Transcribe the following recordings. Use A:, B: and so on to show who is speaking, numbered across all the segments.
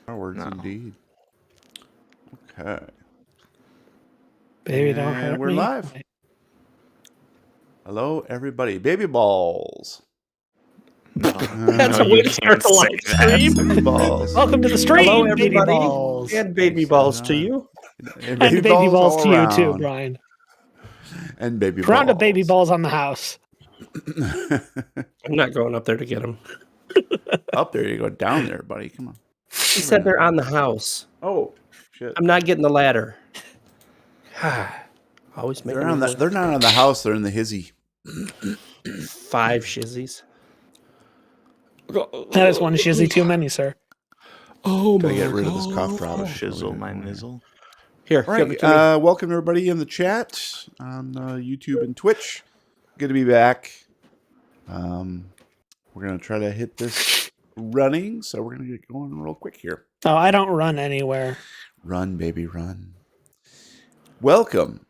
A: Words indeed. Okay.
B: Baby, don't hurt
A: we're
B: me.
A: live. Hello, everybody. Baby balls.
B: That's a way to start the live stream.
A: Baby balls.
B: Welcome to the stream,
C: Hello,
B: baby
C: everybody.
B: balls.
C: And baby balls to you.
A: And
B: And baby balls
A: all
B: to you
A: around.
B: too, Brian.
A: And baby
B: Round
A: balls.
B: of baby balls on the house.
C: I'm not going up there to get them.
A: Up there you go. Down there, buddy. Come on.
C: He said they're on the house.
A: Oh, shit.
C: I'm not getting the ladder. Always making
A: They're not on the house. They're in the hizzy.
C: 5 shizzies.
B: That is one shizzy too many, sir.
C: Oh
A: Gotta get rid of this cough drop.
D: Shizzle my nizzle.
C: Here,
A: All
C: give
A: right.
C: it to me.
A: Welcome everybody in the chat on YouTube and Twitch. Good to be back. We're gonna try to hit this running, so we're gonna get going real quick here.
B: Oh, I don't run anywhere.
A: Run, baby, run. Welcome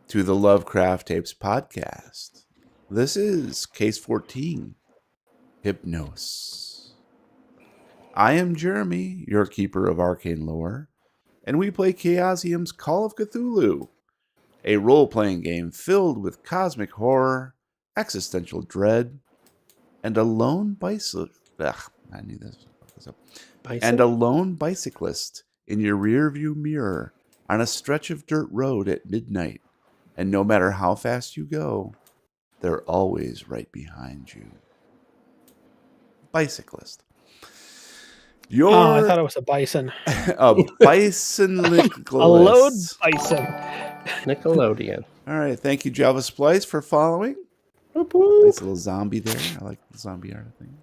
A: to the Lovecraft Tapes podcast. This is Case 14, Hypnos. I am Jeremy, your keeper of arcane lore, and we play Chaosium's Call of Cthulhu, a role-playing game filled with cosmic horror, existential dread, and a lone bicyclist. I knew this. And a lone bicyclist in your rearview mirror on a stretch of dirt road at midnight. And no matter how fast you go, they're always right behind you. Bicyclist.
B: Oh, I thought it was a bison.
A: A bicyclist.
B: A load bison.
C: Nickelodeon.
A: All right. Thank you, Java Splice, for following.
C: Whoop, whoop.
A: Nice little zombie there. I like the zombie art thing.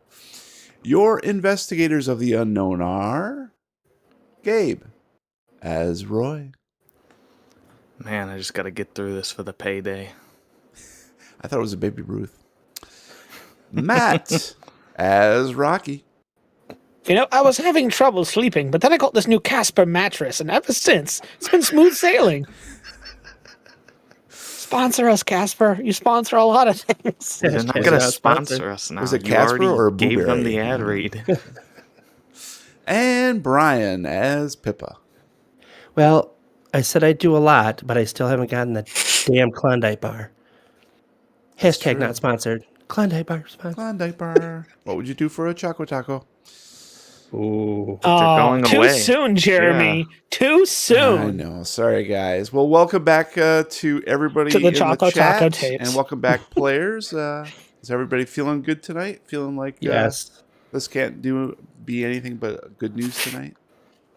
A: Your investigators of the unknown are Gabe as Roy.
D: Man, I just got to get through this for the payday.
A: I thought it was a Baby Ruth. Matt as Rocky.
B: You know, I was having trouble sleeping, but then I got this new Casper mattress, and ever since, it's been smooth sailing. Sponsor us, Casper. You sponsor a lot of things.
D: They're not going to sponsor us now.
A: Was it
D: You
A: Casper
D: already
A: or
D: gave them
A: Blueberry?
D: the ad read.
A: And Brian as Pippa.
C: Well, I said I'd do a lot, but I still haven't gotten the damn Klondike bar. Hashtag
A: true.
C: not sponsored. Klondike bar sponsored.
A: Klondike bar. What would you do for a Choco Taco?
C: Ooh.
D: going
B: too
D: away.
B: soon, Jeremy. Too
A: I
B: soon.
A: know. Sorry, guys. Well, welcome back to everybody
B: To the
A: in
B: Choco
A: the chat.
B: Taco Tapes.
A: And welcome back, players. Is everybody feeling good tonight? Feeling like
C: Yes.
A: this can't be anything but good news tonight?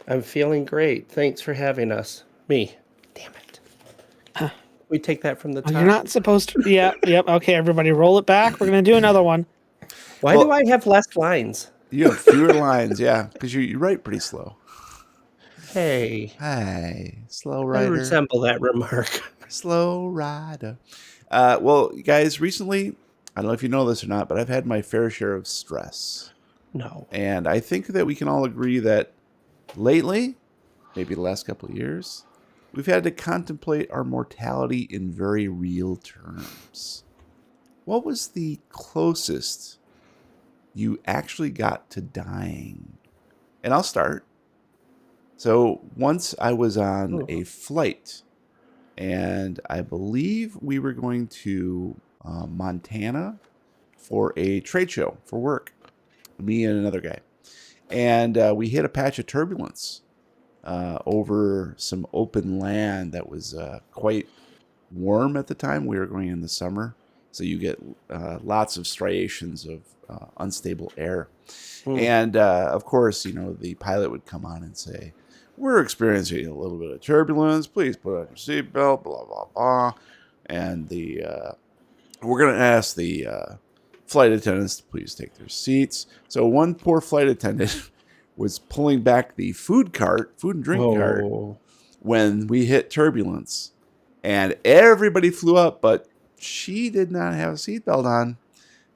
C: I'm feeling great. Thanks for having us. Me. Damn it. We take that from the top.
B: You're not supposed to. Yeah, yep. Okay, everybody, roll it back. We're going to do another one.
C: Why
A: Well-
C: do I have less lines?
A: You have fewer lines, yeah, because you write pretty slow.
C: Hey.
A: Hey, slow
C: I
A: rider.
C: resemble that remark.
A: Slow rider. Well, guys, recently, I don't know if you know this or not, but I've had my fair share of stress.
C: No.
A: And I think that we can all agree that lately, maybe the last couple of years, we've had to contemplate our mortality in very real terms. What was the closest you actually got to dying? And I'll start. So once I was on a flight, and I believe we were going to Montana for a trade show for work, me and another guy. And we hit a patch of turbulence over some open land that was quite warm at the time. We were going in the summer, so you get lots of striations of unstable air. And of course, you know, the pilot would come on and say, "We're experiencing a little bit of turbulence. Please put on your seatbelt." Blah blah blah. And we're going to ask the flight attendants to please take their seats. So one poor flight attendant was pulling back the food and drink cart, when we hit turbulence, and everybody flew up, but she did not have a seatbelt on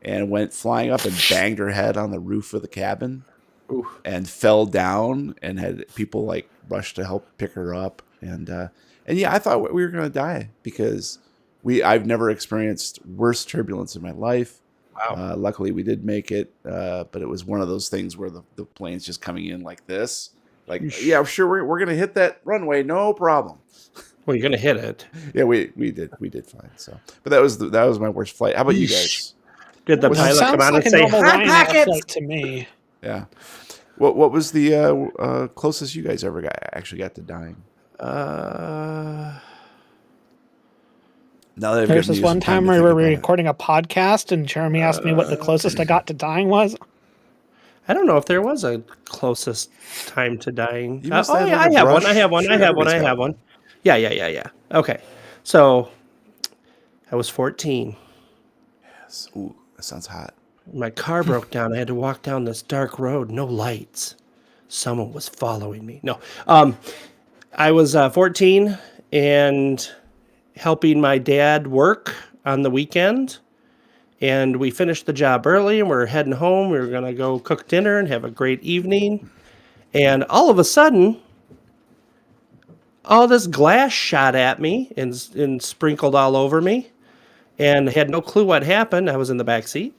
A: and went flying up and banged her head on the roof of the cabin.
C: Oof.
A: And fell down, and had people like rush to help pick her up. And yeah, I thought we were going to die because I've never experienced worse turbulence in my life.
C: Wow.
A: Luckily we did make it, but it was one of those things where the plane's just coming in like this, Like, yeah, sure, we're gonna hit that runway, no problem.
C: Well, you're gonna hit it.
A: Yeah, we did fine. So, but that was my worst flight. How about you guys?
C: Did the
A: Was-
C: pilot come
B: Sounds
C: out
B: like
C: and
B: a
C: say
B: normal
C: hot
B: Ryanair
C: pockets?
B: flight to me.
A: Yeah. What was the closest you guys ever actually got to dying? Now that I've
B: There's
A: given
B: this
A: you
B: one
A: some
B: time
A: to
B: we
A: think
B: were
A: about it.
B: recording a podcast, and Jeremy asked me what the closest I got to dying was.
C: I don't know if there was a closest time to dying.
A: You must
C: Oh
A: have
C: yeah,
A: like
C: I
A: a
C: have one.
A: brush.
C: I have one.
A: Sure,
C: I have one. I
A: everybody's got
C: have one. Yeah. Okay, so I was 14.
A: Yes. Ooh, that sounds hot.
C: My car broke down. I had to walk down this dark road, no lights. Someone was following me. No, I was 14 and helping my dad work on the weekend. And we finished the job early and we're heading home. We were going to go cook dinner and have a great evening. And all of a sudden, all this glass shot at me and sprinkled all over me. And had no clue what happened. I was in the back seat.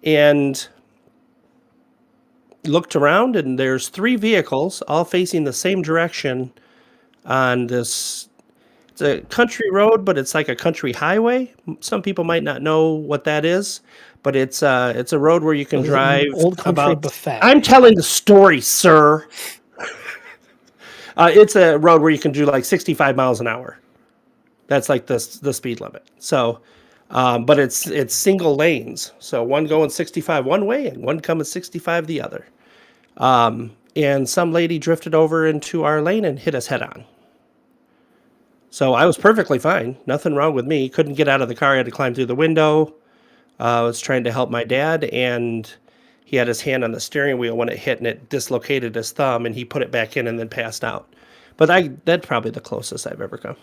C: And looked around, and there's 3 vehicles all facing the same direction on this. It's a country road, but it's like a country highway. Some people might not know what that is, but it's a road where you can
B: Is it an
C: drive
B: old country
C: about.
B: buffet?
C: I'm telling the story, sir. It's a road where you can do like 65 miles an hour. That's like the speed limit. So, but it's single lanes. So one going 65 one way and one coming 65 the other. And some lady drifted over into our lane and hit us head on. So I was perfectly fine. Nothing wrong with me. Couldn't get out of the car. I had to climb through the window. I was trying to help my dad, and he had his hand on the steering wheel when it hit, and it dislocated his thumb, and he put it back in and then passed out. But that's probably the closest I've ever come.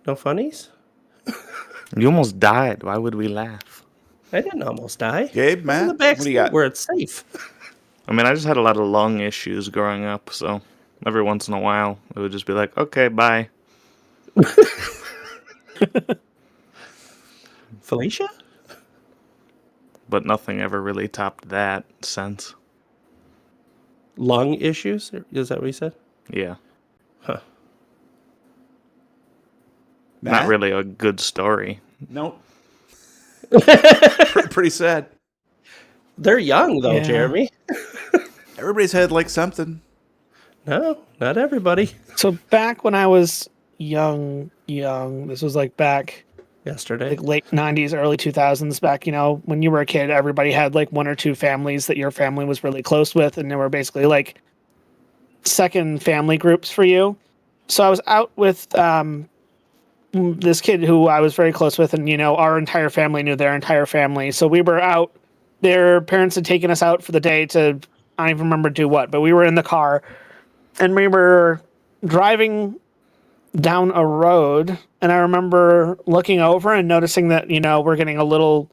C: No funnies?
D: You almost died. Why would we laugh?
C: I didn't almost die.
A: Gabe,
C: In
A: Matt,
C: the back
A: what do you
C: seat
A: got?
C: where it's safe.
D: I mean, I just had a lot of lung issues growing up, so every once in a while it would just be like, okay, bye.
C: Felicia?
D: But nothing ever really topped that since.
C: Lung issues? Is that what you said?
D: Yeah.
C: Huh.
A: Matt?
D: Not really a good story.
A: Nope. Pretty sad.
C: They're young, though,
B: Yeah.
C: Jeremy.
A: Everybody's had like something.
C: No, not everybody.
B: So back when I was young, this was like back
C: Yesterday.
B: like late 90s, early 2000s, back, when you were a kid, everybody had like 1 or 2 families that your family was really close with, and they were basically like second family groups for you. So I was out with this kid who I was very close with, and our entire family knew their entire family. So we were out. Their parents had taken us out for the day to, I don't even remember do what, but we were in the car and we were driving down a road, and I remember looking over and noticing that we're getting a little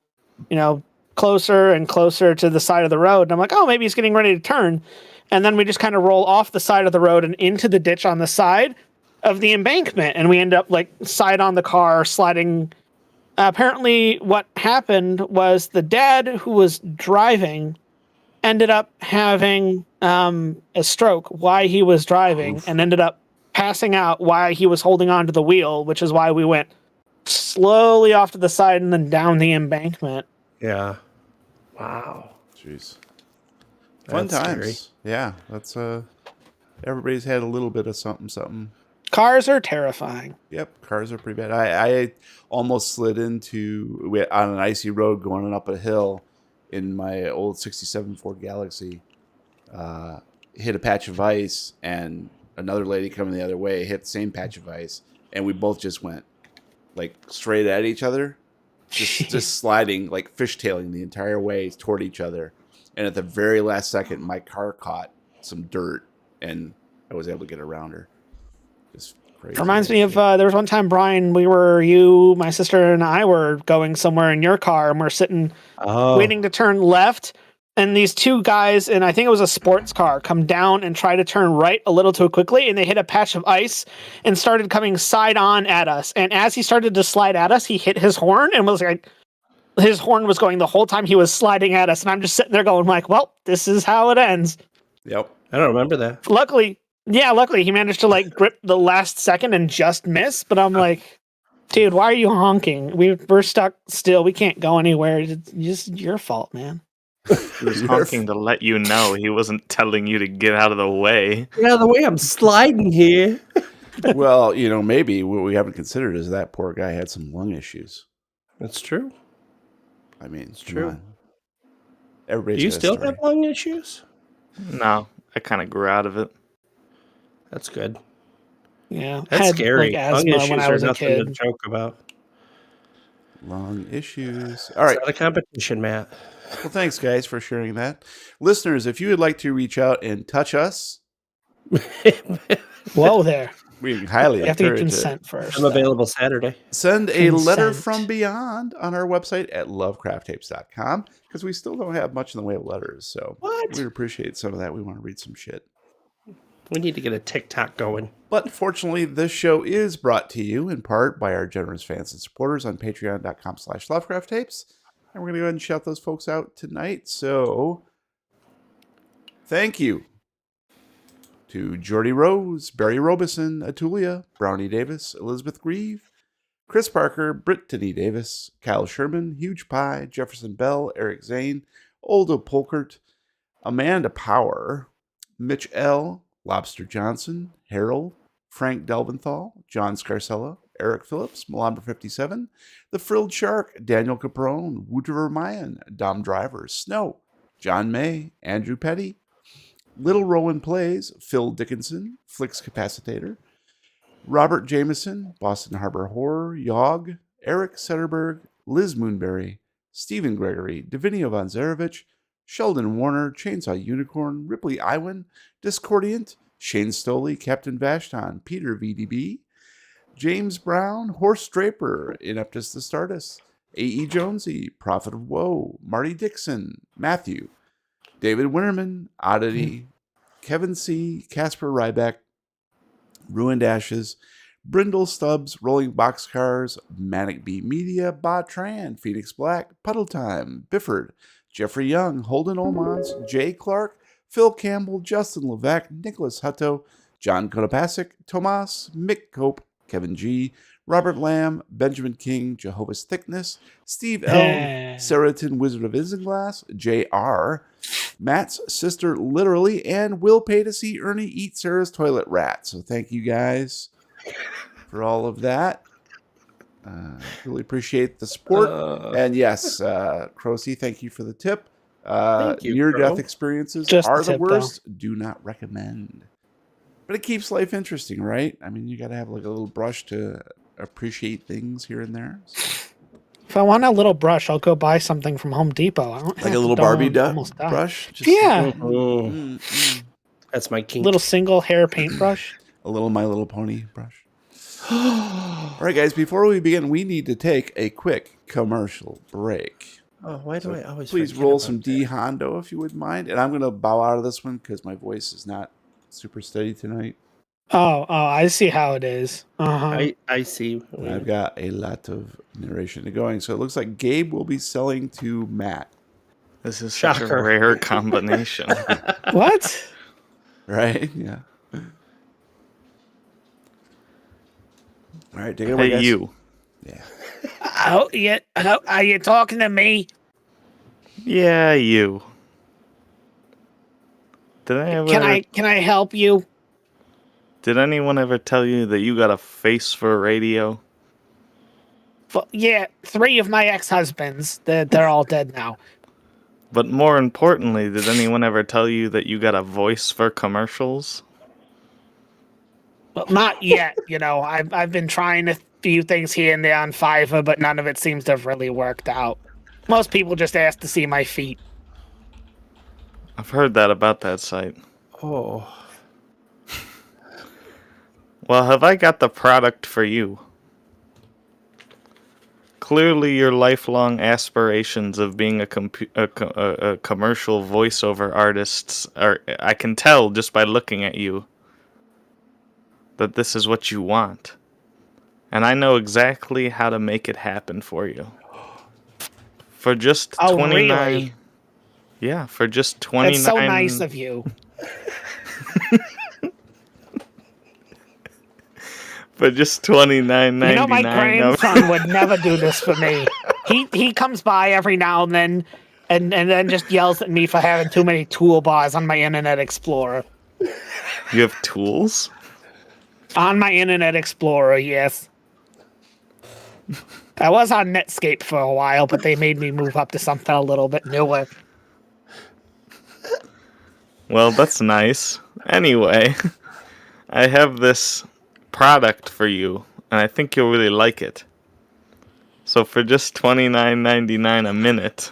B: closer and closer to the side of the road, and I'm like, oh, maybe he's getting ready to turn. And then we just kind of roll off the side of the road and into the ditch on the side of the embankment, and we end up like side on the car sliding. Apparently what happened was the dad who was driving ended up having a stroke while he was driving.
A: Oof.
B: And ended up passing out while he was holding onto the wheel, which is why we went slowly off to the side and then down the embankment.
C: Yeah. Wow.
A: Jeez. Fun
C: That's
A: times.
C: scary.
A: Yeah, that's everybody's had a little bit of something.
B: Cars are terrifying.
A: Yep, cars are pretty bad. I almost slid on an icy road going up a hill in my old 67 Ford Galaxy. Hit a patch of ice, and another lady coming the other way hit the same patch of ice, and we both just went like straight at each other, just sliding, like fishtailing the entire way toward each other. And at the very last second, my car caught some dirt, and I was able to get around her. Just crazy.
B: Reminds me of there was one time, Brian, you, my sister, and I were going somewhere in your car, and we're sitting waiting to turn left, and these 2 guys, and I think it was a sports car, come down and try to turn right a little too quickly, and they hit a patch of ice and started coming side on at us. And as he started to slide at us, he hit his horn and was like, his horn was going the whole time he was sliding at us, and I'm just sitting there going like, well, this is how it ends.
A: Yep.
C: I don't remember that.
B: Luckily he managed to like grip the last second and just miss, but I'm like, dude, why are you honking? We're stuck still. We can't go anywhere. It's just your fault, man.
D: He was honking to let you know. He wasn't telling you to get out of the way.
C: Get out of the way, I'm sliding here.
A: Well, maybe what we haven't considered is that poor guy had some lung issues.
C: That's true.
A: I mean,
C: It's true.
A: Everybody's
C: Do you
A: got a
C: still
A: story.
C: have lung issues?
D: No, I kind of grew out of it.
C: That's good.
B: Yeah, I
C: That's
B: had,
C: scary.
B: like,
C: Lung
B: asthma
C: issues
B: when I
C: are
B: was a
C: nothing to
B: kid.
C: joke about.
A: Lung issues. All right.
C: It's not a competition, Matt.
A: Well, thanks, guys, for sharing that. Listeners, if you would like to reach out and touch us,
B: Whoa there.
A: we highly
B: You have to get
A: encourage it.
B: consent first.
C: I'm available Saturday.
A: Send a letter
B: Consent.
A: from beyond on our website at lovecrafttapes.com because we still don't have much in the way of letters. So
C: What?
A: we'd appreciate some of that. We want to read some shit.
C: We need to get a TikTok going.
A: But fortunately, this show is brought to you in part by our generous fans and supporters on patreon.com/lovecrafttapes. And we're going to go ahead and shout those folks out tonight. So thank you to Jordy Rose, Barry Robeson, Atulia, Brownie Davis, Elizabeth Grieve, Chris Parker, Brittany Davis, Kyle Sherman, Huge Pie, Jefferson Bell, Eric Zane, Oldo Polkert, Amanda Power, Mitch L., Lobster Johnson, Harold, Frank Delventhal, John Scarcella, Eric Phillips, Malambra 57, The Frilled Shark, Daniel Caprone, Wooter Mayan, Dom Driver, Snow, John May, Andrew Petty, Little Rowan Plays, Phil Dickinson, Flix Capacitator, Robert Jameson, Boston Harbor Horror, Yog, Eric Setterberg, Liz Moonberry, Stephen Gregory, Davinio Von Zarevich, Sheldon Warner, Chainsaw Unicorn, Ripley Iwan, Discordiant, Shane Stoley, Captain Vashton, Peter VDB, James Brown, Horse Draper, Ineptus the Stardust, A.E. Jonesy, Prophet of Woe, Marty Dixon, Matthew, David Winterman, Oddity, Kevin C., Casper Ryback, Ruined Ashes, Brindle Stubbs, Rolling Boxcars, Manic Bee Media, Ba Tran, Phoenix Black, Puddle Time, Bifford, Jeffrey Young, Holden Olmans, Jay Clark, Phil Campbell, Justin Levesque, Nicholas Hutto, John Konopasek, Tomas, Mick Cope, Kevin G., Robert Lamb, Benjamin King, Jehovah's Thickness, Steve L., Seratin Wizard of Isinglass, J.R., Matt's sister literally, and will pay to see Ernie eat Sarah's toilet rat. So thank you guys for all of that. Really appreciate the support. And yes, Crocy, thank you for the tip.
C: Thank you,
A: Near-death
C: Crow.
A: experiences
B: Just
A: are
B: the
A: the
B: tip,
A: worst. Do not recommend. But it keeps life interesting, right? I mean, you got to have like a little brush to appreciate things here and there. So.
B: If I want a little brush, I'll go buy something from Home Depot. I don't
A: Like a little Barbie
B: almost die.
A: brush? Just
B: Yeah.
C: That's my kink.
B: Little single hair paintbrush.
A: A little My Little Pony brush. All right, guys, before we begin, we need to take a quick commercial break.
C: Oh, why do I always
A: Please
C: forget
A: roll
C: about
A: some
C: that?
A: D Hondo if you wouldn't mind. And I'm going to bow out of this one because my voice is not super steady tonight.
B: Oh, I see how it is. Uh-huh.
C: I see.
A: I've got a lot of narration going. So it looks like Gabe will be selling to Matt.
D: This is such a
C: Shocker.
D: rare combination.
B: What?
A: Right? Yeah. All right, take it away,
D: Hey,
A: guys.
D: you.
A: Yeah.
B: Are you talking to me?
D: Yeah, you. Did I ever?
B: Can I help you?
D: Did anyone ever tell you that you got a face for radio?
B: Yeah, 3 of my ex-husbands. They're all dead now.
D: But more importantly, did anyone ever tell you that you got a voice for commercials?
B: Well, not yet. I've been trying a few things here and there on Fiverr, but none of it seems to have really worked out. Most people just ask to see my feet.
D: I've heard that about that site.
C: Oh.
D: Well, have I got the product for you? Clearly, your lifelong aspirations of being a commercial voiceover artist I can tell just by looking at you that this is what you want. And I know exactly how to make it happen for you. For just
B: Oh,
D: 29.
B: really?
D: Yeah, for just
B: That's
D: 29.
B: so nice of you.
D: For just 29.99.
B: You know, my grandson would never do this for me. He comes by every now and then, and then just yells at me for having too many toolbars on my Internet Explorer.
D: You have tools?
B: On my Internet Explorer, yes. I was on Netscape for a while, but they made me move up to something a little bit newer.
D: Well, that's nice. Anyway, I have this product for you, and I think you'll really like it. So for just $29.99 a minute,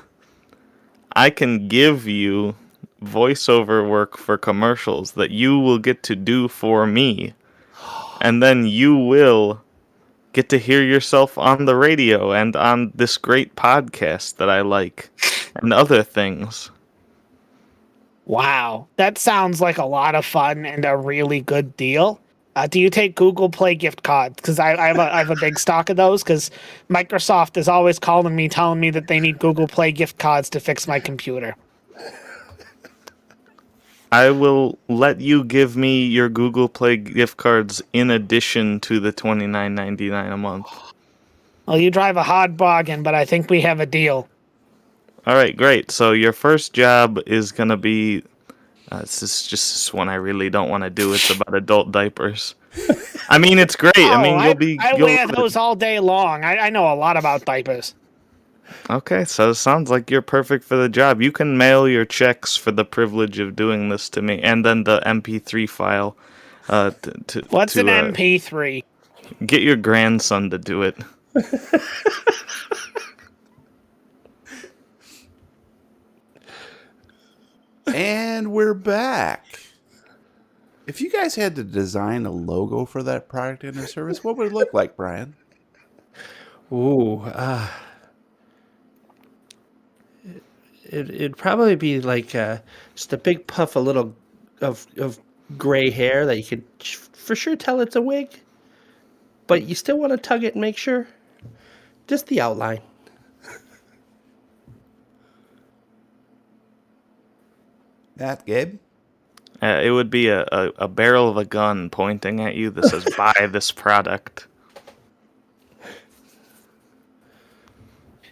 D: I can give you voiceover work for commercials that you will get to do for me. And then you will get to hear yourself on the radio and on this great podcast that I like and other things.
B: Wow, that sounds like a lot of fun and a really good deal. Do you take Google Play gift cards? Because I have a big stock of those. Because Microsoft is always calling me, telling me that they need Google Play gift cards to fix my computer.
D: I will let you give me your Google Play gift cards in addition to the $29.99 a month.
B: Well, you drive a hard bargain, but I think we have a deal.
D: All right, great. So your first job is going to be... this is just this one I really don't want to do. It's about adult diapers. I mean, it's great. I mean,
B: I wear those all day long. I know a lot about diapers.
D: Okay, so it sounds like you're perfect for the job. You can mail your checks for the privilege of doing this to me, and then the MP3 file.
B: What's an MP3?
D: Get your grandson to do it.
A: And we're back. If you guys had to design a logo for that product and or service, what would it look like, Brian?
C: Ooh, it'd probably be like just a big puff, of gray hair that you could for sure tell it's a wig, but you still want to tug it and make sure. Just the outline.
A: That, Gabe?
D: It would be a barrel of a gun pointing at you that says, buy this product.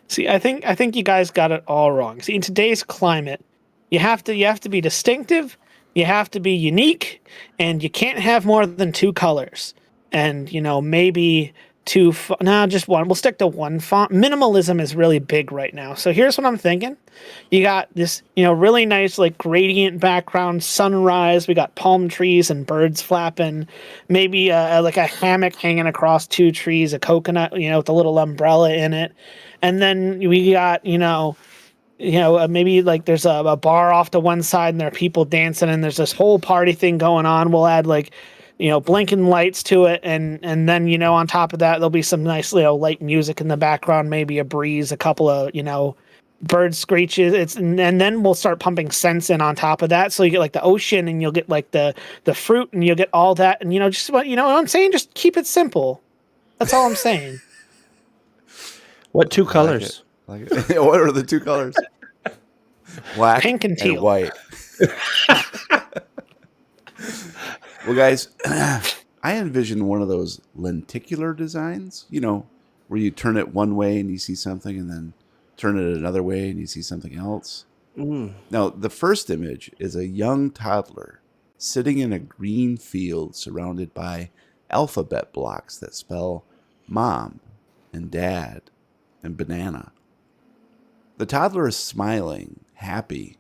B: See, I think you guys got it all wrong. See, in today's climate, you have to be distinctive, you have to be unique, and you can't have more than two colors. And, maybe just one. We'll stick to one font. Minimalism is really big right now. So here's what I'm thinking. You got this, really nice, like, gradient background, sunrise. We got palm trees and birds flapping. Maybe like a hammock hanging across two trees, a coconut, with a little umbrella in it. And then we got, maybe like there's a bar off to one side and there are people dancing and there's this whole party thing going on. We'll add like, blinking lights to it. And then, on top of that, there'll be some nice, light music in the background, maybe a breeze, a couple of, bird screeches. And then we'll start pumping scents in on top of that. So you get like the ocean and you'll get like the fruit and you'll get all that. And, just what, what I'm saying? Just keep it simple. That's all I'm saying.
C: What two colors?
A: Like it. What are the two colors? Black,
B: pink, and teal,
A: white. Well, guys, I envision one of those lenticular designs. Where you turn it one way and you see something, and then turn it another way and you see something else. Now, the first image is a young toddler sitting in a green field surrounded by alphabet blocks that spell mom and dad and banana. The toddler is smiling, happy,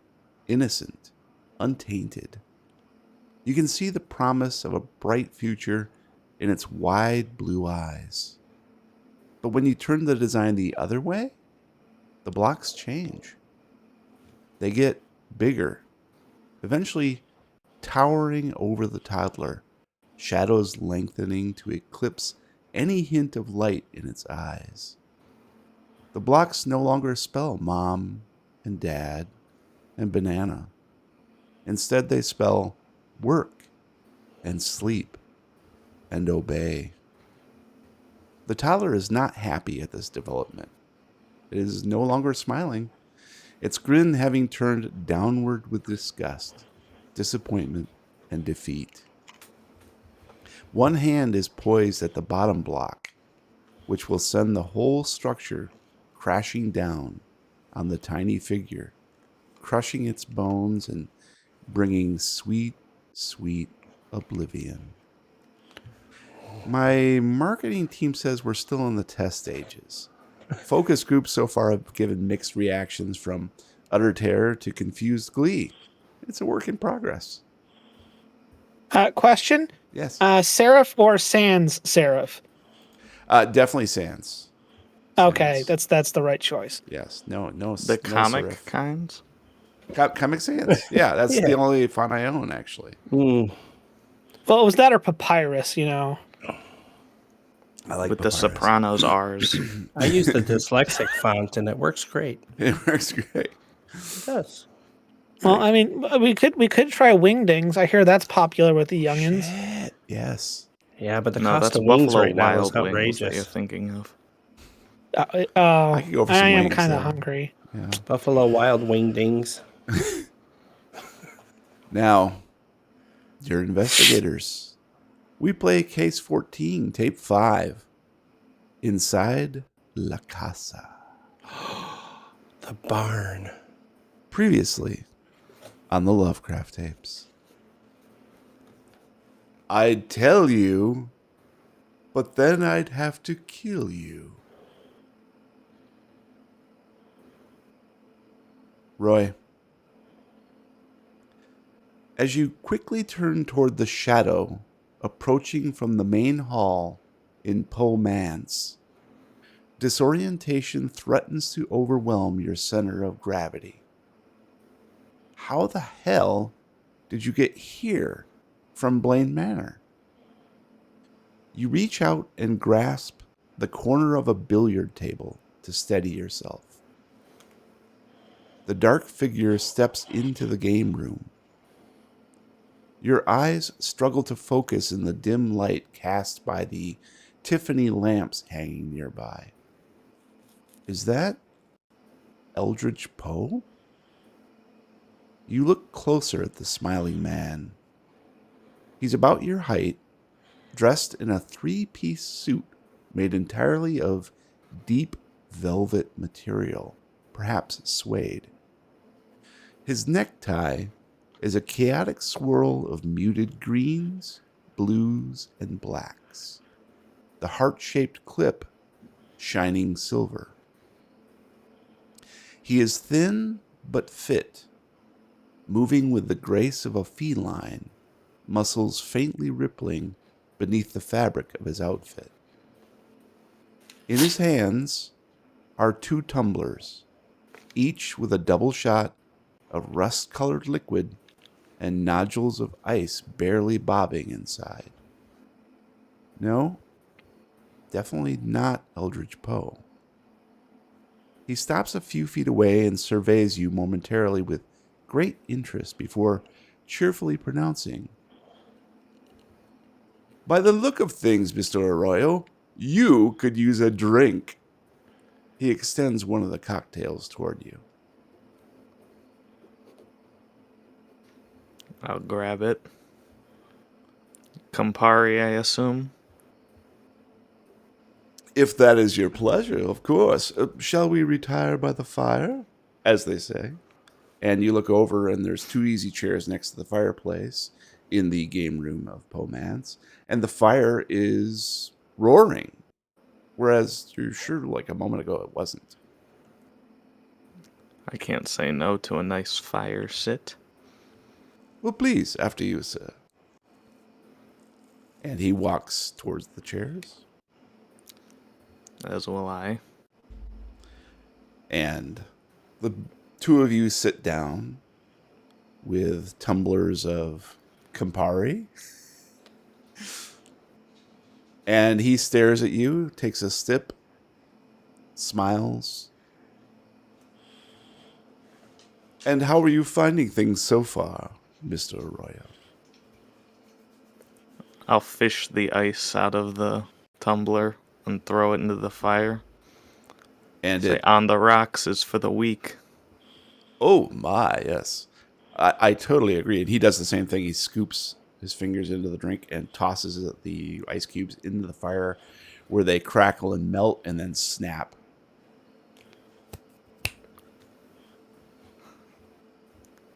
A: innocent, untainted. You can see the promise of a bright future in its wide blue eyes. But when you turn the design the other way, the blocks change. They get bigger, eventually towering over the toddler, shadows lengthening to eclipse any hint of light in its eyes. The blocks no longer spell mom and dad and banana. Instead, they spell work and sleep and obey. The toddler is not happy at this development. It is no longer smiling, its grin having turned downward with disgust, disappointment, and defeat. One hand is poised at the bottom block, which will send the whole structure crashing down on the tiny figure, crushing its bones and bringing sweet, sweet oblivion. My marketing team says we're still in the test stages. Focus groups so far have given mixed reactions from utter terror to confused glee. It's a work in progress.
B: Question?
A: Yes.
B: Seraph or sans seraph?
A: Definitely Sans.
B: Okay,
A: Sans.
B: that's the right choice.
A: Yes. No.
D: The
A: no
D: comic
A: serif.
D: kinds?
A: Comic Sans. Yeah, that's
C: Yeah.
A: the only font I own, actually.
C: Mm.
B: Well, it was that or papyrus, you know.
A: I like
D: With the
A: Papyrus.
D: Sopranos R's.
C: I use the dyslexic font, and it works great.
A: It works great.
C: It does.
B: Well, I mean, we could try wingdings. I hear that's popular with the youngins.
A: Shit. Yes.
C: Yeah, but the
D: No,
C: cost
D: that's
C: of wings
D: Buffalo
C: right now is
D: Wild Wings that you're
C: outrageous.
D: thinking of.
B: Oh,
A: I could go for
B: I
A: some
B: am
A: wings,
B: kind
A: though.
B: of hungry.
A: Yeah.
C: Buffalo Wild Wingdings.
A: Now, dear investigators, we play Case 14, Tape 5, Inside La Casa.
C: The barn.
A: Previously on the Lovecraft Tapes. I'd tell you, but then I'd have to kill you. Roy, as you quickly turn toward the shadow approaching from the main hall in Poe Manse, disorientation threatens to overwhelm your center of gravity. How the hell did you get here from Blaine Manor? You reach out and grasp the corner of a billiard table to steady yourself. The dark figure steps into the game room. Your eyes struggle to focus in the dim light cast by the Tiffany lamps hanging nearby. Is that Eldridge Poe? You look closer at the smiling man. He's about your height, dressed in a three-piece suit made entirely of deep velvet material, perhaps suede. His necktie is a chaotic swirl of muted greens, blues, and blacks. The heart-shaped clip shining silver. He is thin but fit, moving with the grace of a feline, muscles faintly rippling beneath the fabric of his outfit. In his hands are two tumblers, each with a double shot of rust-colored liquid and nodules of ice barely bobbing inside. No, definitely not Eldridge Poe. He stops a few feet away and surveys you momentarily with great interest before cheerfully pronouncing, "By the look of things, Mr. Arroyo, you could use a drink." He extends one of the cocktails toward you.
D: I'll grab it. Campari, I assume.
A: "If that is your pleasure, of course. Shall we retire by the fire?" as they say. And you look over, and there's two easy chairs next to the fireplace in the game room of Poe Manse, and the fire is roaring, whereas you're sure like a moment ago it wasn't.
D: I can't say no to a nice fire sit.
A: "Well, please, after you, sir." And he walks towards the chairs,
D: As will I.
A: and the two of you sit down with tumblers of Campari. And he stares at you, takes a sip, smiles. "And how are you finding things so far, Mr. Arroyo?"
D: I'll fish the ice out of the tumbler and throw it into the fire.
A: And
D: Say, on the rocks is for the weak.
A: oh my, yes. I totally agree. And he does the same thing. He scoops his fingers into the drink and tosses the ice cubes into the fire where they crackle and melt and then snap.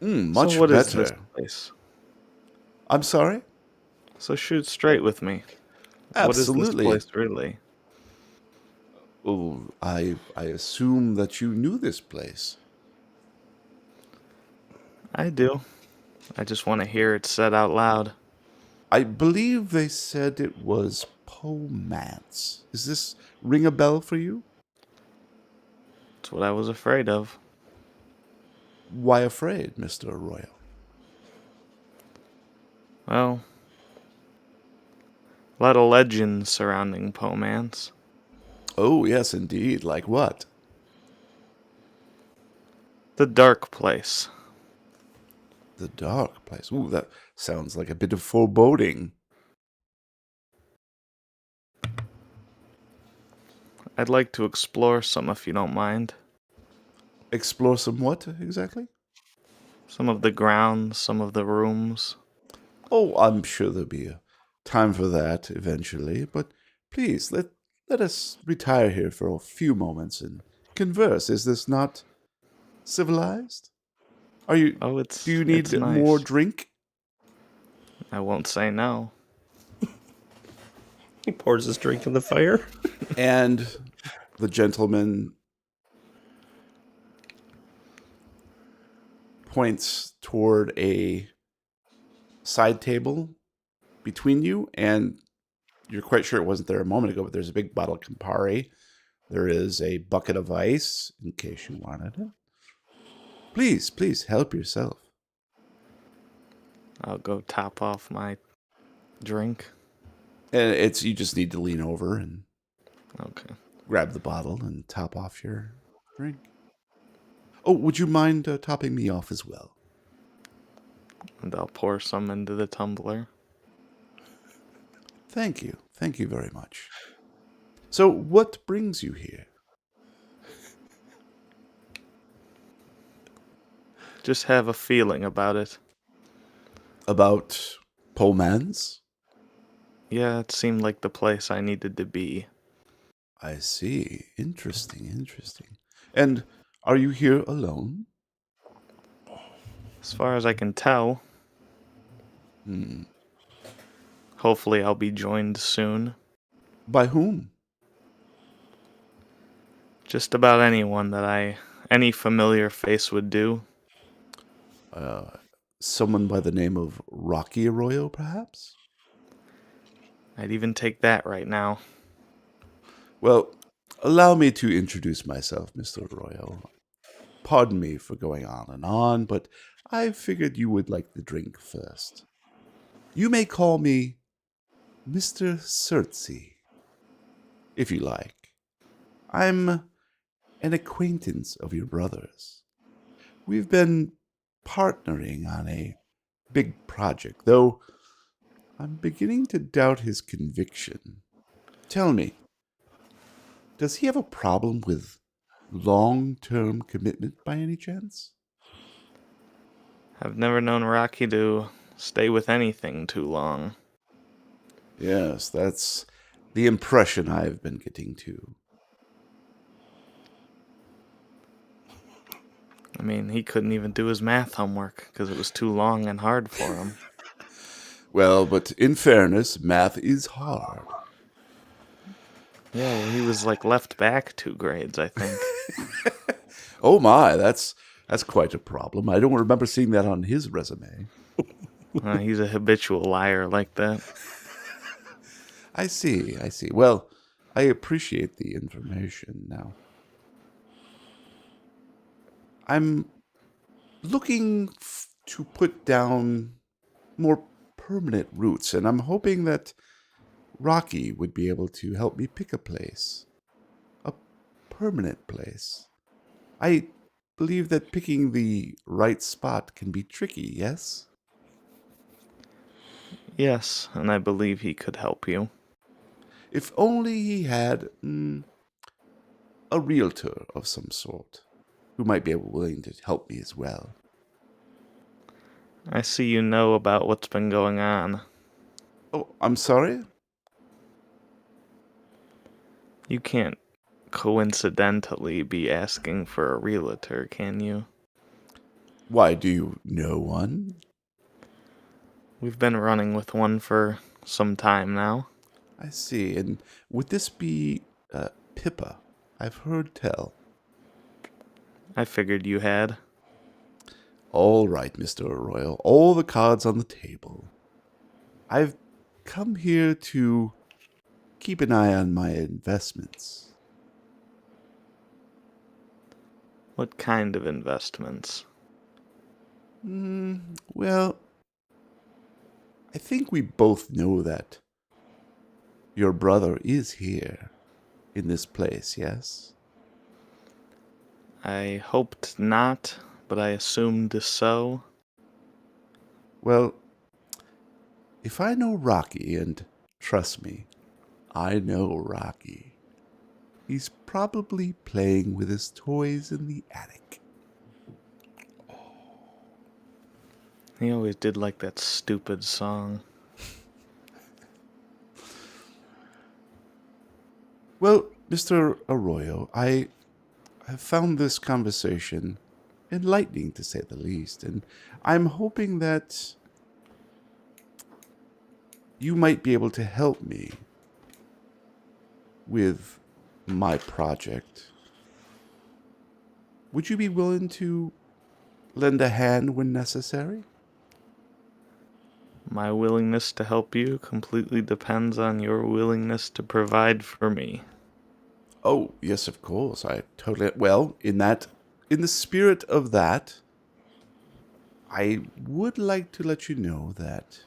D: So
A: Much
D: what is this
A: better.
D: place?
A: I'm sorry?
D: So shoot straight with me. What is this
A: Absolutely.
D: place really?
A: Oh, I assume that you knew this place.
D: I do. I just want to hear it said out loud.
A: I believe they said it was Pomance. Does this ring a bell for you?
D: It's what I was afraid of.
A: Why afraid, Mr. Arroyo?
D: Well, a lot of legends surrounding Pomance.
A: Oh, yes, indeed. Like what?
D: The dark place.
A: The dark place. Ooh, that sounds like a bit of foreboding.
D: I'd like to explore some if you don't mind.
A: Explore some what exactly?
D: Some of the grounds, some of the rooms.
A: Oh, I'm sure there'll be a time for that eventually, but please let us retire here for a few moments and converse. Is this not civilized? Are you
D: Oh,
A: do you
D: it's
A: need more
D: nice.
A: drink?
D: I won't say no.
C: He pours his drink in the fire.
A: And the gentleman points toward a side table between you, and you're quite sure it wasn't there a moment ago, but there's a big bottle of Campari. There is a bucket of ice in case you wanted it. Please help yourself.
D: I'll go top off my drink.
A: And it's you just need to lean over and
D: Okay.
A: grab the bottle and top off your drink. Oh, would you mind topping me off as well?
D: And I'll pour some into the tumbler.
A: Thank you. Thank you very much. So, what brings you here?
D: Just have a feeling about it.
A: About Pomans?
D: Yeah, it seemed like the place I needed to be.
A: I see. Interesting. And are you here alone?
D: As far as I can tell, hopefully I'll be joined soon.
A: By whom?
D: Just about anyone any familiar face would do.
A: Someone by the name of Rocky Arroyo, perhaps?
D: I'd even take that right now.
A: Well, allow me to introduce myself, Mr. Arroyo. Pardon me for going on, but I figured you would like the drink first. You may call me Mr. Surtsey, if you like. I'm an acquaintance of your brother's. We've been partnering on a big project, though I'm beginning to doubt his conviction. Tell me, does he have a problem with long-term commitment by any chance?
D: I've never known Rocky to stay with anything too long.
A: Yes, that's the impression I've been getting too.
D: I mean, he couldn't even do his math homework because it was too long and hard for him.
A: Well, but in fairness, math is hard.
D: Yeah, well, he was like left back 2 grades, I think.
A: Oh my, that's quite a problem. I don't remember seeing that on his resume.
D: He's a habitual liar like that.
A: I see. Well, I appreciate the information now. I'm looking to put down more permanent roots, and I'm hoping that Rocky would be able to help me pick a place. A permanent place. I believe that picking the right spot can be tricky, yes?
D: Yes, and I believe he could help you.
A: If only he had a realtor of some sort who might be willing to help me as well.
D: I see you know about what's been going on.
A: Oh, I'm sorry?
D: You can't coincidentally be asking for a realtor, can you?
A: Why, do you know one?
D: We've been running with one for some time now.
A: I see. And would this be Pippa? I've heard tell.
D: I figured you had.
A: All right, Mr. Arroyo. All the cards on the table. I've come here to keep an eye on my investments.
D: What kind of investments?
A: Well, I think we both know that your brother is here in this place, yes?
D: I hoped not, but I assumed so.
A: Well, if I know Rocky, and trust me, I know Rocky, he's probably playing with his toys in the attic.
D: He always did like that stupid song.
A: Well, Mr. Arroyo, I have found this conversation enlightening, to say the least, and I'm hoping that you might be able to help me with my project. Would you be willing to lend a hand when necessary?
D: My willingness to help you completely depends on your willingness to provide for me.
A: Oh, yes, of course. I totally. Well, in the spirit of that, I would like to let you know that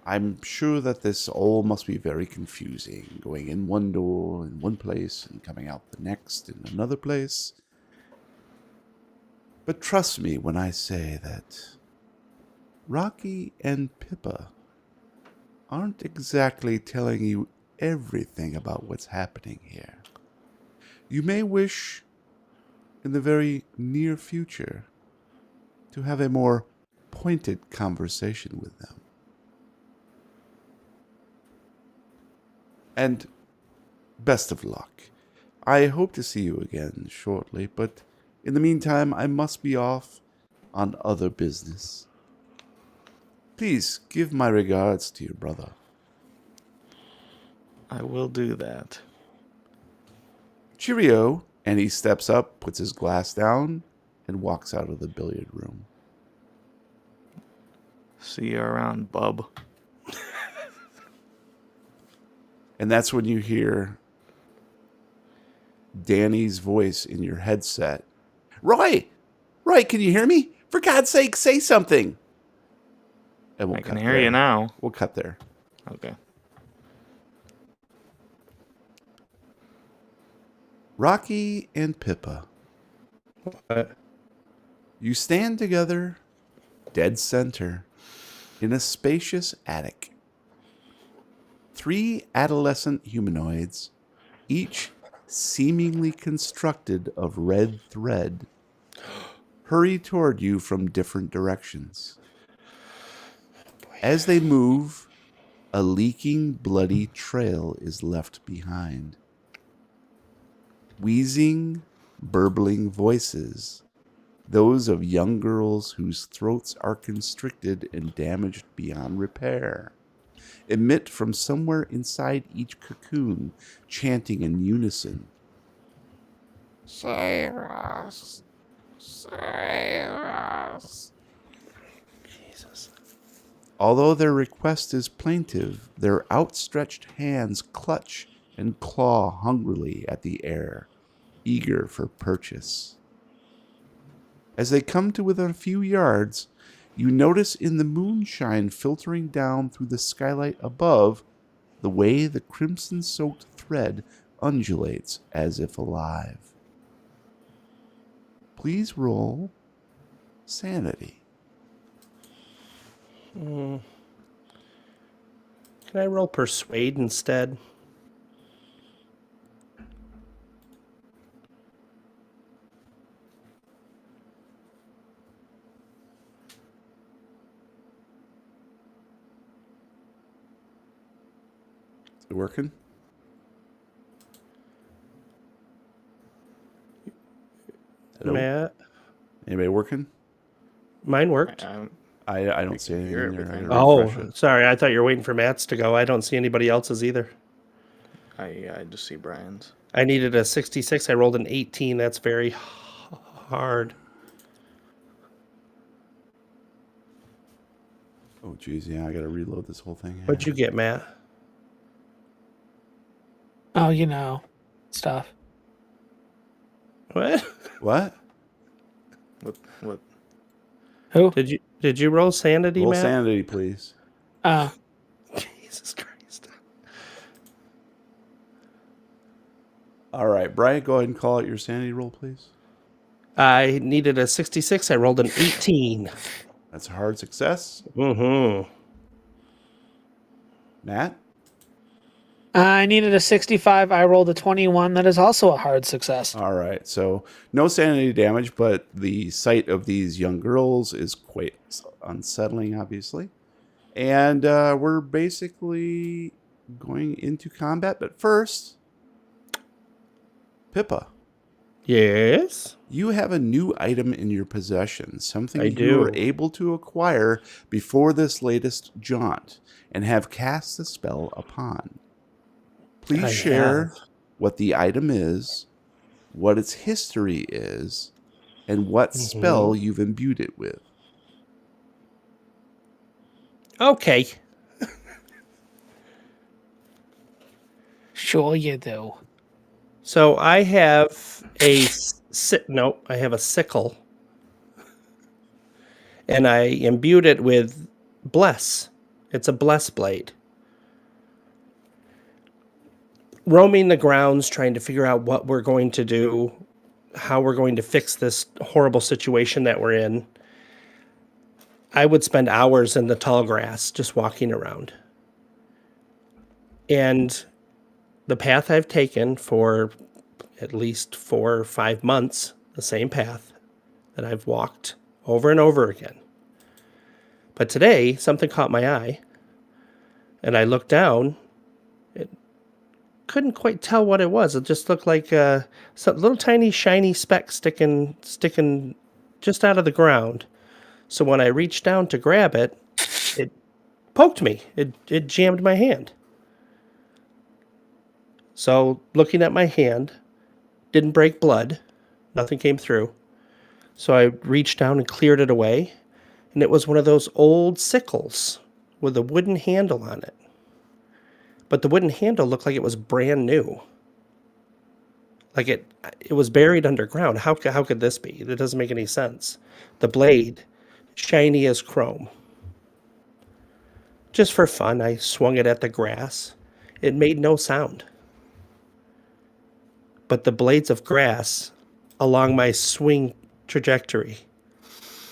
A: I'm sure that this all must be very confusing, going in one door in one place and coming out the next in another place. But trust me when I say that Rocky and Pippa aren't exactly telling you everything about what's happening here. You may wish, in the very near future, to have a more pointed conversation with them. And best of luck. I hope to see you again shortly, but in the meantime, I must be off on other business. Please give my regards to your brother.
D: I will do that.
A: Cheerio. And he steps up, puts his glass down, and walks out of the billiard room.
D: See you around, bub.
A: And that's when you hear Danny's voice in your headset. Roy! Roy, can you hear me? For God's sake, say something. And we'll
D: I can
A: cut
D: hear
A: there.
D: you now.
A: We'll cut there.
D: Okay.
A: Rocky and Pippa. You stand together, dead center, in a spacious attic. 3 adolescent humanoids, each seemingly constructed of red thread, hurry toward you from different directions. As they move, a leaking, bloody trail is left behind. Wheezing, burbling voices, those of young girls whose throats are constricted and damaged beyond repair, emit from somewhere inside each cocoon, chanting in unison. Save us! Save us!
C: Jesus.
A: Although their request is plaintive, their outstretched hands clutch and claw hungrily at the air, eager for purchase. As they come to within a few yards, you notice in the moonshine filtering down through the skylight above the way the crimson-soaked thread undulates as if alive. Please roll sanity.
C: Can I roll persuade instead?
A: It working? Hello?
C: Matt,
A: Anybody working?
C: mine worked.
A: I don't see anything
D: hear
A: in there. I
D: everything.
A: gotta
C: Oh,
A: refresh it.
C: sorry. I thought you were waiting for Matt's to go. I don't see anybody else's either.
D: I just see Brian's.
C: I needed a 66. I rolled an 18. That's very hard.
A: Oh, geez, yeah, I gotta reload this whole thing.
C: What'd you get, Matt?
B: Oh, you know, stuff.
C: What?
A: What?
D: What?
B: Who?
C: Did you roll sanity,
A: Roll
C: Matt?
A: sanity, please.
C: Jesus Christ.
A: All right, Brian, go ahead and call out your sanity roll, please.
C: I needed a 66. I rolled an 18.
A: That's a hard success.
C: Mm-hmm.
A: Matt?
B: I needed a 65. I rolled a 21. That is also a hard success.
A: All right, so no sanity damage, but the sight of these young girls is quite unsettling, obviously. And we're basically going into combat. But first, Pippa,
C: Yes.
A: you have a new item in your possession, something
C: I
A: you
C: do.
A: were able to acquire before this latest jaunt and have cast the spell upon. Please
C: I
A: share
C: have.
A: what the item is, what its history is, and what spell you've imbued it with.
C: Okay.
B: Sure you do.
C: So I have I have a sickle. And I imbued it with bless. It's a bless blade. Roaming the grounds, trying to figure out what we're going to do, how we're going to fix this horrible situation that we're in. I would spend hours in the tall grass just walking around. And the path I've taken for at least 4 or 5 months, the same path that I've walked over and over again. But today, something caught my eye, and I looked down. It couldn't quite tell what it was. It just looked like some little tiny shiny speck sticking just out of the ground. So when I reached down to grab it, it poked me. It jammed my hand. So looking at my hand, didn't break blood. Nothing came through. So I reached down and cleared it away. And it was one of those old sickles with a wooden handle on it. But the wooden handle looked like it was brand new. Like it was buried underground. How could this be? That doesn't make any sense. The blade, shiny as chrome. Just for fun, I swung it at the grass. It made no sound. But the blades of grass along my swing trajectory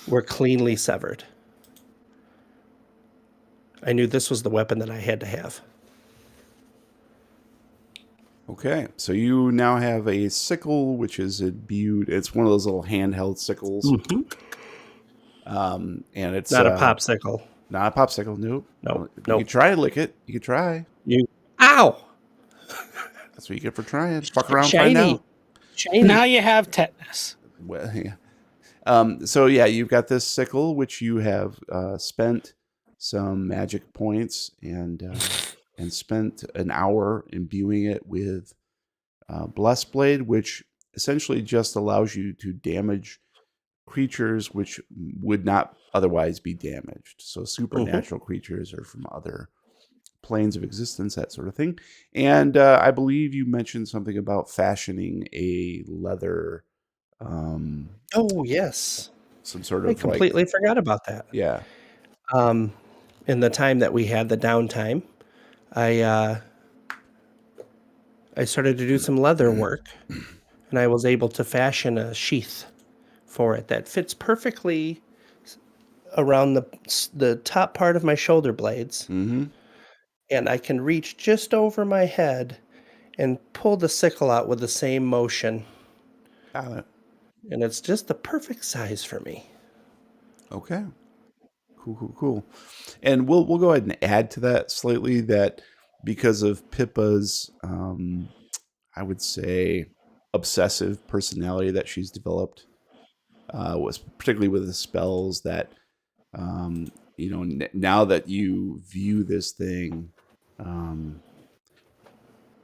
C: were cleanly severed. I knew this was the weapon that I had to have.
A: Okay, so you now have a sickle, which is imbued. It's one of those little handheld sickles. And it's
C: Not a popsicle.
A: Not a popsicle. Nope.
C: Nope.
A: You
C: Nope.
A: can try to lick it. You can try.
C: Ow!
A: That's what you get for trying. Fuck around,
C: Shiny.
A: find out.
C: Shiny.
B: Now you have tetanus.
A: Well, yeah. So yeah, you've got this sickle, which you have spent some magic points and spent an hour imbuing it with Bless Blade, which essentially just allows you to damage creatures which would not otherwise be damaged. So supernatural creatures or from other planes of existence, that sort of thing. And I believe you mentioned something about fashioning a leather.
C: Oh, yes.
A: Some sort of
C: I completely forgot about that.
A: Yeah.
C: In the time that we had the downtime, I started to do some leather work, and I was able to fashion a sheath for it that fits perfectly around the top part of my shoulder blades.
A: Mm-hmm.
C: And I can reach just over my head and pull the sickle out with the same motion.
A: Got it.
C: And it's just the perfect size for me.
A: Okay. Cool. And we'll go ahead and add to that slightly that because of Pippa's, I would say, obsessive personality that she's developed, was particularly with the spells that, now that you view this thing,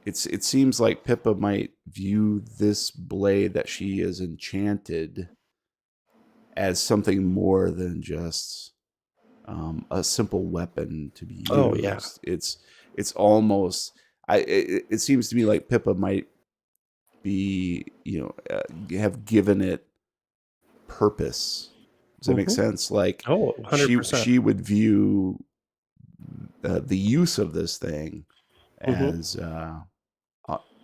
A: it seems like Pippa might view this blade that she is enchanted as something more than just a simple weapon to be used.
C: Oh, yeah.
A: It's almost it seems to me like Pippa might be have given it purpose. Does that make sense? Like,
C: Oh, 100%.
A: she would view the use of this thing as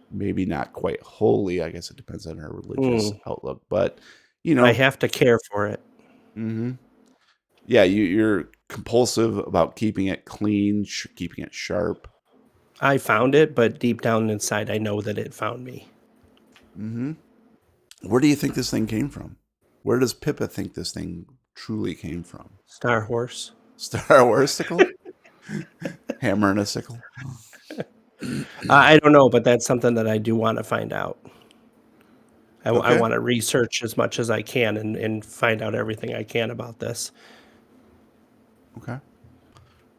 A: maybe not quite holy. I guess it depends on her religious outlook, but
C: I have to care for it.
A: Yeah, you're compulsive about keeping it clean, keeping it sharp.
C: I found it, but deep down inside, I know that it found me.
A: Where do you think this thing came from? Where does Pippa think this thing truly came from?
C: Star Horse.
A: Star Wars sickle? Hammer and a sickle?
C: I don't know, but that's something that I do want to find out. I
A: Okay.
C: want to research as much as I can and find out everything I can about this.
A: Okay.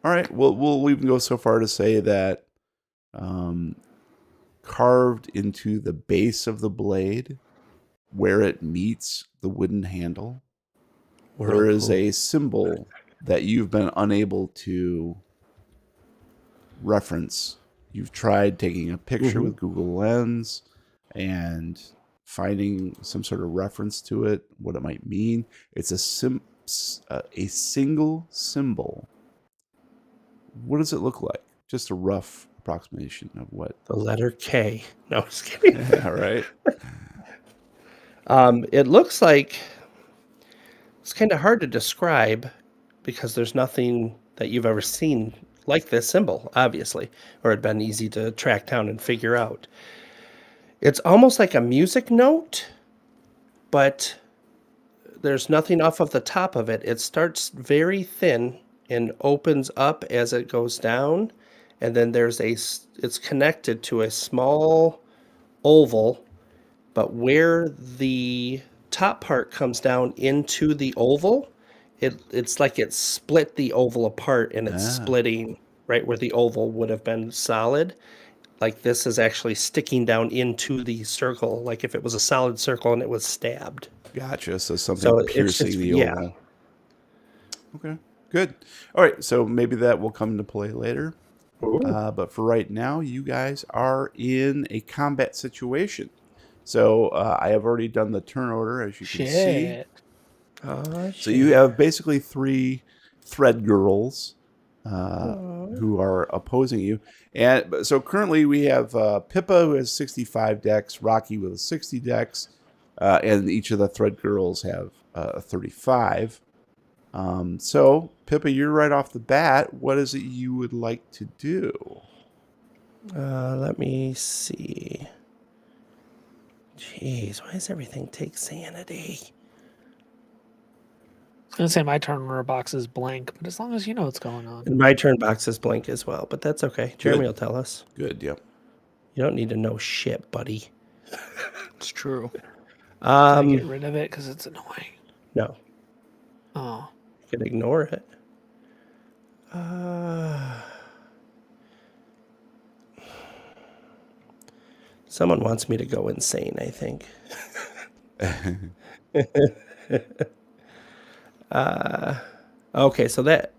A: All right. Well, we'll even go so far to say that carved into the base of the blade, where it meets the wooden handle, there is a symbol that you've been unable to reference. You've tried taking a picture with Google Lens and finding some sort of reference to it, what it might mean. It's a single symbol. What does it look like? Just a rough approximation of what.
C: The letter K. No, just kidding.
A: Yeah, right.
C: It looks like it's kind of hard to describe because there's nothing that you've ever seen like this symbol, obviously, or it'd been easy to track down and figure out. It's almost like a music note, but there's nothing off of the top of it. It starts very thin and opens up as it goes down, and then it's connected to a small oval, but where the top part comes down into the oval, it's like it split the oval apart, and it's splitting right where the oval would have been solid. Like this is actually sticking down into the circle, like if it was a solid circle and it was stabbed.
A: Gotcha. So something piercing the
C: yeah.
A: oval. Okay, good. All right, so maybe that will come into play later. But for right now, you guys are in a combat situation. So I have already done the turn order, as you can see. So you have basically 3 thread girls who are opposing you. And so currently we have Pippa, who has 65 decks, Rocky with 60 decks, and each of the thread girls have 35. So Pippa, you're right off the bat. What is it you would like to do?
C: Let me see. Jeez, why does everything take sanity?
B: I was going to say my turn order box is blank, but as long as you know what's going on.
C: And my turn box is blank as well, but that's okay. Jeremy will tell us.
A: Good, yep.
C: You don't need to know shit, buddy.
D: It's true.
B: Can I get rid of it because it's annoying?
C: No.
B: Oh.
C: You can ignore it. Someone wants me to go insane, I think. Okay, so that.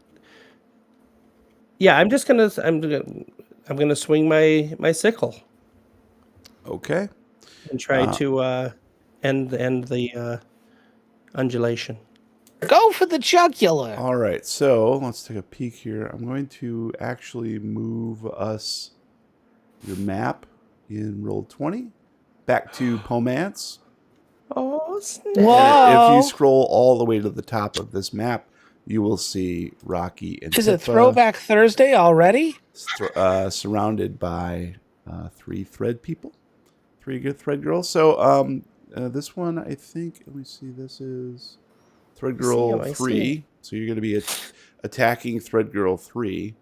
C: Yeah, I'm gonna swing my sickle.
A: Okay.
C: And try to end the undulation.
B: Go for the jugular.
A: All right, so let's take a peek here. I'm going to actually move us your map in Roll20 back to Pomance.
C: Oh, snap.
B: Whoa.
A: If you scroll all the way to the top of this map, you will see Rocky and
B: Is it
A: Pippa
B: Throwback Thursday already?
A: surrounded by 3 thread people, 3 good thread girls. So this one, I think, let me see, this is Thread Girl 3. So you're going to be attacking Thread Girl 3.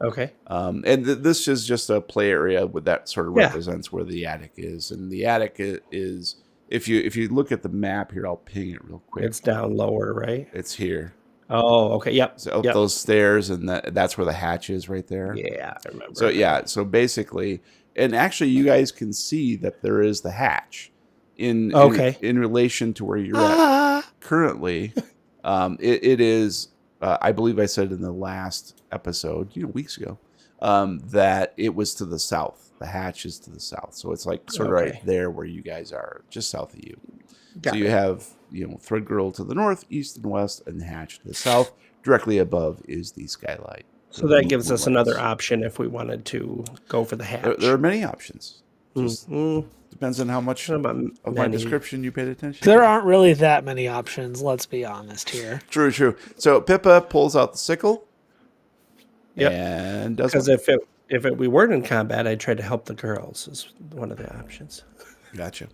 C: Okay.
A: And this is just a play area with that sort of
C: Yeah.
A: represents where the attic is, and the attic is if you look at the map here, I'll ping it real quick.
C: It's down lower, right?
A: It's here.
C: Oh, okay. Yep.
A: So up
C: Yep.
A: those stairs, and that's where the hatch is right there.
C: Yeah, I remember.
A: So yeah, so basically, and actually, you guys can see that there is the hatch in relation to where you're at currently. It is. I believe I said in the last episode, weeks ago, that it was to the south. The hatch is to the south, so it's like sort of right there where you guys are, just south of you. So you have Thread Girl to the north, east, and west, and the hatch to the south. Directly above is the skylight.
C: So that gives us another option if we wanted to go for the hatch.
A: There are many options. Just depends on how much of my description you paid attention.
B: There aren't really that many options, let's be honest here.
A: True. So Pippa pulls out the sickle.
C: Yep.
A: And does
C: because we weren't in combat, I'd try to help the girls. Is one of the options.
A: Gotcha.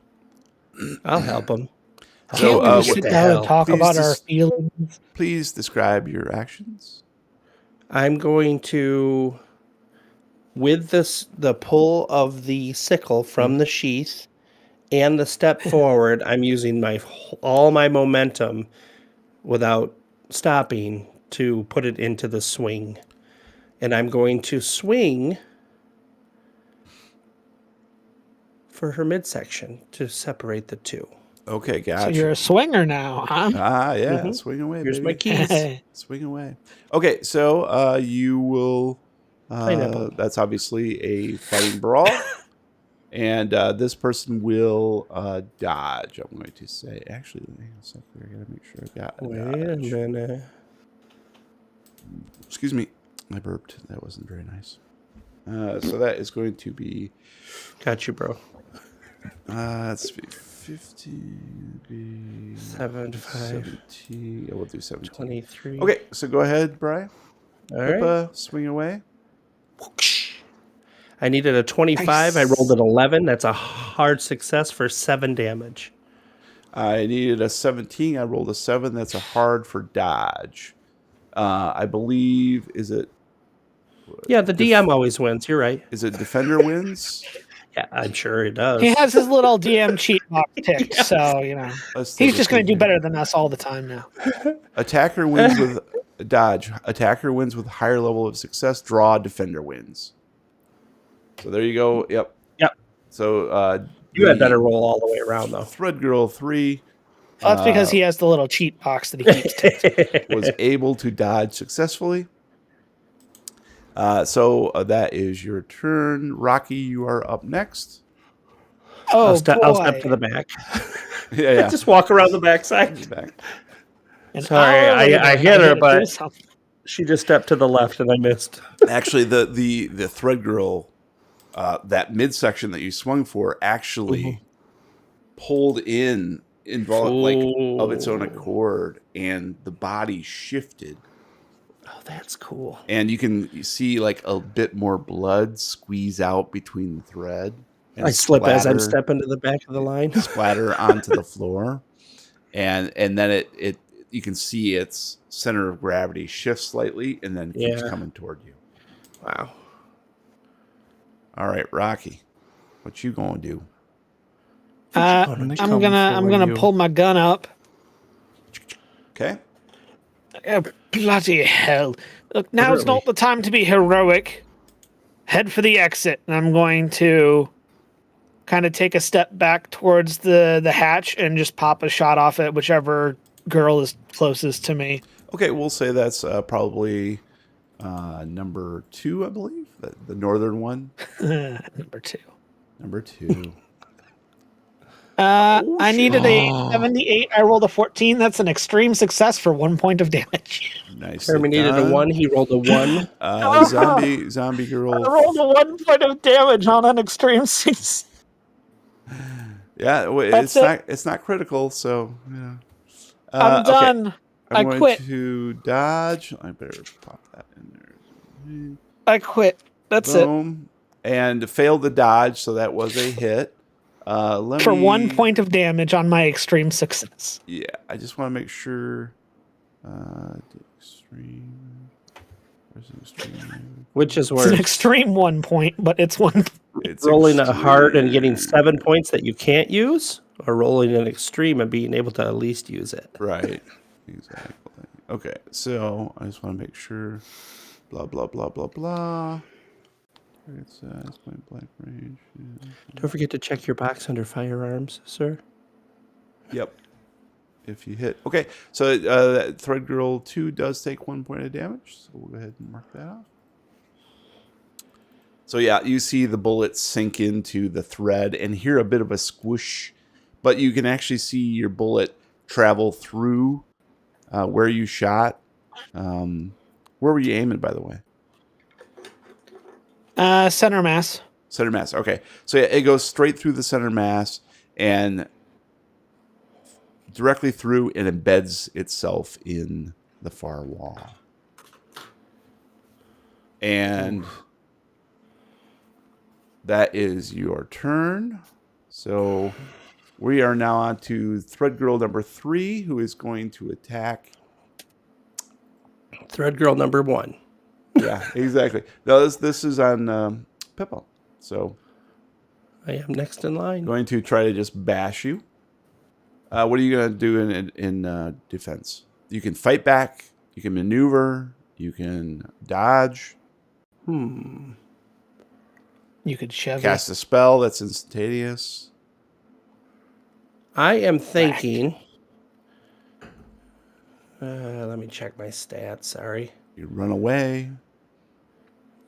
C: I'll help them.
B: Can't we just sit down and talk about our feelings?
A: Please describe your actions.
C: I'm going to, with the pull of the sickle from the sheath and the step forward, I'm using all my momentum without stopping to put it into the swing. And I'm going to swing for her midsection to separate the two.
A: Okay, gotcha.
B: So you're a swinger now, huh?
A: Yeah. Swing away,
C: Here's
A: baby.
C: my keys.
A: Swing away. Okay, so you will...
C: Pineapple.
A: That's obviously a fighting brawl. And this person will dodge, I'm going to say. Actually, hang on a second. I got to make sure I got
C: Wait a minute.
A: Excuse me. I burped. That wasn't very nice. So that is going to be...
C: Got you, bro.
A: Let's be 15, be
C: 75,
A: 17. Yeah, we'll do 17.
C: 23.
A: Okay, so go ahead, Brian.
C: All right.
A: Pippa, swing away.
C: I needed a 25.
B: Nice.
C: I rolled an 11. That's a hard success for 7 damage.
A: I needed a 17. I rolled a 7. That's a hard for dodge. I believe, is it...
C: Yeah, the DM always wins. You're right.
A: Is it Defender wins?
C: Yeah, I'm sure it does.
B: He has his little DM cheat box ticked,
C: Yes.
B: so,
A: Let's take
B: he's
A: a
B: just going to
A: peek
B: do
A: here.
B: better than us all the time now.
A: Attacker wins with dodge. Attacker wins with higher level of success. Draw. Defender wins. So there you go. Yep. So
C: You had better roll all the way around, though.
A: Thread Girl 3
B: Well, that's because he has the little cheat box that he keeps ticked.
A: was able to dodge successfully. So that is your turn. Rocky, you are up next.
B: Oh,
C: I'll step
B: boy.
C: to the back.
A: Yeah.
C: Just walk around the backside.
A: Back.
B: And
C: Sorry, I hit her,
B: to
C: but
B: do something.
C: she just stepped to the left and I missed.
A: Actually, the Thread Girl, that midsection that you swung for, actually pulled in of its own accord, and the body shifted.
C: Oh, that's cool.
A: And you can see like a bit more blood squeeze out between the thread. And
C: I slip as I'm
A: splatter-
C: stepping to the back of the line.
A: splatter onto the floor, and then it you can see its center of gravity shifts slightly and then keeps coming toward you.
C: Wow.
A: All right, Rocky, what you gonna do?
B: I'm gonna pull my gun up.
A: Okay.
B: Oh, bloody hell! Look, now's not the time to be heroic. Head for the exit, and I'm going to kind of take a step back towards the hatch and just pop a shot off at whichever girl is closest to me.
A: Okay, we'll say that's probably number 2, I believe, the northern one.
B: Number 2.
A: Number 2.
B: I needed a 78. I rolled a 14. That's an extreme success for 1 point of damage.
A: Nice.
C: Jeremy needed a 1. He rolled a 1.
A: Zombie girl.
B: I rolled a 1 point of damage on an extreme success.
A: Yeah, it's not critical, so yeah.
B: I'm done.
A: Okay. I'm going
B: quit.
A: to dodge. I better pop that in there.
B: I quit. That's
A: Boom. And failed the dodge, so that was a hit.
B: For 1 point of damage on my extreme success.
A: Yeah, I just want to make sure. Extreme.
C: Which is
B: It's
C: worse?
B: an extreme 1 point, but it's one.
A: It's
C: Rolling a hard and getting
A: extreme.
C: 7 points that you can't use, or rolling an extreme and being able to at least use it.
A: Right. Exactly. Okay, so I just want to make sure. Blah blah blah blah blah. Target size, point blank range.
C: Don't forget to check your box under firearms, sir.
A: Yep. If you hit. Okay, so that Thread Girl 2 does take 1 point of damage. So we'll go ahead and mark that off. So yeah, you see the bullet sink into the thread and hear a bit of a squish, but you can actually see your bullet travel through where you shot. Where were you aiming, by the way?
B: Center mass.
A: Center mass. Okay. So yeah, it goes straight through the center mass and directly through and embeds itself in the far wall. And that is your turn. So we are now on to Thread Girl number 3, who is going to attack.
C: Thread Girl number 1.
A: Yeah, exactly. No, this is on Pippo. So
C: I am next in line.
A: going to try to just bash you. What are you going to do in defense? You can fight back. You can maneuver. You can dodge.
B: You could shove
A: Cast a spell that's instantaneous.
C: I am thinking. Let me check my stats. Sorry.
A: You run away.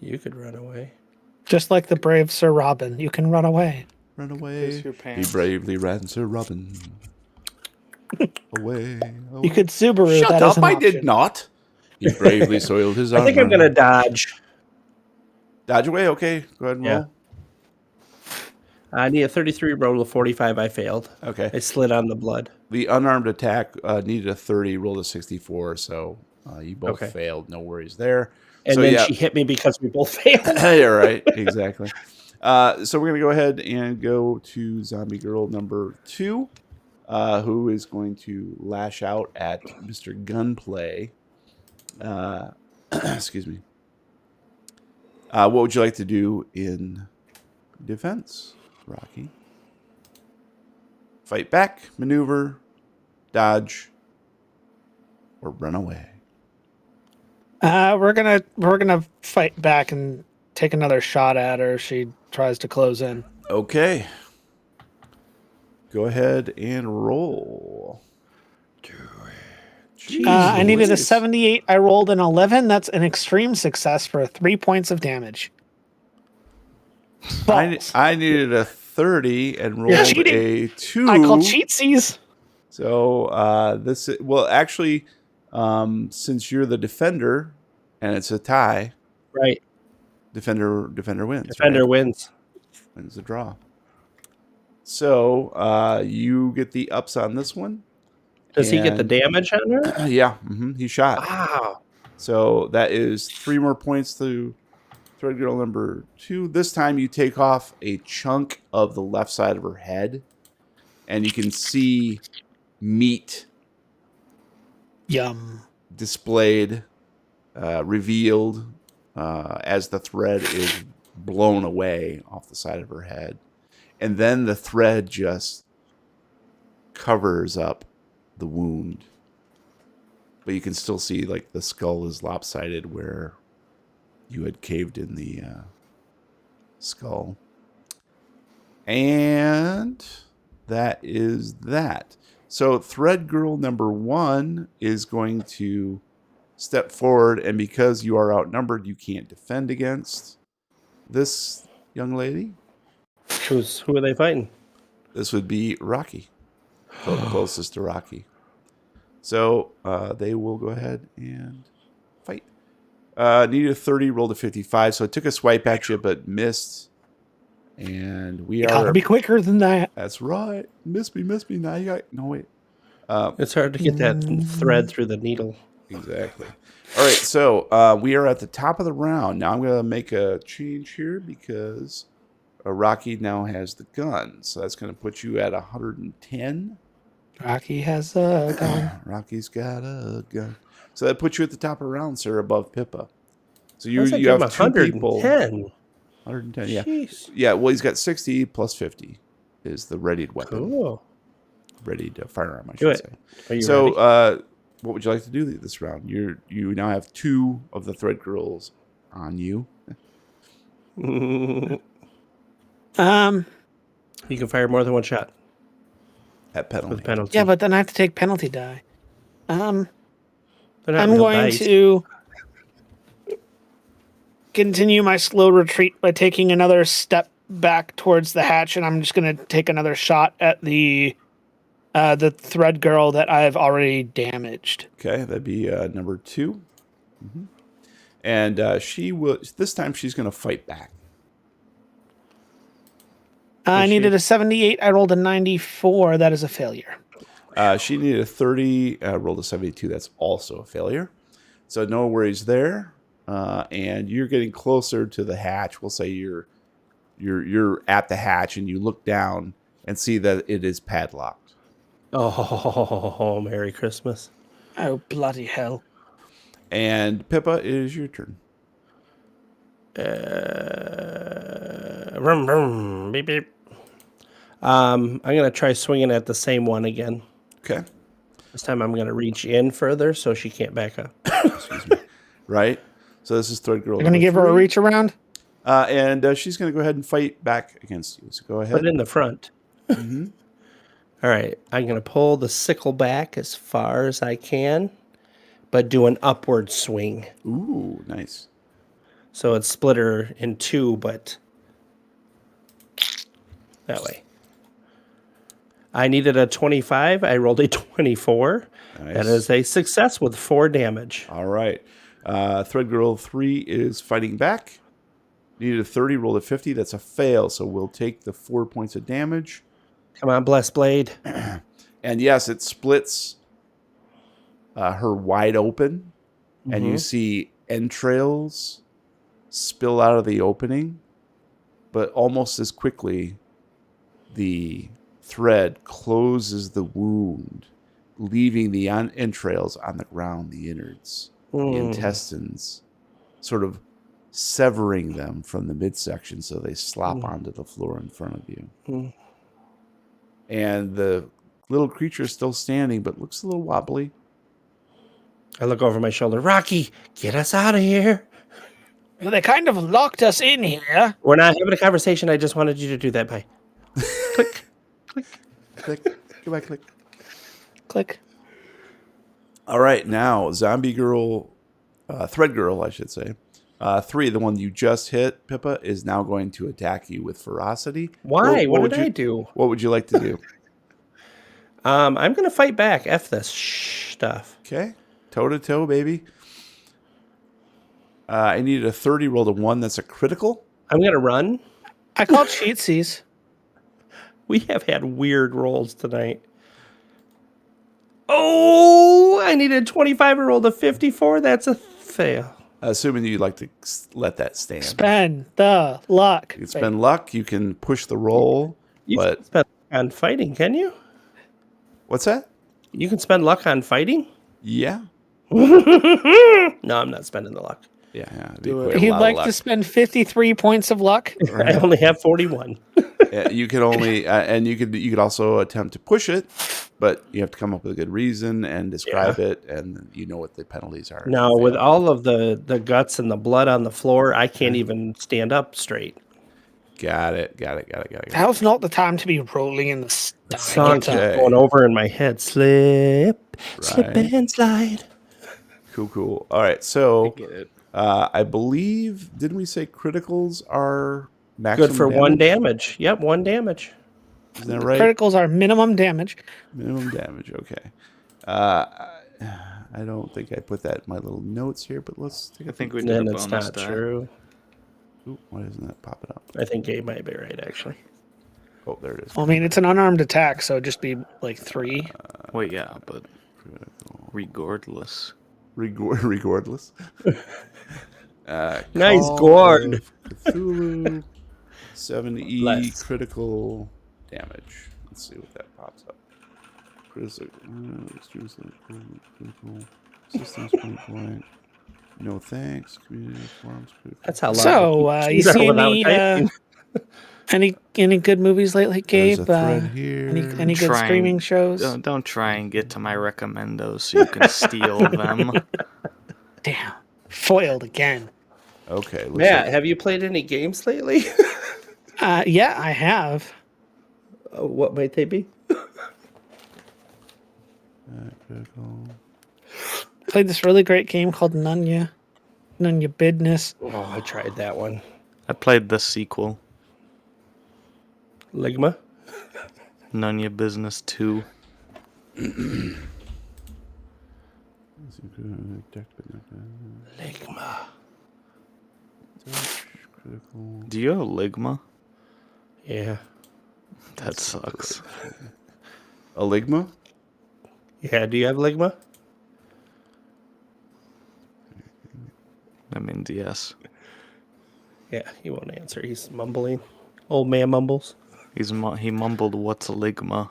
C: You could run away.
B: just like the brave Sir Robin. You can run away.
A: Run away.
D: Here's your
A: He
D: pants.
A: bravely ran Sir Robin. Away.
B: You could Subaru.
A: Shut
B: that
A: up!
B: is an
A: I
B: option.
A: did not. He bravely soiled his
C: I
A: armor.
C: think I'm gonna dodge.
A: Dodge away. Okay, go ahead and
C: Yeah.
A: roll.
C: I need a 33 roll of 45. I failed.
A: Okay.
C: I slid on the blood.
A: The unarmed attack needed a 30, rolled a 64, so you both
C: Okay.
A: failed. No worries there.
C: And
A: So,
C: then
A: yeah.
C: she hit me because we both failed.
A: You're right. Exactly. So we're going to go ahead and go to Zombie Girl number 2, who is going to lash out at Mr. Gunplay. Excuse me. What would you like to do in defense, Rocky? Fight back, maneuver, dodge, or run away?
B: We're gonna fight back and take another shot at her if she tries to close in.
A: Okay. Go ahead and roll. Jeez
B: I needed a
A: Louise.
B: 78. I rolled an 11. That's an extreme success for 3 points of damage. Balls.
A: I needed a 30 and
B: You're
A: rolled
B: cheating.
A: a 2.
B: I call cheatsies.
A: So this is, well, actually, since you're the defender and it's a tie,
C: Right.
A: defender wins.
C: Defender
A: right?
C: wins.
A: Wins the draw. So you get the ups on this one.
C: Does he get the
A: And-
C: damage on her?
A: Yeah, he shot.
C: Wow.
A: So that is 3 more points to Thread Girl number 2. This time you take off a chunk of the left side of her head, and you can see meat
B: Yum.
A: displayed, revealed as the thread is blown away off the side of her head. And then the thread just covers up the wound. But you can still see like the skull is lopsided where you had caved in the skull. And that is that. So Thread Girl number 1 is going to step forward, and because you are outnumbered, you can't defend against this young lady.
C: Who are they fighting?
A: This would be Rocky, closest to Rocky. So they will go ahead and fight. Needed a 30, rolled a 55, so it took a swipe at you, but missed. And we
B: Gotta
A: are.
B: be quicker than that.
A: That's right. Miss me. Now you got. No, wait.
C: It's hard to get that thread through the needle.
A: Exactly. All right, so we are at the top of the round. Now I'm going to make a change here because Rocky now has the gun. So that's going to put you at 110.
B: Rocky has a gun.
A: Rocky's got a gun. So that puts you at the top of the round, sir, above Pippa. So
C: How's that
A: you
C: give him
A: have two people.
C: 110.
A: 110, yeah.
C: Jeez.
A: Yeah, well, he's got 60 plus 50 is the readied weapon.
C: Cool.
A: Readied firearm, I
C: Do
A: should
C: it.
A: say.
C: Are you
A: So,
C: ready?
A: what would you like to do this round? You now have 2 of the thread girls on you.
C: You
B: Um,
C: can fire more than one shot
A: At penalty.
C: with penalty.
B: yeah, but then I have to take penalty die.
C: They're not
B: I'm
C: real
B: going
C: dice.
B: to continue my slow retreat by taking another step back towards the hatch, and I'm just going to take another shot at the thread girl that I've already damaged.
A: Okay, that'd be number 2. Mm-hmm. And she will. This time, she's going to fight back.
B: I needed a 78. I rolled a 94. That is a failure.
A: She needed a 30. Rolled a 72. That's also a failure. So no worries there. And you're getting closer to the hatch. We'll say you're at the hatch, and you look down and see that it is padlocked.
C: Oh, Merry Christmas.
B: Oh, bloody hell.
A: And Pippa, it is your turn.
C: Vroom, vroom, beep, beep. I'm going to try swinging at the same one again.
A: Okay.
C: This time I'm going to reach in further so she can't back up.
A: Excuse me. Right. So this is thread girl.
B: You're going to give her a reach around?
A: And she's going to go ahead and fight back against you. So go ahead.
C: Put it in the front.
A: Mm-hmm.
C: All right. I'm going to pull the sickle back as far as I can, but do an upward swing.
A: Ooh, nice.
C: So it's split her in 2, but that way. I needed a 25. I rolled a 24.
A: Nice.
C: That is a success with 4 damage.
A: All right. Thread girl 3 is fighting back. Needed a 30, rolled a 50. That's a fail. So we'll take the 4 points of damage.
C: Come on, Blessed Blade.
A: And yes, it splits her wide open. And you see entrails spill out of the opening. But almost as quickly, the thread closes the wound, leaving the entrails on the ground, the innards, the intestines, sort of severing them from the midsection so they slop onto the floor in front of you. And the little creature is still standing, but looks a little wobbly.
C: I look over my shoulder. Rocky, get us out of here.
B: Well, they kind of locked us in here.
C: We're not having a conversation. I just wanted you to do that. Bye. Click. Click.
A: Click. Goodbye, click.
B: Click.
A: All right, now zombie girl, thread girl, I should say. 3, the one you just hit, Pippa, is now going to attack you with ferocity.
C: Why? What
A: would
C: did I do?
A: What would you like to do?
C: I'm going to fight back. F this stuff.
A: Okay, toe to toe, baby. I needed a 30, rolled a 1. That's a critical.
C: I'm going to run.
B: I called cheatsies.
C: We have had weird rolls tonight. Oh, I needed 25 and rolled a 54. That's a fail.
A: Assuming you'd like to let that stand.
B: Spend the luck.
A: You can spend luck. You can push the roll.
C: You
A: But
C: can spend luck on fighting, can you?
A: what's that?
C: You can spend luck on fighting?
A: Yeah.
C: No, I'm not spending the luck.
A: Yeah.
B: He'd like to spend 53 points of luck.
C: I only have 41.
A: You could only, and you could also attempt to push it, but you have to come up with a good reason and describe it, and you know what the penalties are.
C: No, with all of the guts and the blood on the floor, I can't even stand up straight.
A: Got it.
B: Now's not the time to be rolling in the
C: The song keeps
A: Okay.
C: going over in my head. Slip, slip
A: Right.
C: and slide.
A: Cool. All right, so
D: Get it.
A: I believe, didn't we say criticals are maximum
C: Good for
A: damage?
C: 1 damage. Yep, 1 damage.
A: Isn't that right?
B: Criticals are minimum damage.
A: Minimum damage. Okay. I don't think I put that in my little notes here, but let's take a
D: I think we
A: peek.
D: did
C: Then
D: a
C: it's
D: bonus
C: not
D: die.
C: true.
A: Ooh, why isn't that popping up?
C: I think Gabe might be right, actually.
A: Oh, there it is.
B: I mean, it's an unarmed attack, so it'd just be like 3.
D: Wait, yeah, but regardless.
A: Regardless.
C: Nice
A: Call
C: gourd.
A: of Cthulhu, 7E
C: Bless.
A: critical damage. Let's see what that pops up. Critical systems point blank. No thanks. Community forums.
C: That's how long.
B: So, you see any good movies lately,
A: There's
B: Gabe?
A: a thread here.
B: Any good streaming shows?
D: Don't try and get to my recommendos so you can steal them.
B: Damn, foiled again.
A: Okay. looks
C: Matt,
A: like-
C: have you played any games lately?
B: Yeah, I have.
C: What might they be?
A: critical.
B: Played this really great game called None Ya Business.
C: Oh, I tried that one.
D: I played the sequel,
C: Ligma.
D: None Your Business 2.
C: Ligma.
A: Critical.
D: Do you have Ligma?
C: Yeah.
D: That sucks.
A: A Ligma?
C: Yeah, do you have Ligma?
D: That means yes.
C: Yeah, he won't answer. He's mumbling. Old man mumbles.
D: He mumbled, "What's a Ligma?"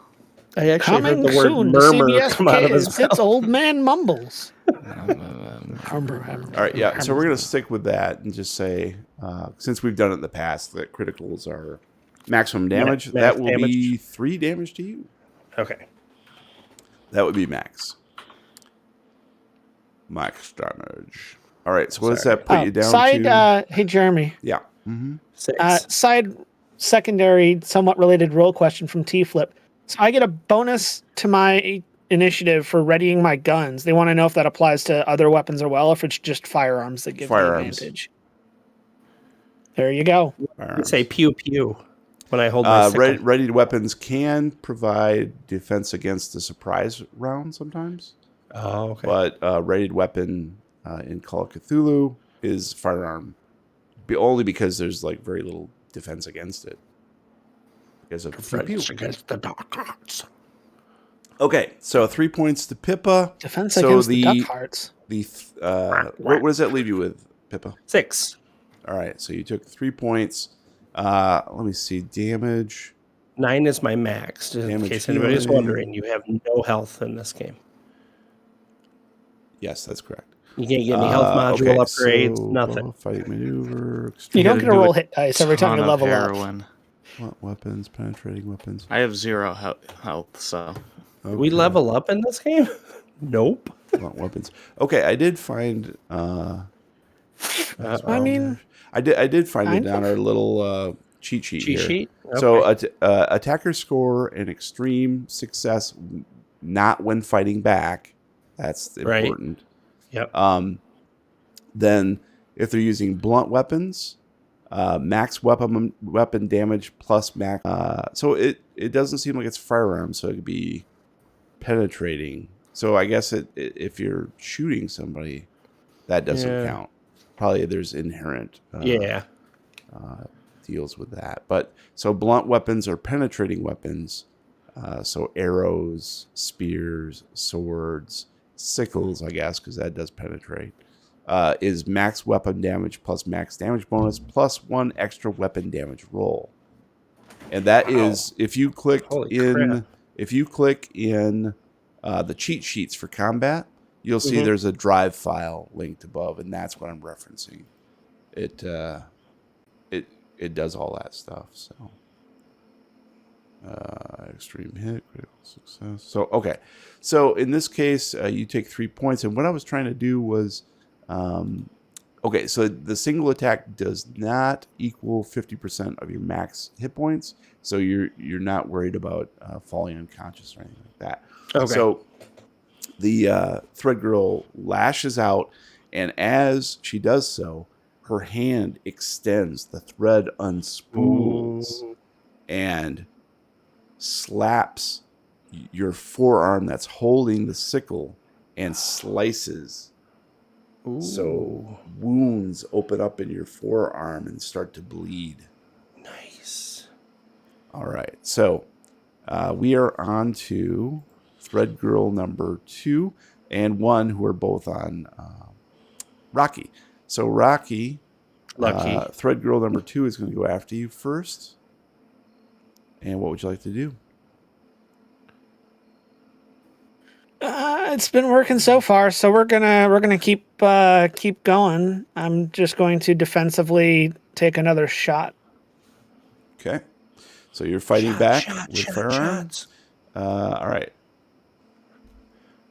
C: I actually
B: Coming
C: heard the word
B: soon to
C: murmur
B: CBS
C: come out of his
B: Kids. It's
C: mouth.
B: Old Man Mumbles.
A: All right, yeah. So we're going to stick with that and just say, since we've done it in the past, that criticals are maximum damage.
C: Max
A: that will
C: damage.
A: be 3 damage to you.
C: Okay.
A: That would be max. Max damage. All right, so what does that put you down to?
B: Hey, Jeremy.
A: Yeah.
C: 6.
B: Side secondary, somewhat related role question from T-Flip. So I get a bonus to my initiative for readying my guns. They want to know if that applies to other weapons as well, if it's just firearms that give me advantage. There you go.
C: I say pew pew when I hold my sickle.
A: Readied weapons can provide defense against the surprise round sometimes.
C: Oh, okay.
A: But readied weapon in Call of Cthulhu is firearm, only because there's like very little defense against it. Because of
C: Defense against the dark arts.
A: Okay, so 3 points to Pippa.
B: Defense
A: So
B: against the duck hearts.
A: What does that leave you with, Pippa?
C: 6.
A: All right, so you took 3 points. Let me see, damage.
C: 9 is my max. Just in
A: Damage
C: case anybody's
A: healing.
C: wondering, you have no health in this game.
A: Yes, that's correct.
C: You can't get any health module upgrades,
A: so
C: nothing.
A: Fighting maneuver.
B: You don't
D: gotta
B: get to
D: do
B: roll
D: a
B: hit dice every time you
D: ton of
B: level up.
D: heroin.
A: Weapons, penetrating weapons.
D: I have 0 health, so
C: We level up in this game? Nope.
A: Weapons. Okay, I did find.
B: I mean,
A: I did find it
B: kind
A: down our little cheat sheet.
C: Cheat
A: here.
C: sheet?
A: So
C: Okay.
A: attackers score an extreme success, not when fighting back. That's
C: Right.
A: important.
C: Yep.
A: Then, if they're using blunt weapons, max weapon damage plus max. So it doesn't seem like it's firearms, so it could be penetrating. So I guess if you're shooting somebody, that doesn't count. Probably there's inherent deals with that. But so blunt weapons are penetrating weapons. So arrows, spears, swords, sickles, I guess, because that does penetrate. Is max weapon damage plus max damage bonus plus 1 extra weapon damage roll. And that is if you click
C: Holy
A: in
C: crap.
A: the cheat sheets for combat, you'll see there's a drive file linked above, and that's what I'm referencing. It does all that stuff. So extreme hit, critical success. So okay, so in this case, you take 3 points, and what I was trying to do was, okay, so the single attack does not equal 50% of your max hit points, so you're not worried about falling unconscious or anything like that.
C: Okay.
A: So the Thread Girl lashes out, and as she does so, her hand extends, the thread unspools, and slaps your forearm that's holding the sickle and slices. So wounds open up in your forearm and start to bleed.
C: Nice.
A: All right, so we are on to Thread Girl number 2 and 1, who are both on Rocky. So Rocky,
C: Lucky.
A: Thread Girl number 2 is going to go after you first. And what would you like to do?
B: It's been working so far, so we're gonna keep going. I'm just going to defensively take another shot.
A: Okay. So you're fighting back with firearm.
C: shots.
A: All right.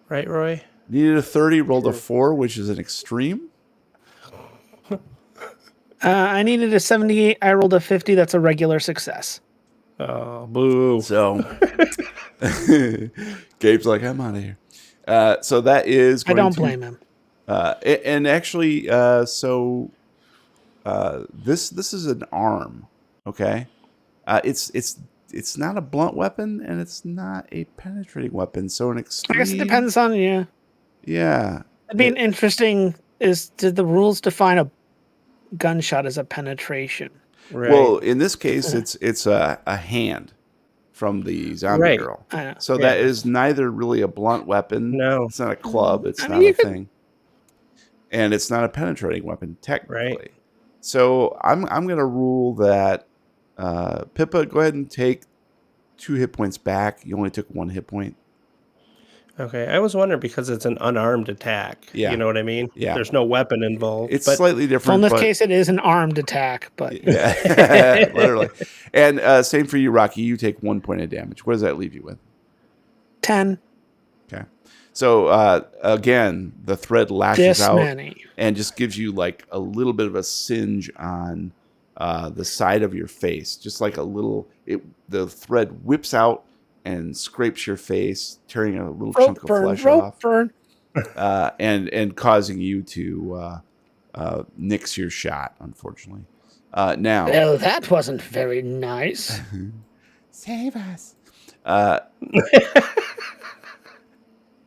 C: Right, Roy?
A: Needed a 30, rolled a 4, which is an extreme.
B: I needed a 78. I rolled a 50. That's a regular success.
C: Oh, boo.
A: So Gabe's like, I'm out of here. So that is
B: I
A: going
B: don't
A: to,
B: blame him.
A: and actually, this is an arm. Okay. It's not a blunt weapon and it's not a penetrating weapon. So an extreme.
B: I guess it depends on you.
A: Yeah.
B: It'd be interesting. Did the rules define a gunshot as a penetration?
C: Right.
A: Well, in this case, it's a hand from the zombie girl. So that is neither really a blunt weapon.
C: No.
A: It's not a club. It's
B: I
A: not
B: mean,
A: a thing. And it's not a penetrating weapon, technically.
C: Right.
A: So I'm going to rule that Pippa, go ahead and take 2 hit points back. You only took 1 hit point.
C: Okay, I was wondering because it's an unarmed attack.
A: Yeah.
C: You know what I mean?
A: Yeah.
C: There's no weapon involved.
A: It's
C: but
A: slightly different.
B: Well, in this
A: but,
B: case, it is an armed attack, but
A: yeah, literally. And same for you, Rocky. You take 1 point of damage. What does that leave you with?
B: 10.
A: Okay. So again, the thread lashes
B: This
A: out
B: many.
A: and just gives you like a little bit of a singe on the side of your face, just like a little. The thread whips out and scrapes your face, tearing a little chunk of flesh off, and causing you to nix your shot. Unfortunately, now.
B: Well, that wasn't very nice.
A: Save us.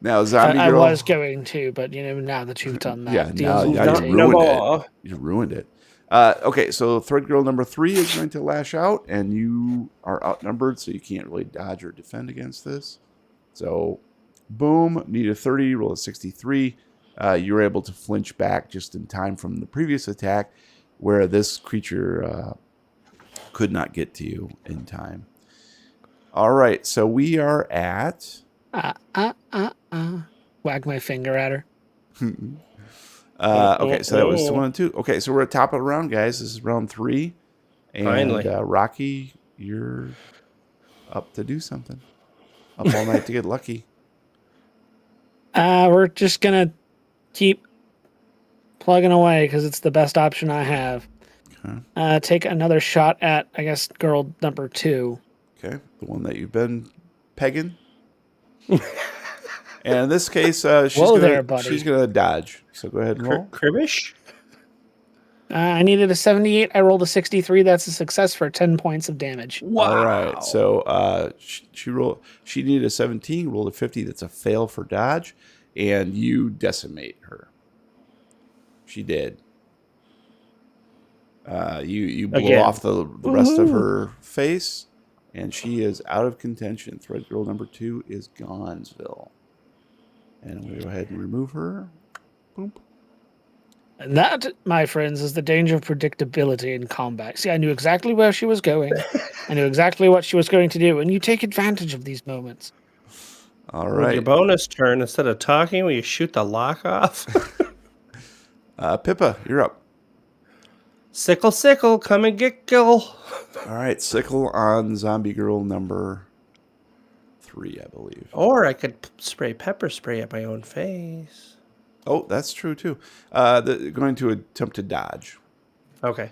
A: Now, zombie
B: I
A: girl.
B: was going to, but now that you've done that,
A: Yeah,
B: deals
A: now
B: with
A: you
B: the
A: ruined
B: table.
A: it. You ruined it. Okay, so Thread Girl number 3 is going to lash out, and you are outnumbered, so you can't really dodge or defend against this. So, boom, need a 30, roll a 63. You were able to flinch back just in time from the previous attack, where this creature could not get to you in time. All right, so we are at...
B: Wag my finger at her.
A: Okay, so that was 1 and 2. Okay, so we're at top of the round, guys. This is round 3. And
C: Finally.
A: Rocky, you're up to do something. Up all night to get lucky.
B: We're just gonna keep plugging away because it's the best option I have.
A: Okay.
B: Take another shot at, I guess, girl number 2.
A: Okay, the one that you've been pegging. And in this case, she's gonna dodge. So go ahead and roll.
C: Cribbish?
B: I needed a 78. I rolled a 63. That's a success for 10 points of damage.
C: Wow.
A: All right. So she needed a 17, rolled a 50. That's a fail for dodge, and you decimate her. She did. You blow off the rest of her face, and she is out of contention. Thread Girl number 2 is Gonzville. And I'm going to go ahead and remove her. Boom.
B: And that, my friends, is the danger of predictability in combat. See, I knew exactly where she was going. I knew exactly what she was going to do, and you take advantage of these moments.
A: All
C: With
A: right.
C: your bonus turn, instead of talking, will you shoot the lock off?
A: Pippa, you're up.
C: Sickle, come and get Gil.
A: All right. Sickle on Zombie Girl number 3, I believe.
C: Or I could spray pepper spray at my own face.
A: Oh, that's true, too. Going to attempt to dodge.
C: Okay.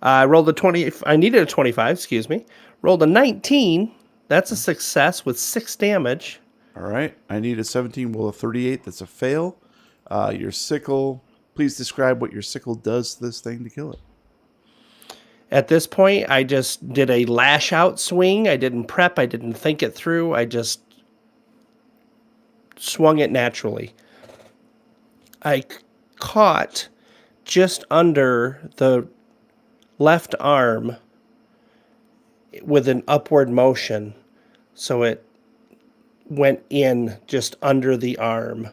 C: I rolled a 20. I needed a 25, excuse me. Rolled a 19. That's a success with 6 damage.
A: All right. I need a 17, roll a 38. That's a fail. Your sickle. Please describe what your sickle does to this thing to kill it.
C: At this point, I just did a lash out swing. I didn't prep. I didn't think it through. I just swung it naturally. I caught just under the left arm with an upward motion. So it went in just under the arm.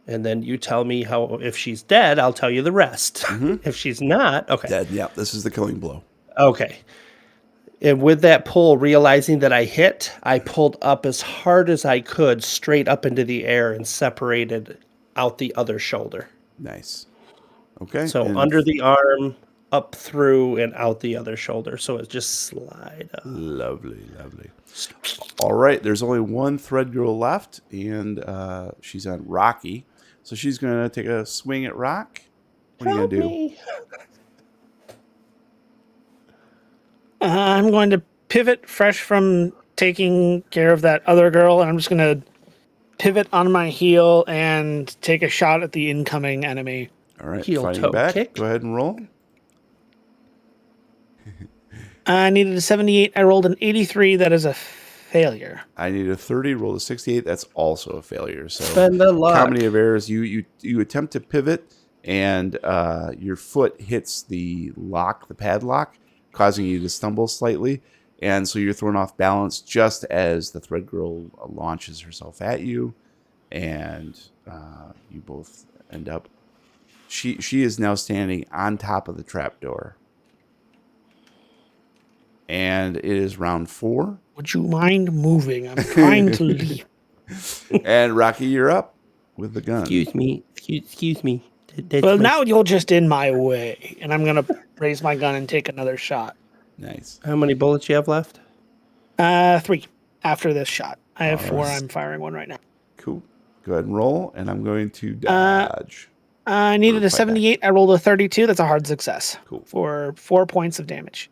C: And then you tell me how, if she's dead, I'll tell you the rest.
A: Mm-hmm.
C: If she's not, okay.
A: Dead, yeah. This is the killing blow.
C: Okay. And with that pull, realizing that I hit, I pulled up as hard as I could, straight up into the air, and separated out the other shoulder.
A: Nice. Okay.
C: So
A: and
C: under the arm, up through, and out the other shoulder. So it just slide up.
A: Lovely, lovely. All right, there's only one thread girl left, and she's on Rocky. So she's going to take a swing at Rock. What are you going to do?
C: Me.
B: I'm going to pivot fresh from taking care of that other girl, and I'm just going to pivot on my heel and take a shot at the incoming enemy.
A: All right,
C: Heel
A: fighting
C: toe
A: back.
C: kick.
A: Go ahead and roll.
B: I needed a 78. I rolled an 83. That is a failure.
A: I need a 30, roll a 68. That's also a failure. So
C: Spend the luck.
A: comedy of errors. You attempt to pivot, and your foot hits the lock, the padlock, causing you to stumble slightly. And so you're thrown off balance just as the thread girl launches herself at you, and you both end up. She is now standing on top of the trapdoor. And it is round 4.
B: Would you mind moving? I'm trying to leave.
A: And Rocky, you're up with the gun.
C: Excuse me. Excuse me.
B: Well, now you're just in my way, and I'm going to raise my gun and take another shot.
A: Nice.
C: How many bullets you have left?
B: 3 after this shot. I have 4.
A: Alright.
B: I'm firing one right now.
A: Cool. Go ahead and roll, and I'm going to dodge.
B: I needed
A: Or
B: a
A: fight
B: 78. I rolled a 32. That's a hard success.
A: Cool.
B: For 4 points of damage.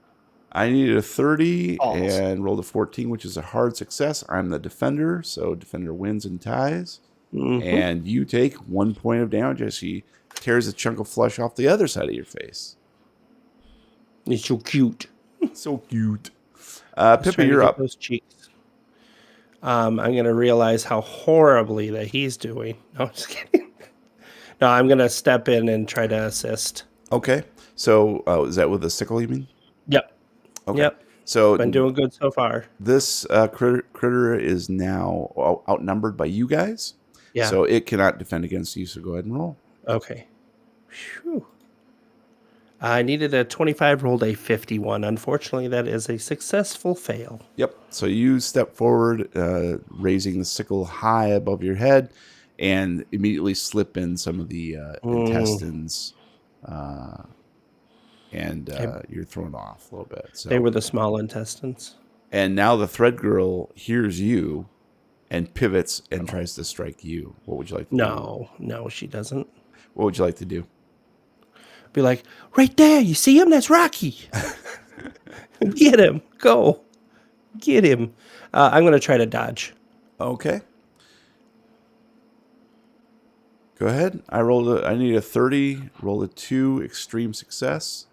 A: I needed a 30
B: Balls.
A: and rolled a 14, which is a hard success. I'm the defender, so defender wins and ties.
C: Mhm.
A: And you take 1 point of damage as she tears a chunk of flesh off the other side of your face.
C: It's so cute.
A: So cute.
C: Just
A: Pippa,
C: trying to
A: you're
C: get
A: up.
C: Those cheeks. I'm going to realize how horribly that he's doing. No, I'm just kidding. No, I'm going to step in and try to assist.
A: Okay. So is that with a sickle, you mean?
C: Yep.
A: Okay.
C: Yep.
A: So
C: Been doing good so far.
A: this critter is now outnumbered by you guys.
C: Yeah.
A: So it cannot defend against you, so go ahead and roll.
C: Okay. Whew. I needed a 25, rolled a 51. Unfortunately, that is a successful fail.
A: Yep. So you step forward, raising the sickle high above your head, and immediately slip in some of the intestines, and you're thrown off a little bit. So.
C: They were the small intestines.
A: And now the thread girl hears you and pivots and tries to strike you. What would you like to do?
C: No, she doesn't.
A: What would you like to do?
C: Be like, right there, you see him? That's Rocky. Get him. Go. Get him. I'm going to try to dodge.
A: Okay. Go ahead. I need a 30, roll a 2, extreme success.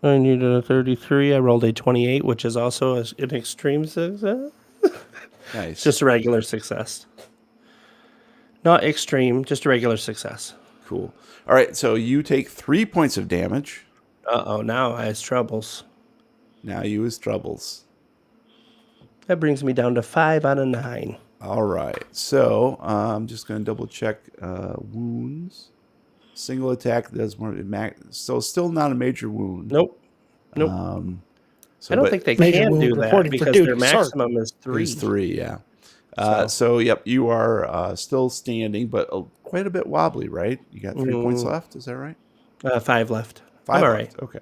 C: I needed a 33. I rolled a 28, which is also an extreme success.
A: Nice.
C: It's just a regular success. Not extreme, just a regular success.
A: Cool. All right, so you take 3 points of damage.
C: Uh-oh, now I has troubles.
A: Now you is troubles.
C: That brings me down to 5 out of 9.
A: All right, so I'm just going to double check wounds. Single attack does more. So still not a major wound.
C: Nope.
A: So,
C: I don't
A: but
C: think they
B: Major
C: can
B: wound
C: do that
B: reported for
C: because
B: duty,
C: their
B: sir.
C: maximum is 3.
A: It's 3, yeah. So, yep, you are still standing, but quite a bit wobbly, right? You got 3 points left, is that right?
C: 5 left.
A: 5
C: I'm all
A: left. Okay.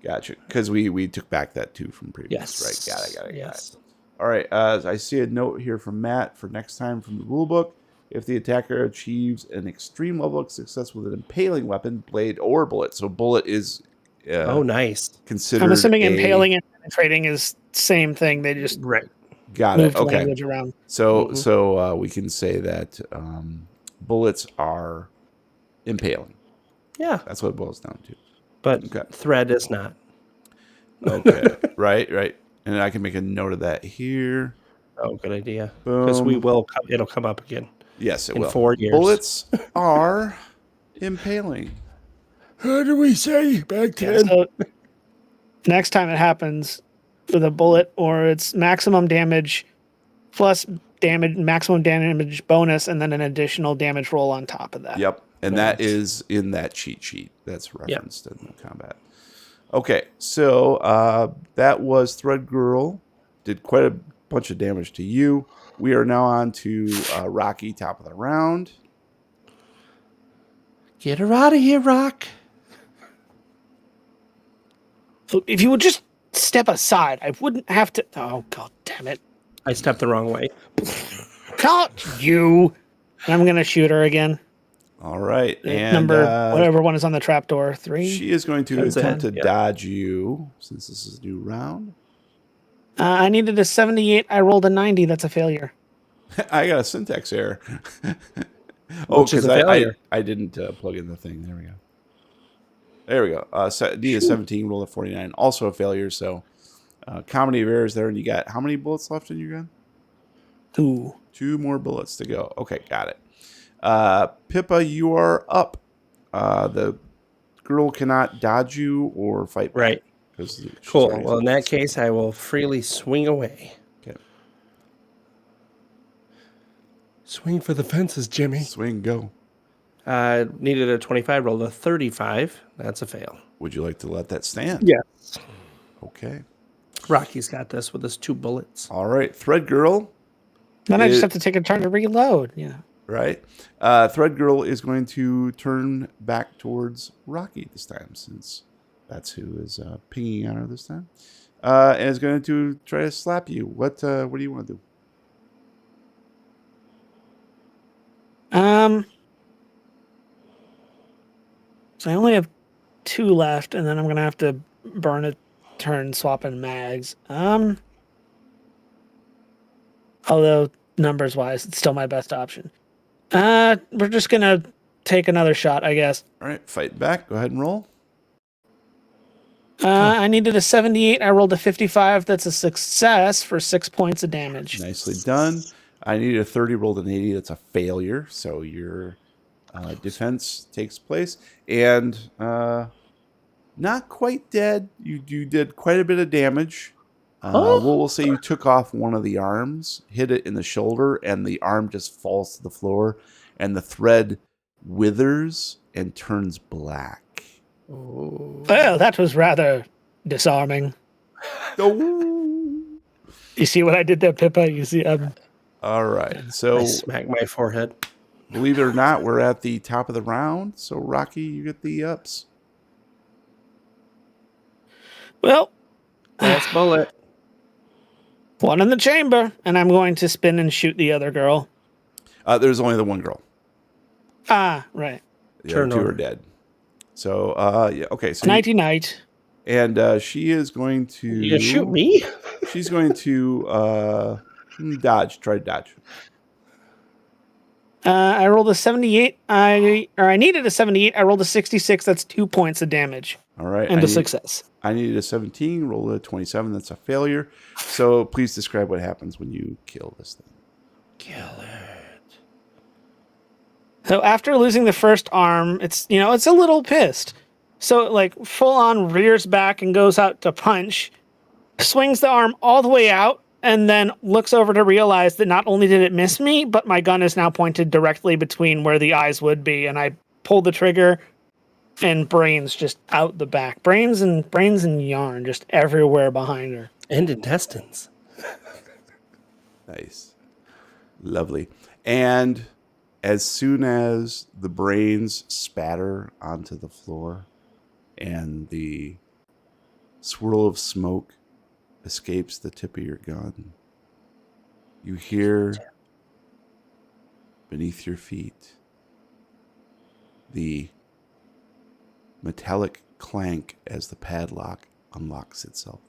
A: Gotcha. Because we took back that 2 from previous,
C: Yes.
A: right? Got it.
C: Yes.
A: All right, I see a note here from Matt for next time from the rulebook. If the attacker achieves an extreme level of success with an impaling weapon, blade, or bullet. So bullet is
C: Oh, nice.
A: considered
B: I'm assuming
A: a-
B: impaling and penetrating is same thing. They just
C: Right.
A: Got it.
B: moved
A: Okay.
B: language around.
A: So we can say that bullets are impaling.
C: Yeah,
A: That's what it boils down to.
C: but
A: Okay.
C: thread is not.
A: Okay. right. And I can make a note of that here.
C: Oh, good idea. Because we
A: Boom.
C: will. It'll come up again.
A: Yes, it
C: In
A: will.
C: 4 years.
A: Bullets are impaling.
C: How do we say back
B: Yeah, so next time it happens with a bullet, or it's maximum damage plus damage, maximum damage bonus, and then an additional damage roll on top of that.
A: Yep. And that is in that cheat sheet that's referenced in the combat. Okay, so that was Thread Girl. Did quite a bunch of damage to you. We are now on to Rocky, top of the round.
C: Get her out of here, Rock.
B: So if you would just step aside, I wouldn't have to. Oh, God damn it.
C: I stepped the wrong way.
B: Not you. I'm going to shoot her again.
A: All right, and
B: Number, whatever one is on the trapdoor. 3.
A: she is going to
C: That's
A: attempt
C: it,
A: to
C: yeah.
A: dodge you since this is a new round.
B: I needed a 78. I rolled a 90. That's a failure.
A: I got a syntax error.
C: Which is
A: because
C: a failure.
A: I didn't plug in the thing. There we go. There we go. D is 17, roll a 49. Also a failure, so comedy of errors there. And you got how many bullets left in your gun?
B: 2.
A: 2 more bullets to go. Okay, got it. Pippa, you are up. The girl cannot dodge you or fight back.
C: Right.
A: 'Cause she's
C: Cool.
A: already-
C: Well, in that case, I will freely swing away.
A: Okay.
C: Swing for the fences, Jimmy.
A: Swing, go.
C: Needed a 25, rolled a 35. That's a fail.
A: Would you like to let that stand?
C: Yes.
A: Okay.
C: Rocky's got this with his 2 bullets.
A: All right. Thread Girl,
B: Then I just have to take a turn to reload. Yeah.
A: right? Thread Girl is going to turn back towards Rocky this time, since that's who is pinging on her this time. And is going to try to slap you. What do you want to do?
B: So I only have 2 left, and then I'm gonna have to burn a turn swapping mags. Although numbers wise, it's still my best option. We're just gonna take another shot, I guess.
A: All right, fight back. Go ahead and roll.
B: I needed a 78. I rolled a 55. That's a success for 6 points of damage.
A: Nicely done. I needed a 30, rolled an 80. That's a failure. So your defense takes place. And not quite dead. You did quite a bit of damage. We'll say you took off one of the arms, hit it in the shoulder, and the arm just falls to the floor. And the thread withers and turns black.
B: Well, that was rather disarming.
A: Oh.
B: You see what I did there, Pippa? You see,
A: All right. So
C: I smack my forehead.
A: believe it or not, we're at the top of the round. So, Rocky, you get the ups.
B: well,
C: Last bullet.
B: one in the chamber, and I'm going to spin and shoot the other girl.
A: There's only the one girl.
B: Ah, right.
A: The
C: Turn
A: other 2
C: over.
A: are dead. So, yeah, okay. So,
B: Nighty night.
A: and she is going to.
C: You gonna shoot me?
A: She's going to dodge. Try to dodge.
B: I rolled a 78. I needed a 78. I rolled a 66. That's 2 points of damage
A: All right.
B: and a success.
A: I needed a 17. Roll a 27. That's a failure. So, please describe what happens when you kill this thing.
C: Kill it.
B: So after losing the first arm, it's a little pissed. So it, like, full on rears back and goes out to punch, swings the arm all the way out, and then looks over to realize that not only did it miss me, but my gun is now pointed directly between where the eyes would be, and I pull the trigger, and brains just out the back. Brains and yarn just everywhere behind her.
C: And intestines.
A: Nice. Lovely. And as soon as the brains spatter onto the floor and the swirl of smoke escapes the tip of your gun, you hear beneath your feet the metallic clank as the padlock unlocks itself.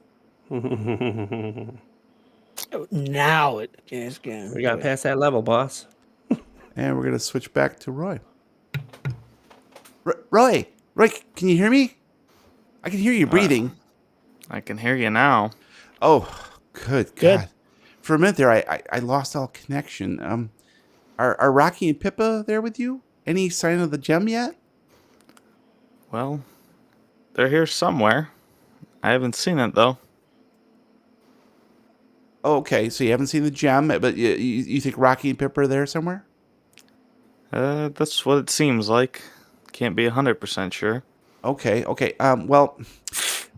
B: Now it is going.
C: We got past that level, boss.
A: And we're going to switch back to Roy. Roy, can you hear me? I can hear you breathing.
D: I can hear you now.
A: Oh, good
B: Good.
A: God. For a minute there, I lost all connection. Are Rocky and Pippa there with you? Any sign of the gem yet?
D: Well, they're here somewhere. I haven't seen it, though.
A: Oh, okay, so you haven't seen the gem, but you think Rocky and Pippa are there somewhere?
D: That's what it seems like. Can't be 100% sure.
A: Okay. Well,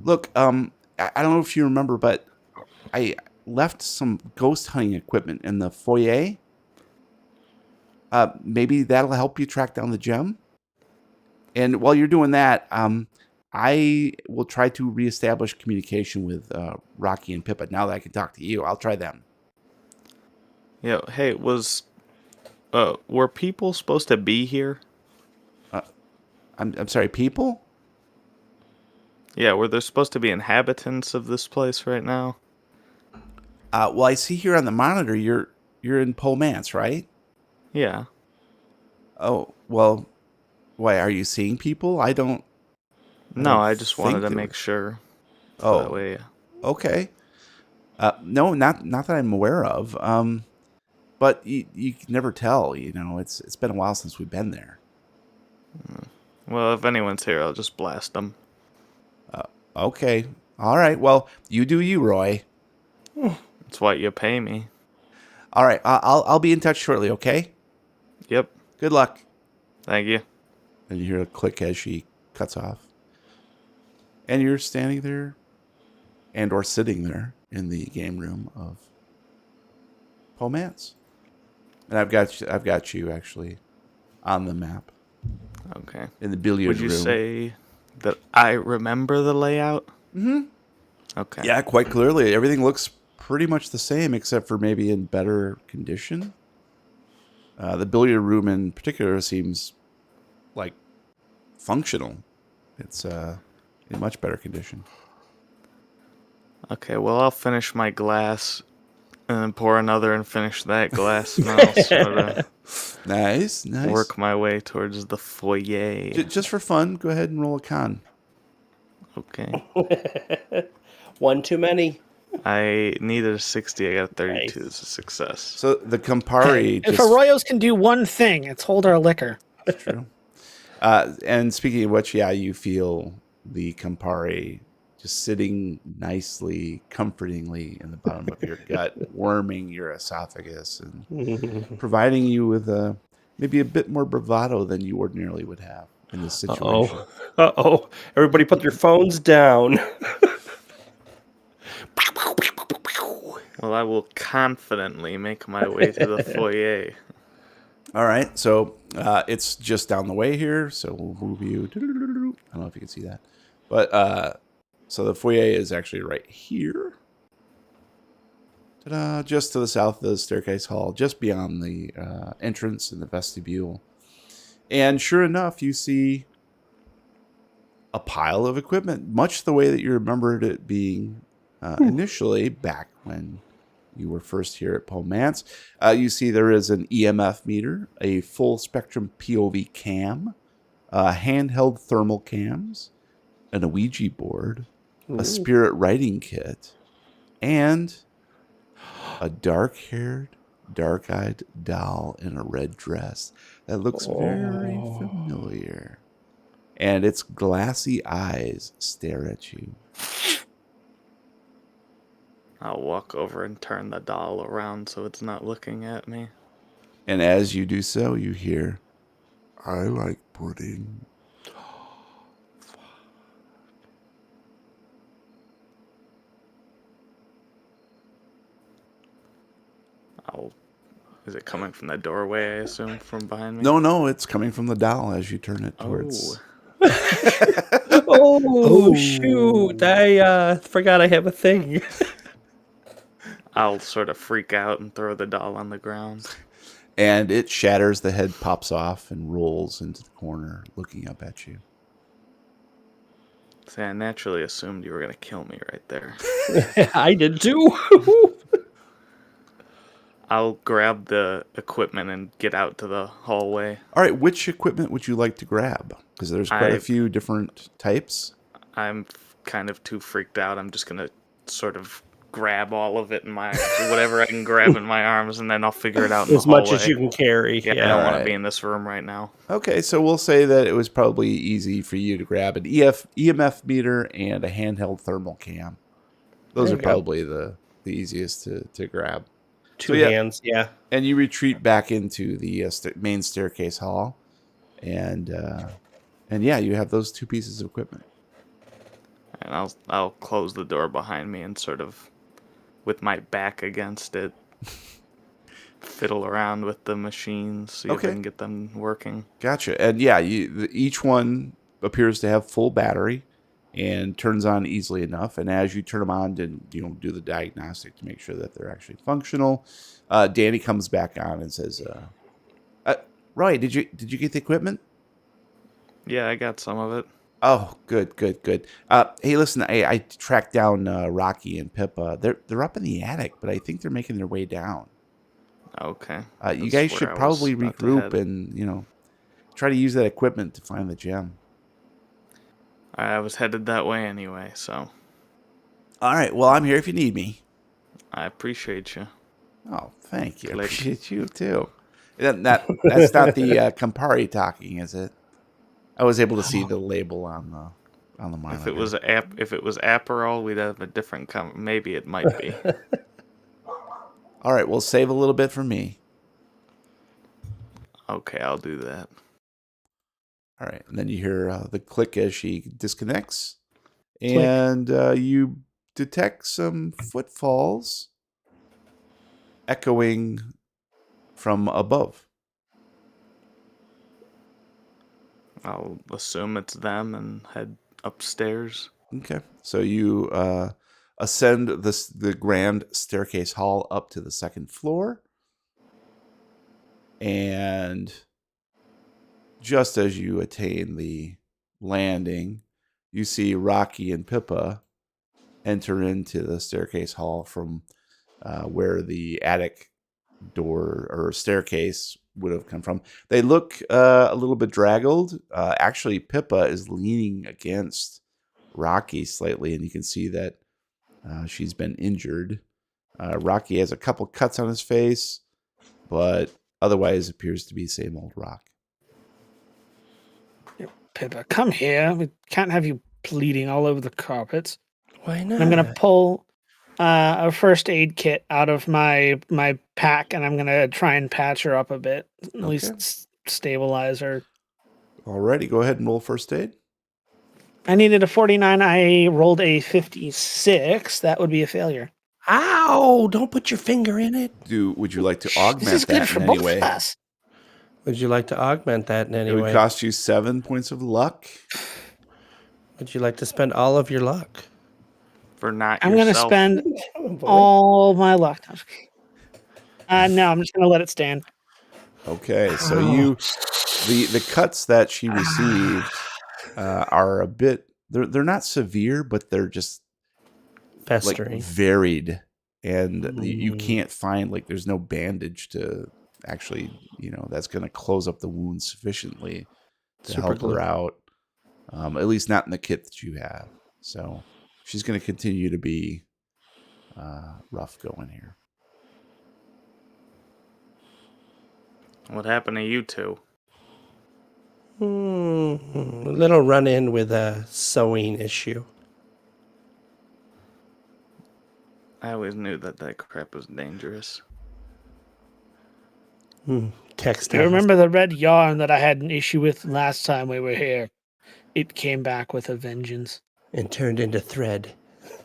A: Look, I don't know if you remember, but I left some ghost hunting equipment in the foyer. Maybe that'll help you track down the gem. And while you're doing that, I will try to reestablish communication with Rocky and Pippa. Now that I can talk to you, I'll try them.
D: Yeah. Hey, were people supposed to be here?
A: I'm sorry, people?
D: Yeah, were there supposed to be inhabitants of this place right now?
A: Well, I see here on the monitor you're in Pomance, right?
D: Yeah.
A: Oh, well, why are you seeing people? I don't
D: No, I just wanted
A: think
D: to
A: there
D: make
A: were-
D: sure. So
A: Oh,
D: that way.
A: okay. No, not that I'm aware of. But you can never tell. You know, it's been a while since we've been there.
D: Well, if anyone's here, I'll just blast them.
A: Okay, all right. Well, you do you, Roy.
D: It's what you pay me.
A: All right, I'll be in touch shortly. Okay.
D: Yep.
A: Good luck.
D: Thank you.
A: And you hear a click as she cuts off. And you're standing there, and or sitting there in the game room of Pomance. And I've got you actually on the map
D: Okay.
A: in the billiard
D: Would you
A: room.
D: say that I remember the layout?
A: Mm-hmm.
D: Okay.
A: Yeah, quite clearly. Everything looks pretty much the same, except for maybe in better condition. The billiard room in particular seems like functional. It's in much better condition.
D: Okay, well, I'll finish my glass and then pour another and finish that glass, and I'll sort of
A: Nice.
D: work my way towards the foyer.
A: Just for fun, go ahead and roll a con.
D: Okay.
C: One too many.
D: I needed a 60. I got a 32.
C: Nice.
D: It's a success.
A: So the Campari
B: If
A: just...
B: Arroyos can do one thing, it's hold our liquor.
A: That's true. And speaking of which, yeah, you feel the Campari just sitting nicely, comfortingly in the bottom of your gut, warming your esophagus and providing you with maybe a bit more bravado than you ordinarily would have in this situation.
C: Uh-oh. Everybody put their phones down.
D: Well, I will confidently make my way to the foyer.
A: All right, so it's just down the way here, so we'll move you. I don't know if you can see that, but so the foyer is actually right here. Ta-da, just to the south of the staircase hall, just beyond the entrance and the vestibule. And sure enough, you see a pile of equipment, much the way that you remembered it being initially back when you were first here at Pomance. You see there is an EMF meter, a full spectrum POV cam, handheld thermal cams, an Ouija board, a spirit writing kit, and a dark-haired, dark-eyed doll in a red dress that looks very familiar. And its glassy eyes stare at you.
D: I'll walk over and turn the doll around so it's not looking at me.
A: And as you do so, you hear, "I like pudding."
D: Is it coming from the doorway, I assume, from behind me?
A: No, it's coming from the doll as you turn it towards.
C: Oh, shoot. I forgot I have a thing.
D: I'll sort of freak out and throw the doll on the ground.
A: And it shatters, the head pops off and rolls into the corner, looking up at you.
D: See, I naturally assumed you were going to kill me right there.
C: I did too.
D: I'll grab the equipment and get out to the hallway.
A: All right, which equipment would you like to grab? Because there's quite a
D: I-
A: few different types.
D: I'm kind of too freaked out. I'm just going to sort of grab all of it in my... whatever I can grab in my arms, and then I'll figure it out in
C: As
D: the hallway.
C: much as you can carry.
D: Yeah, I don't want
A: Alright.
D: to be in this room right now.
A: Okay, so we'll say that it was probably easy for you to grab an EMF meter and a handheld thermal cam. Those
C: There
A: are
C: you go.
A: probably the easiest to grab.
C: Two
A: So, yeah.
C: hands, yeah.
A: And you retreat back into the main staircase hall, and yeah, you have those two pieces of equipment.
D: And I'll close the door behind me and sort of, with my back against it, fiddle around with the machines, see if I
A: Okay.
D: can get them working.
A: Gotcha. And yeah, each one appears to have full battery and turns on easily enough. And as you turn them on, to do the diagnostic to make sure that they're actually functional, Danny comes back on and says, "Roy, did you get the equipment?"
D: Yeah, I got some of it.
A: Oh, good. Hey, listen, I tracked down Rocky and Pippa. They're up in the attic, but I think they're making their way down.
D: Okay.
A: You
D: That's
A: guys
D: where
A: should
D: I was
A: probably
D: about to
A: regroup
D: head.
A: and try to use that equipment to find the gem.
D: I was headed that way anyway, so
A: All right. Well, I'm here if you need me.
D: I appreciate you.
A: Oh, thank you. I
D: Click.
A: appreciate you too. That's not the Campari talking, is it? I was able to see the label on the monitor.
D: If it was Aperol, we'd have a different maybe it might be.
A: All right. Well, save a little bit for me.
D: Okay, I'll do that.
A: All right. And then you hear the click as she disconnects,
B: Click.
A: and you detect some footfalls echoing from above.
D: I'll assume it's them and head upstairs.
A: Okay. So you ascend the grand staircase hall up to the second floor. And just as you attain the landing, you see Rocky and Pippa enter into the staircase hall from where the attic door or staircase would have come from. They look a little bit draggled. Actually, Pippa is leaning against Rocky slightly, and you can see that she's been injured. Rocky has a couple cuts on his face, but otherwise appears to be the same old Rock.
B: Pippa, come here. We can't have you bleeding all over the carpets.
C: Why not?
B: And I'm gonna pull a first aid kit out of my pack, and I'm gonna try and patch her up a bit, at least stabilize her.
A: Alrighty, go ahead and roll first aid.
B: I needed a 49. I rolled a 56. That would be a failure.
C: Ow! Don't put your finger in it.
A: Would you like to
B: This
A: augment
B: is good
A: that
B: for
A: in any
B: both
A: way?
B: of us.
C: Would you like to augment that in any
A: It would
C: way?
A: cost you 7 points of luck.
C: Would you like to spend all of your luck?
D: For not
B: I'm gonna
D: yourself.
B: spend
C: Oh, boy.
B: all my luck. No, I'm just gonna let it stand.
A: Okay, so
C: Ow.
A: the cuts that she received are a bit. They're not severe, but they're just like
C: Festering.
A: varied, and you can't find there's no bandage to actually that's going to close up the wound sufficiently to
C: Super
A: help
C: glue.
A: her out. At least not in the kit that you have. So she's going to continue to be rough going here.
D: What happened to you two?
C: A little run-in with a sewing issue.
D: I always knew that crap was dangerous.
C: Text.
B: I remember the red yarn that I had an issue with last time we were here. It came back with a vengeance.
C: And turned into thread.
D: I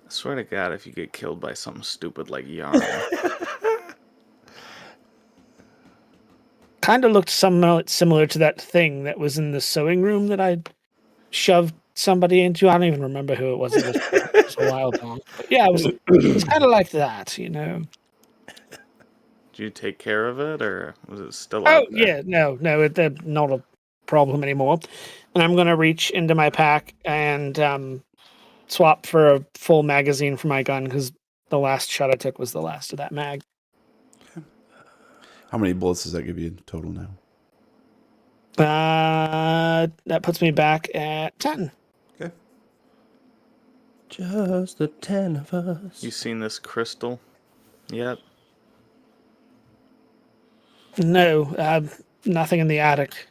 D: swear to God, if you get killed by something stupid like yarn.
B: Kind of looked somewhat similar to that thing that was in the sewing room that I shoved somebody into. I don't even remember who it was. It was a while back. But yeah, it was kind of like that,
D: Did you take care of it, or was it still
B: Oh
D: out there?
B: yeah, no, it's not a problem anymore. And I'm gonna reach into my pack and swap for a full magazine for my gun because the last shot I took was the last of that mag.
A: How many bullets does that give you total now?
B: That puts me back at 10.
A: Okay.
C: Just the 10 of us.
D: You seen this crystal yet?
B: No, nothing in the attic.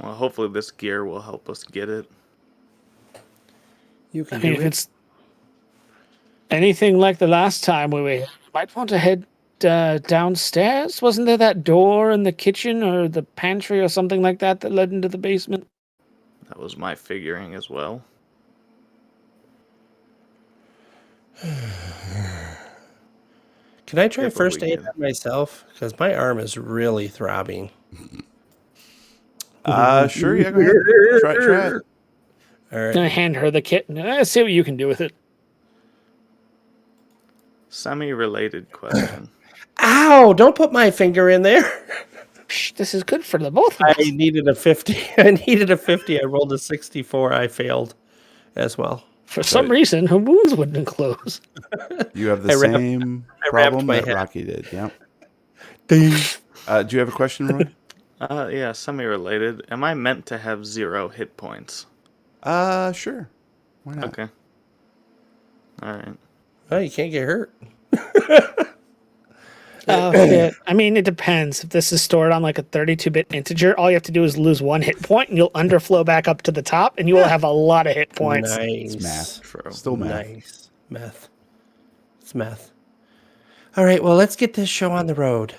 D: Well, hopefully this gear will help us get it.
C: You
B: I
C: can
B: mean,
C: do
B: if
C: it.
B: it's anything like the last time we were here, might want to head downstairs. Wasn't there that door in the kitchen or the pantry or something like that that led into the basement?
D: That was my figuring as well.
C: Can I try
D: If
C: first
D: we
C: aid
D: get-
C: on myself? Because my arm is really throbbing.
A: Sure, yeah, go ahead. Try it.
C: All right.
B: Gonna hand her the kit and see what you can do with it.
D: Semi-related question.
C: Ow! Don't put my finger in there.
B: Psh, this is good for the both of
C: I
B: us.
C: needed a 50. I needed a 50. I rolled a 64. I failed as well.
B: For some reason, her wounds wouldn't close.
A: You have the
C: I wrapped-
A: same
C: I wrapped
A: problem
C: my
A: that
C: head.
A: Rocky did. Yep.
C: Ding.
A: Do you have a question, Roy?
D: Yeah, semi-related. Am I meant to have 0 hit points?
A: Sure. Why not?
D: Okay. All right.
C: Oh, you can't get hurt.
B: Yeah. I mean, it depends. If this is stored on like a 32-bit integer, all you have to do is lose 1 hit point, and you'll underflow back up to the top, and you will have a lot of hit points.
C: Nice.
A: It's math.
D: True.
A: Still math.
C: Nice. Math. It's math. All right, well, let's get this show on the road.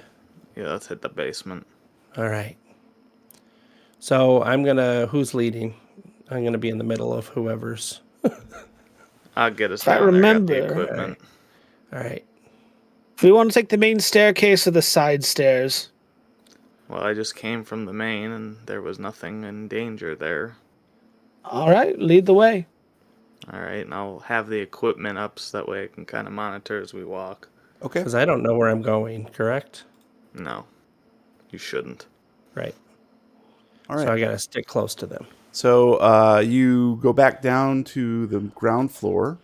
D: Yeah, let's hit the basement.
C: All right. So who's leading? I'm going to be in the middle of whoever's.
D: I'll get us
B: If I
D: down there. I got the
B: remember-
D: equipment.
C: All right.
B: If we want to take the main staircase or the side stairs,
D: Well, I just came from the main, and there was nothing in danger there.
B: all right, lead the way.
D: All right, and I'll have the equipment up so that way I can kind of monitor as we walk.
A: Okay.
C: Because I don't know where I'm going, correct?
D: No, you shouldn't.
C: Right.
A: All right.
C: So I got to stick close to them.
A: So you go back down to the ground floor.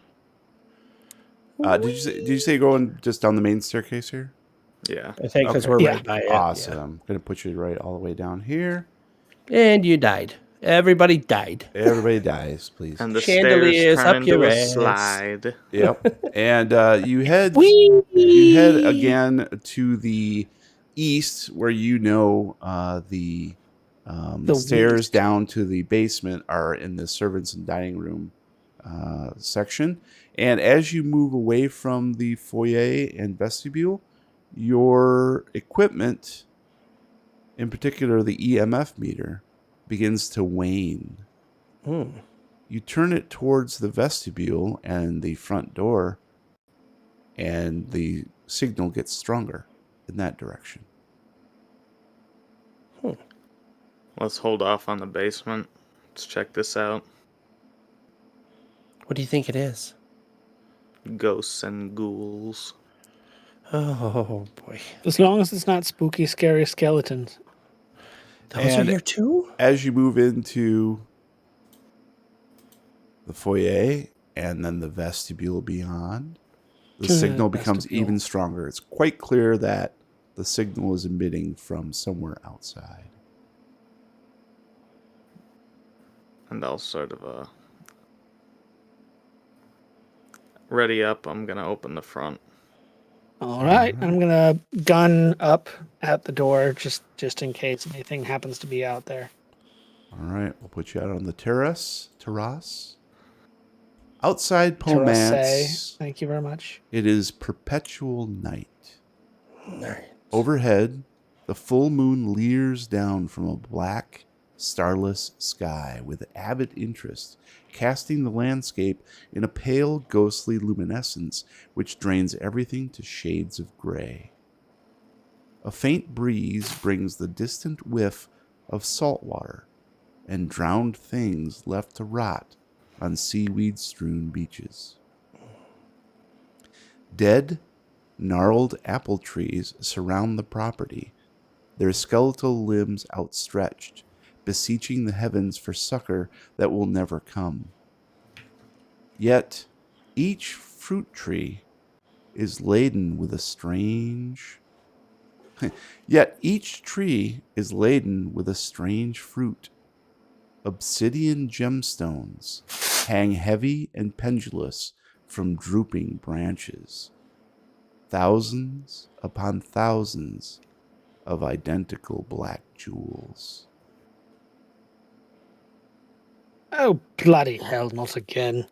A: Did you say you're going just down the main staircase here?
D: Yeah.
C: I think because
A: Okay.
C: we're
B: Yeah.
C: right by it.
A: Awesome. I'm gonna put you right all the way down here.
C: Yeah. And you died. Everybody died.
A: Everybody dies, please.
D: And the
C: Chandeliers
D: stairs
C: up
D: turn
C: your
D: into a
C: ass.
D: slide.
A: Yep. And you head again to the east, where the
B: The
A: stairs
B: east.
A: down to the basement are in the servants and dining room section. And as you move away from the foyer and vestibule, your equipment, in particular the EMF meter, begins to wane.
C: Hmm.
A: You turn it towards the vestibule and the front door, and the signal gets stronger in that direction.
D: Let's hold off on the basement. Let's check this out.
C: What do you think it is?
D: Ghosts and ghouls.
C: Oh, boy.
B: As long as it's not spooky, scary skeletons.
C: Those
A: And
C: are here too?
A: as you move into the foyer and then the vestibule beyond, the signal becomes
B: Vestibule.
A: even stronger. It's quite clear that the signal is emitting from somewhere outside.
D: And I'll sort of ready up. I'm gonna open the front.
B: All right, I'm gonna gun up at the door just in case anything happens to be out there.
A: All right, we'll put you out on the terrace. Outside
B: Terrace,
A: Pomance,
B: thank you very much.
A: it is perpetual night.
C: Nice.
A: Overhead, the full moon leers down from a black, starless sky with avid interest, casting the landscape in a pale, ghostly luminescence which drains everything to shades of gray. A faint breeze brings the distant whiff of salt water and drowned things left to rot on seaweed-strewn beaches. Dead, gnarled apple trees surround the property, their skeletal limbs outstretched, beseeching the heavens for succor that will never come. Yet each fruit tree is laden with a strange... Yet each tree is laden with a strange fruit. Obsidian gemstones hang heavy and pendulous from drooping branches. Thousands upon thousands of identical black jewels.
B: Oh, bloody hell, not again.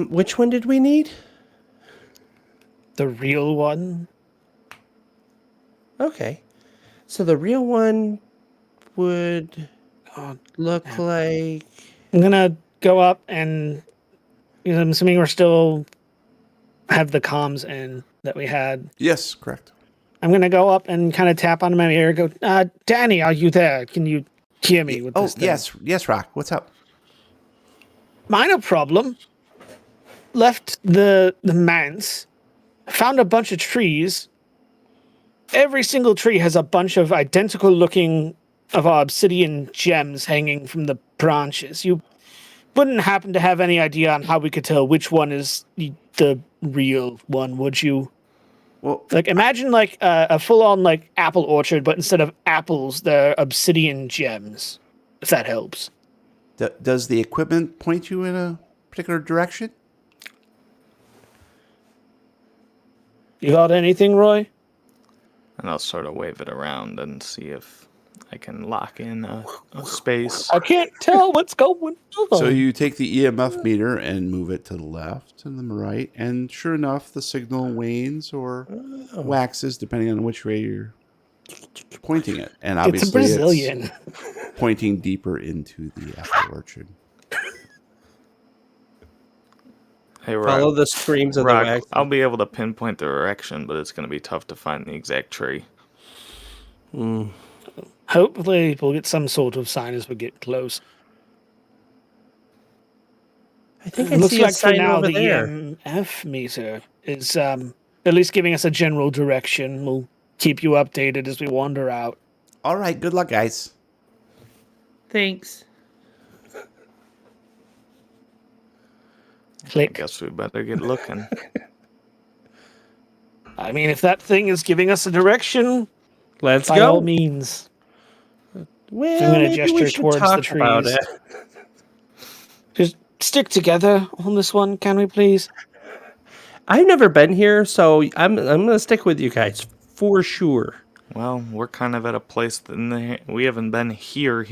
C: Which one did we need?
B: The real one?
C: Okay. So the real one would
B: Oh,
C: look
B: yeah.
C: like...
B: I'm gonna go up and I'm assuming we're still have the comms in that we had.
A: Yes, correct.
B: I'm gonna go up and kind of tap on my ear. Go, Danny, are you there? Can you hear me with this thing?
A: yes, Rock. What's up?
B: Minor problem. Left the manse. Found a bunch of trees. Every single tree has a bunch of identical looking of our obsidian gems hanging from the branches. You wouldn't happen to have any idea on how we could tell which one is the real one, would you?
A: Well,
B: Like, imagine like a full-on like apple orchard, but instead of apples, they're obsidian gems. If that helps.
A: does the equipment point you in a particular direction?
B: You got anything, Roy?
D: And I'll sort of wave it around and see if I can lock in a space.
B: I can't tell what's going on.
A: So you take the EMF meter and move it to the left and the right, and sure enough, the signal wanes or waxes depending on which way you're pointing it. And
B: It's a
A: obviously,
B: Brazilian.
A: it's pointing deeper into the apple orchard.
D: Hey,
C: Follow the screams of the
D: Rock,
C: wax.
D: I'll be able to pinpoint the direction, but it's going to be tough to find the exact tree.
B: Hopefully, we'll get some sort of sign as we get close.
C: I think
B: It
C: I
B: looks
C: see a
B: like for
C: sign
B: now
C: over
B: the
C: there.
B: EMF meter is at least giving us a general direction. We'll keep you updated as we wander out.
A: All right, good luck, guys.
C: Thanks.
D: I
B: Click.
D: guess we better get looking.
B: I mean, if that thing is giving us a direction,
C: Let's
B: by
C: go.
B: all means.
C: Well,
B: I'm gonna
C: maybe
B: gesture
C: we should
B: towards the
C: talk about
B: trees.
C: it.
B: Just stick together on this one, can we please?
C: I've never been here, so I'm gonna stick with you guys for sure.
D: Well, we're kind of at a place that we haven't been here.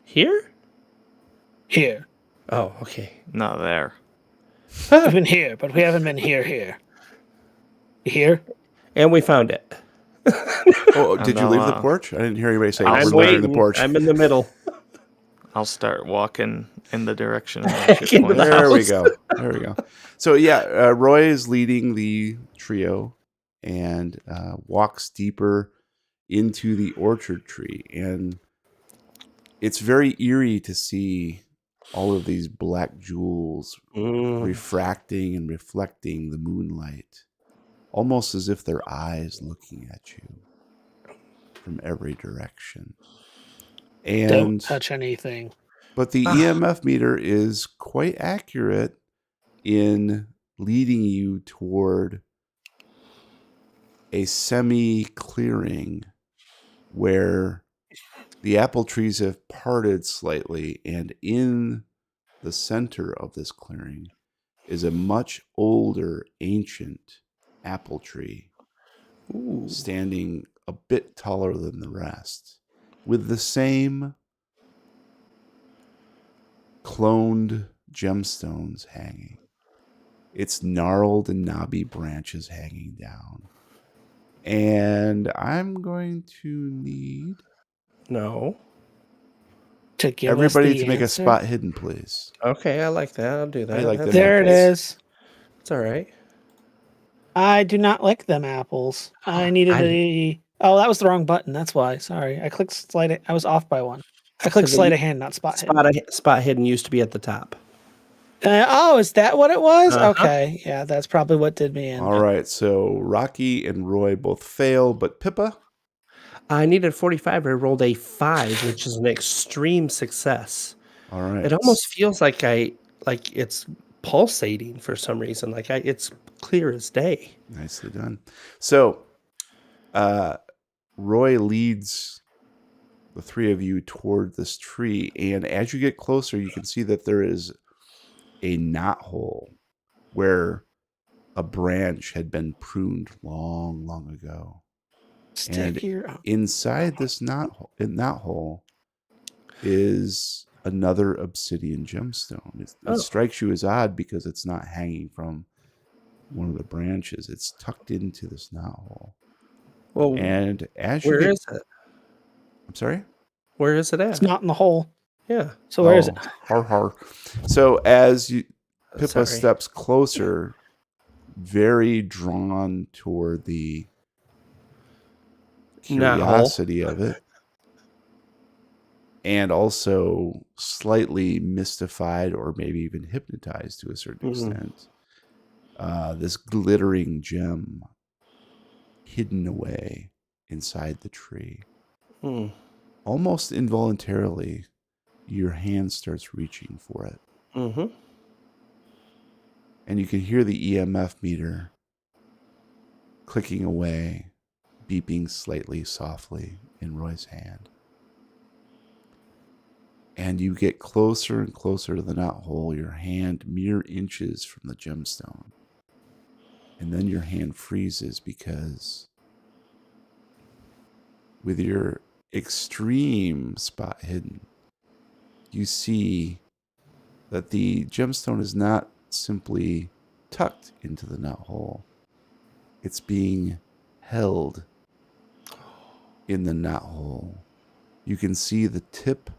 C: Here?
B: Here.
C: Oh, okay.
D: No, there.
B: We've been here, but we haven't been here. Here?
C: And we found it.
A: Oh, did you
D: know,
A: leave the porch? I didn't hear anybody say
D: I'm
A: we're
C: I'm
A: leaving
C: waiting.
A: the porch.
C: I'm in the middle.
D: I'll start walking in the direction.
C: Back into the
A: There we
C: house.
A: go. There we go. So yeah, Roy is leading the trio and walks deeper into the orchard tree, and it's very eerie to see all of these black jewels refracting and reflecting the moonlight, almost as if they're eyes looking at you from every direction.
B: Don't
A: And
B: touch anything.
A: but the EMF meter is quite accurate in leading you toward a semi-clearing where the apple trees have parted slightly, and in the center of this clearing is a much older, ancient apple tree standing a bit taller than the rest, with the same cloned gemstones hanging. Its gnarled and knobby branches hanging down. And I'm going to need
C: No.
B: To give
A: everybody
B: us the
A: to make a
B: answer?
A: spot hidden, please.
C: Okay, I like that. I'll do that.
A: I like
C: That's-
A: them
B: There it
A: apples.
B: is.
C: It's all right.
B: I do not like them apples. I needed a. Oh, that was the wrong button. That's why. Sorry. I clicked slide. I was off by one. I clicked
C: So the-
B: sleight of hand, not spot hidden.
C: Spot hidden used to be at the top.
B: Oh, is that what it was?
C: Uh-huh.
B: Okay. Yeah, that's probably what did me in.
A: All right, so Rocky and Roy both fail, but Pippa,
C: I needed 45. I rolled a 5, which is an extreme success.
A: all right.
C: It almost feels like it's pulsating for some reason. It's clear as day.
A: Nicely done. So, Roy leads the three of you toward this tree, and as you get closer, you can see that there is a knot hole where a branch had been pruned long, long ago. And
B: Stick your.
A: inside this knot hole is another obsidian gemstone. It strikes you as odd because it's not hanging from one of the branches. It's tucked into this knothole.
C: Well,
A: And as you
C: where
A: get,
C: is it?
A: I'm sorry?
C: Where is it at?
B: It's not in the hole.
C: Yeah.
B: So where is it?
A: Har har. So as Pippa
C: Sorry.
A: steps closer, very drawn toward the curiosity of it, and also slightly mystified or maybe even hypnotized to a certain extent. This glittering gem hidden away inside the tree. Almost involuntarily, your hand starts reaching for it. And you can hear the EMF meter clicking away, beeping slightly softly in Roy's hand. And you get closer and closer to the knothole, your hand mere inches from the gemstone. And then your hand freezes because with your extreme spot hidden, you see that the gemstone is not simply tucked into the knothole. It's being held in the knothole. You can see the tips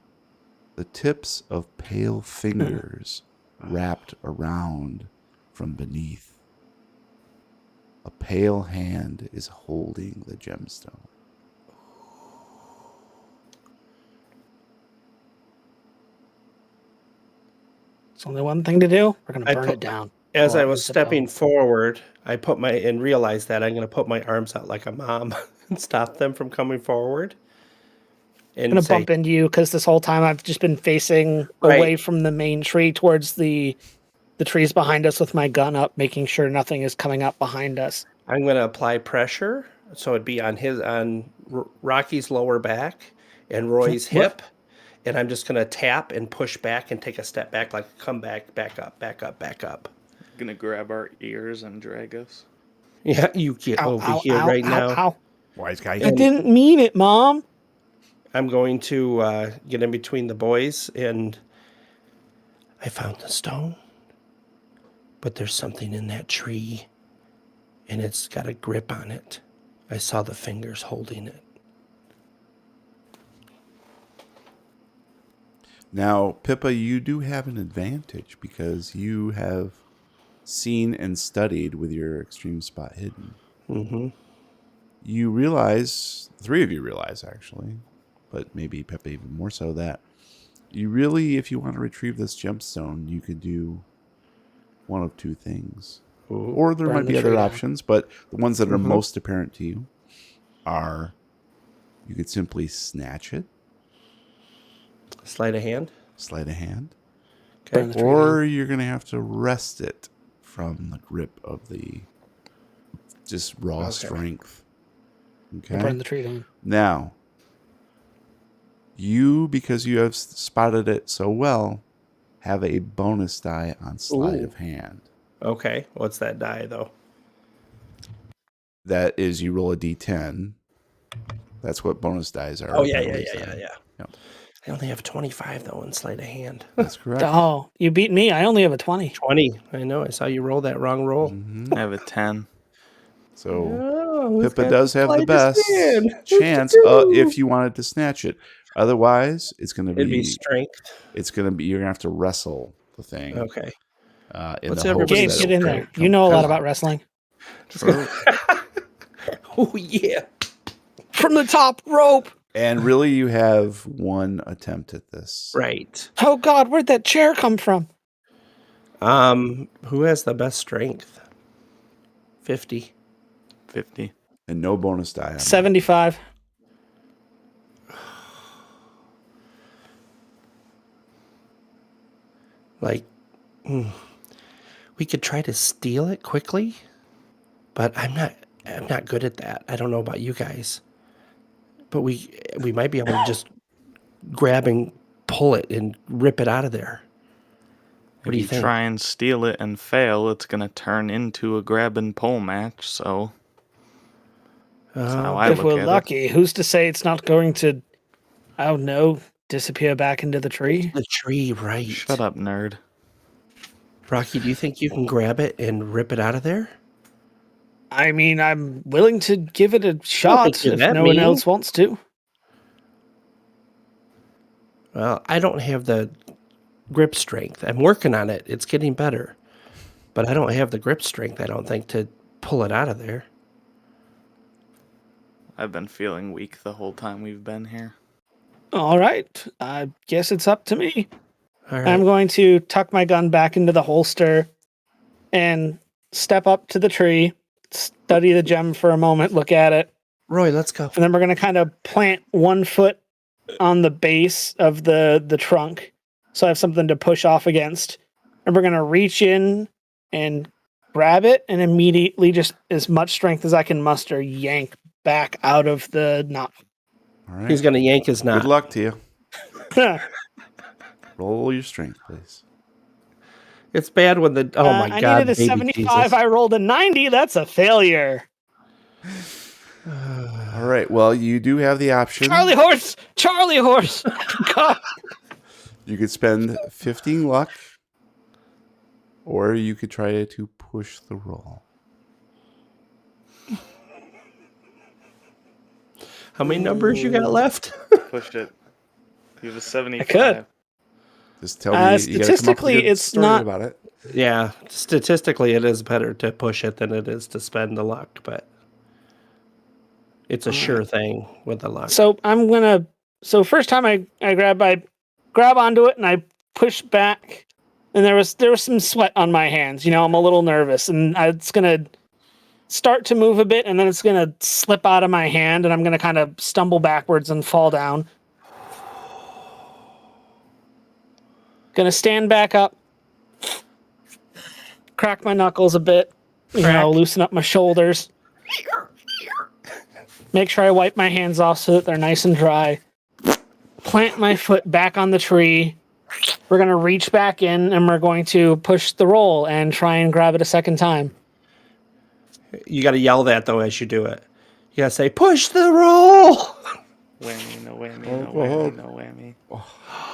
A: of pale fingers wrapped around from beneath. A pale hand is holding the gemstone.
B: It's only one thing to do. We're going to burn it down.
C: As
B: Or
C: I was
B: is it
C: stepping
B: down?
C: forward, I realized that I'm going to put my arms out like a mom and stop them from coming forward.
B: I'm
C: And
B: going to
C: say,
B: bump into you because this whole time I've just been facing away from the main tree towards the trees behind us with my gun up, making sure nothing is coming up behind us.
C: I'm going to apply pressure, so it'd be on Rocky's lower back and Roy's hip, and I'm just going to tap and push back and take a step back, like come back, back up, back up, back up.
D: Gonna grab our ears and drag us.
C: Yeah, you get over here right now.
B: Ow.
A: Wise guy.
B: I didn't mean it, Mom.
C: I'm going to get in between the boys, and I found the stone, but there's something in that tree, and it's got a grip on it. I saw the fingers holding it.
A: Now, Pippa, you do have an advantage because you have seen and studied with your extreme spot hidden.
C: Mm-hmm.
A: You realize, three of you realize actually, but maybe Pippa even more so, that you really, if you want to retrieve this gemstone, you could do one of two things.
C: Ooh.
A: Or there
B: Burn
A: might
B: the
A: be other
B: tree down.
A: options, but the ones that are most apparent to you are you could simply snatch it,
C: Sleight of hand.
B: Burn the tree
A: Or you're going to have to wrest it from the grip of the just raw strength. Okay.
B: Burn the tree down.
A: Now, you, because you have spotted it so well, have a bonus die on sleight of hand.
C: Okay. What's that die, though?
A: That is, you roll a d10. That's what bonus dies are.
C: Oh, yeah.
A: Yep.
C: I only have 25, though, in sleight of hand.
A: That's correct.
B: Oh, you beat me. I only have a 20.
C: 20. I know. I saw you roll that wrong roll.
A: Mm-hmm.
D: I have a 10.
A: So Pippa does have the best chance if you wanted to snatch it. Otherwise, it's going to be...
C: It'd be strength.
A: It's going to be... You're going to have to wrestle the thing.
C: Okay.
A: What's
B: Gabe, get in there. You know a lot about wrestling.
C: Oh, yeah.
B: From the top rope.
A: And really, you have one attempt at this.
C: Right.
B: Oh, God, where'd that chair come from?
C: Who has the best strength? 50.
D: 50.
A: And no bonus die on that.
B: 75.
C: Like, we could try to steal it quickly, but I'm not good at that. I don't know about you guys, but we might be able to just grab and pull it and rip it out of there. What do you
D: If
C: think?
D: you try and steal it and fail, it's gonna turn into a grab and pull match. So that's how I
B: If
D: look
B: we're
D: at
B: lucky, who's to say it's not going to, I don't know, disappear back into the tree?
C: The tree, right?
D: it. Shut up, nerd.
C: Rocky, do you think you can grab it and rip it out of there?
B: I mean, I'm willing to give it a
C: think
B: shot
C: you're
B: if
C: that
B: no one
C: mean.
B: else wants to.
C: Well, I don't have the grip strength. I'm working on it. It's getting better. But I don't have the grip strength, I don't think, to pull it out of there.
D: I've been feeling weak the whole time we've been here.
B: All right. I guess it's up to me.
C: All right.
B: I'm going to tuck my gun back into the holster and step up to the tree, study the gem for a moment, look at it,
C: Roy, let's go.
B: and then we're going to kind of plant one foot on the base of the trunk so I have something to push off against. And we're going to reach in and grab it and immediately, just as much strength as I can muster, yank back out of the knot.
A: All right.
C: He's going to yank his knot.
A: Good luck to you. Roll your strength, please.
C: It's bad when the... Oh, my
B: I
C: God,
B: needed a
C: baby
B: 75.
C: Jesus.
B: I rolled a 90. That's a failure.
A: All right. Well, you do have the option.
B: Charlie horse! Charlie horse! God.
A: You could spend 15 luck, or you could try to push the roll.
C: How many numbers you got left?
D: Push it. You have a 75.
B: could.
A: Just tell me. You gotta come up with a
B: Statistically,
A: good
B: it's
A: story
B: not-
A: about it.
C: Yeah, statistically, it is better to push it than it is to spend the luck, but it's a sure thing with the luck.
B: So I'm gonna. So first time I grab onto it and I push back, and there was some sweat on my hands. You know, I'm a little nervous, and it's gonna start to move a bit, and then it's gonna slip out of my hand, and I'm gonna kind of stumble backwards and fall down. Gonna stand back up, crack my knuckles a bit, loosen up my shoulders. Make sure I wipe my hands off so that they're nice and dry. Plant my foot back on the tree. We're going to reach back in and we're going to push the roll and try and grab it a second time.
C: You got to yell that, though, as you do it. You got to say, push the roll!
D: Whammy, no whammy,
A: Oh,
D: no
A: go ahead.
D: whammy, no whammy.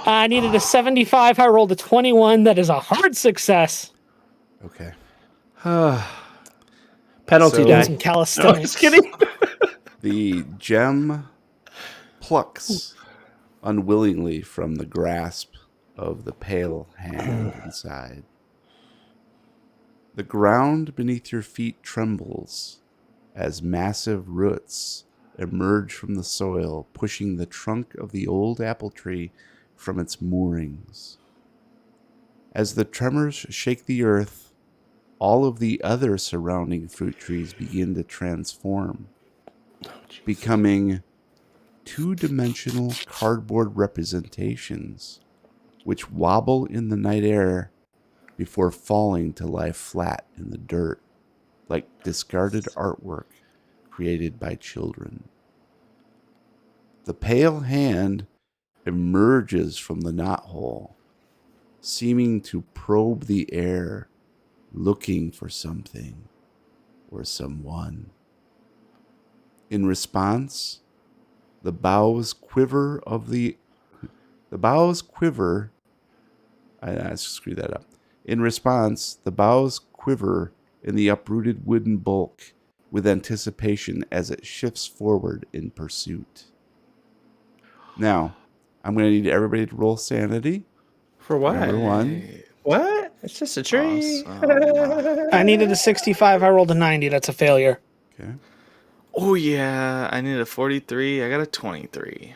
B: I needed a 75. I rolled a 21. That is a hard success.
A: Okay.
C: Penalty
A: So-
B: Doing
C: die.
B: some
C: No,
B: calisthenics.
C: just kidding.
A: The gem plucks unwillingly from the grasp of the pale hand inside. The ground beneath your feet trembles as massive roots emerge from the soil, pushing the trunk of the old apple tree from its moorings. As the tremors shake the earth, all of the other surrounding fruit trees begin to transform, becoming two-dimensional cardboard representations which wobble in the night air before falling to lie flat in the dirt like discarded artwork created by children. The pale hand emerges from the knothole, seeming to probe the air, looking for something or someone. In response, the boughs quiver. I screwed that up. In response, the boughs quiver in the uprooted wooden bulk with anticipation as it shifts forward in pursuit. Now, I'm going to need everybody to roll sanity.
C: For what?
A: Number one.
C: What? It's just a tree.
D: Awesome.
B: I needed a 65. I rolled a 90. That's a failure.
A: Okay.
D: Oh, yeah. I need a 43. I got a 23.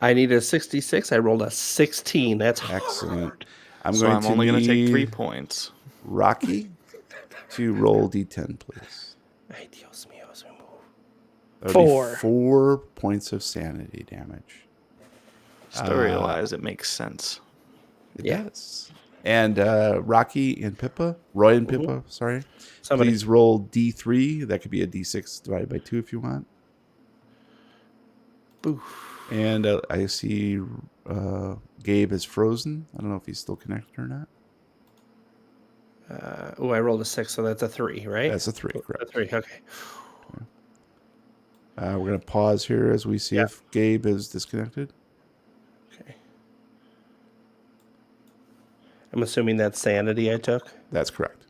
C: I needed a 66. I rolled a 16. That's
A: Excellent.
D: So I'm only going to take 3
A: need
D: points.
A: Rocky to roll D10, please.
C: Ay, Dios mío, se move.
A: That would be
B: 4.
A: 4 points of sanity damage.
D: Story-wise, it makes sense.
A: It
C: Yeah.
A: does. And Rocky and Pippa, Roy and Pippa, sorry.
C: Somebody.
A: Please roll D3. That could be a D6 divided by 2 if you want. And I see Gabe is frozen. I don't know if he's still connected or not.
C: I rolled a 6, so that's a 3, right?
A: That's a 3,
C: A
A: correct.
C: 3, okay.
A: We're going to pause here as we see if Gabe is disconnected.
C: Okay. I'm assuming that's sanity I took.
A: That's correct.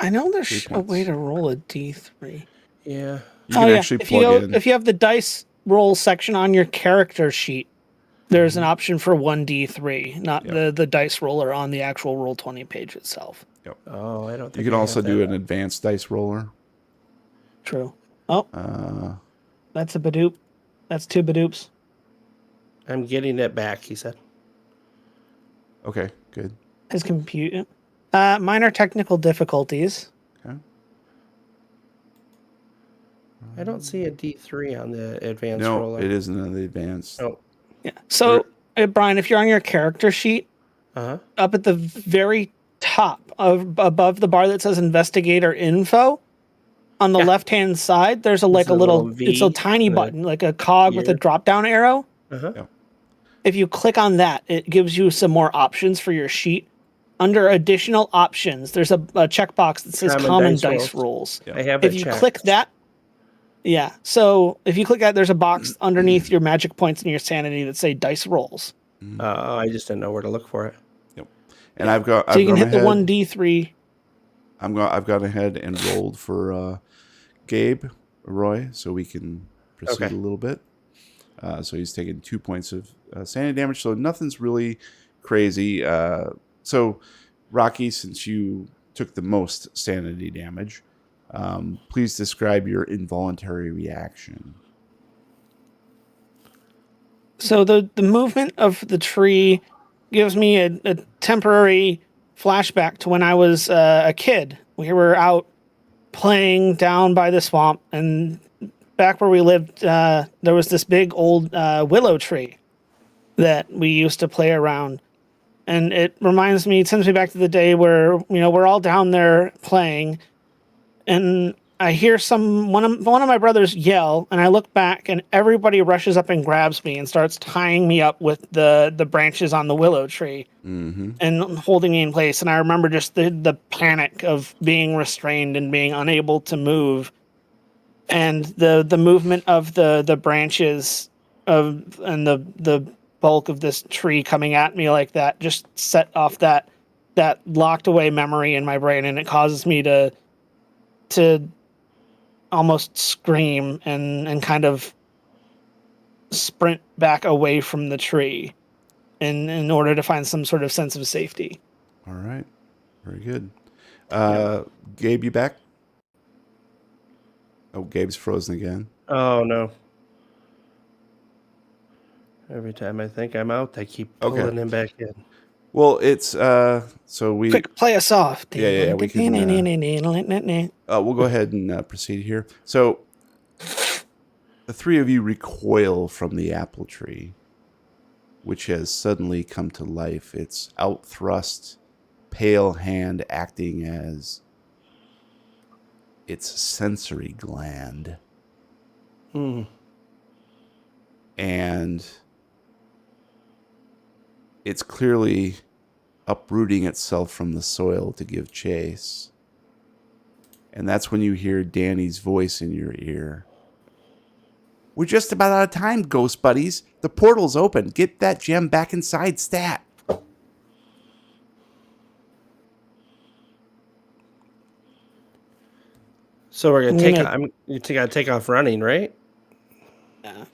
B: I know there's
A: 3
B: a way
A: points.
B: to roll a d3.
C: Yeah.
A: You can actually plug in.
B: If you have the dice roll section on your character sheet, there's an option for 1d3, not the dice roller on the actual Roll20 page itself.
A: Yep.
C: Oh, I don't
A: You
C: think
A: can
C: I
A: also
C: have
A: do
C: that.
A: an advanced dice roller.
B: True. Oh, that's a Badoop. That's 2 Badoops.
C: I'm getting it back, he said.
A: Okay, good.
B: His computer. Minor technical difficulties.
A: Okay.
C: I don't see a D3 on the advanced
A: No,
C: roller.
A: it isn't on the advanced.
C: Oh.
B: Yeah. So, Brian, if you're on your character sheet,
C: Uh-huh.
B: up at the very top above the bar that says investigator info, on the left-hand side, there's a little
C: V,
B: it's a tiny button, like a cog with a
C: here.
B: drop-down arrow.
C: Uh-huh.
A: Yep.
B: If you click on that, it gives you some more options for your sheet. Under additional options, there's a checkbox that says common dice rolls.
C: I have
B: If
C: it
B: you
C: checked.
B: click that, so if you click that, there's a box underneath your magic points and your sanity that say dice rolls.
C: I just didn't know where to look for it.
A: Yep. And I've
B: So you can hit the 1d3.
A: I've gone ahead and rolled for Gabe Roy, so we can proceed a little bit. So he's taken 2 points of sanity damage, so nothing's really crazy. So Rocky, since you took the most sanity damage, please describe your involuntary reaction.
B: So the movement of the tree gives me a temporary flashback to when I was a kid. We were out playing down by the swamp, and back where we lived, there was this big old willow tree that we used to play around. And it sends me back to the day where, we're all down there playing, and I hear one of my brothers yell, and I look back, and everybody rushes up and grabs me and starts tying me up with the branches on the willow tree and holding me in place. And I remember just the panic of being restrained and being unable to move, and the movement of the branches and the bulk of this tree coming at me like that just set off that locked away memory in my brain, and it causes me to almost scream and kind of sprint back away from the tree in order to find some sort of sense of safety.
A: All right. Very good. Gabe, you back? Oh, Gabe's frozen again.
C: Oh, no. Every time I think I'm out, they keep pulling him back in.
A: Well, it's so we
B: Quick, play us off.
A: Yeah, we can. We'll go ahead and proceed here. So the three of you recoil from the apple tree, which has suddenly come to life. Its outthrust, pale hand acting as its sensory gland. And it's clearly uprooting itself from the soil to give chase. And that's when you hear Danny's voice in your ear. We're just about out of time, ghost buddies. The portal's open. Get that gem back inside stat.
C: So we're gonna gotta take off running, right?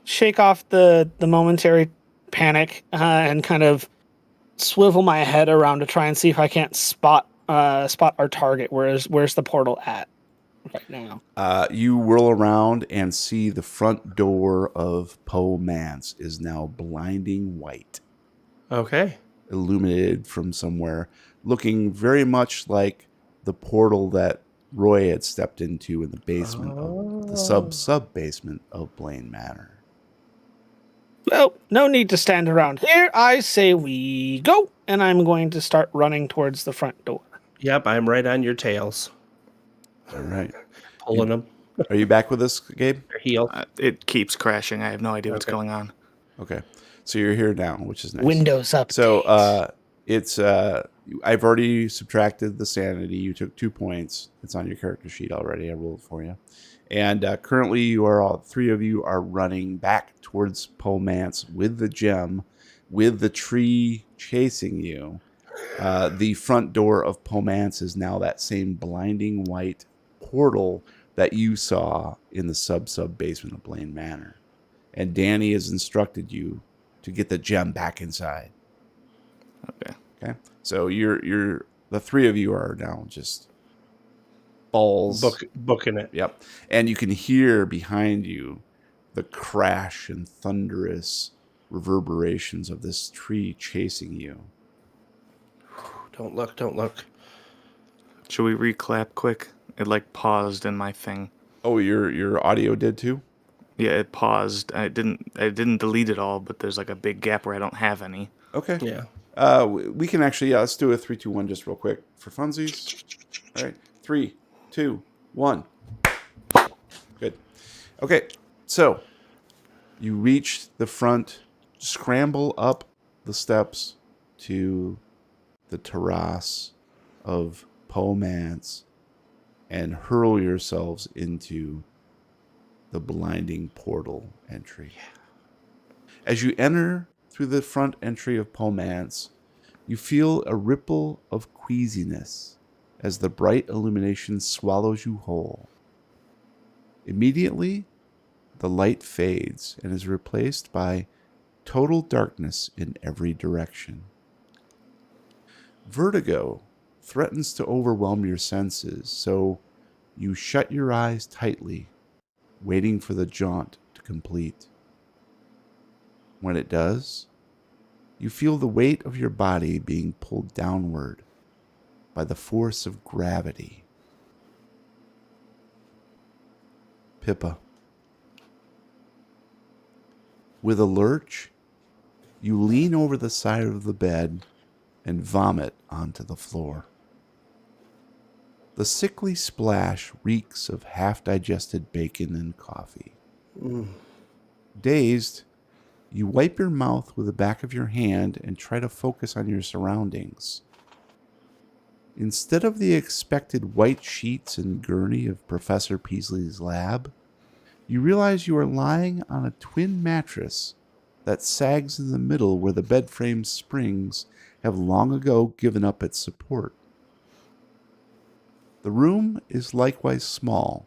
B: Shake off the momentary panic and kind of swivel my head around to try and see if I can't spot our target. Where's the portal at right now?
A: You whirl around and see the front door of Po Mance is now blinding white.
C: Okay.
A: Illuminated from somewhere, looking very much like the portal that Roy had stepped into in the basement of the sub basement of Blaine Manor.
B: Well, no need to stand around here. I say we go, and I'm going to start running towards the front door.
C: Yep, I'm right on your tails.
A: All right.
C: Pulling them.
A: Are you back with us, Gabe?
C: Their heel.
D: It keeps crashing. I have no idea what's going on.
A: Okay. So you're here now, which is nice.
B: Windows up.
A: So it's I've already subtracted the sanity. You took 2 points. It's on your character sheet already. I rolled for you. And currently you are all three of you are running back towards Po Mance with the gem, with the tree chasing you. The front door of Pomance is now that same blinding white portal that you saw in the sub basement of Blaine Manor. And Danny has instructed you to get the gem back inside.
D: Okay.
A: Okay. So you're the three of you are now just balls.
C: Booking it.
A: Yep. And you can hear behind you the crash and thunderous reverberations of this tree chasing you.
C: Don't look.
D: Should we reclap quick? It like paused in my thing.
A: Oh, your audio did too?
D: Yeah, it paused. I didn't delete it all, but there's like a big gap where I don't have any.
A: Okay.
C: Yeah.
A: We can actually, let's do a 3, 2, 1 just real quick for funsies. All right. 3, 2, 1. Good. Okay. So you reach the front, scramble up the steps to the terrace of Pomance and hurl yourselves into the blinding portal entry. As you enter through the front entry of Pomance, you feel a ripple of queasiness as the bright illumination swallows you whole. Immediately, the light fades and is replaced by total darkness in every direction. Vertigo threatens to overwhelm your senses, so you shut your eyes tightly, waiting for the jaunt to complete. When it does, you feel the weight of your body being pulled downward by the force of gravity. Pippa. With a lurch, you lean over the side of the bed and vomit onto the floor. The sickly splash reeks of half-digested bacon and coffee. Dazed, you wipe your mouth with the back of your hand and try to focus on your surroundings. Instead of the expected white sheets and gurney of Professor Peasley's lab, you realize you are lying on a twin mattress that sags in the middle where the bed frame springs have long ago given up its support. The room is likewise small,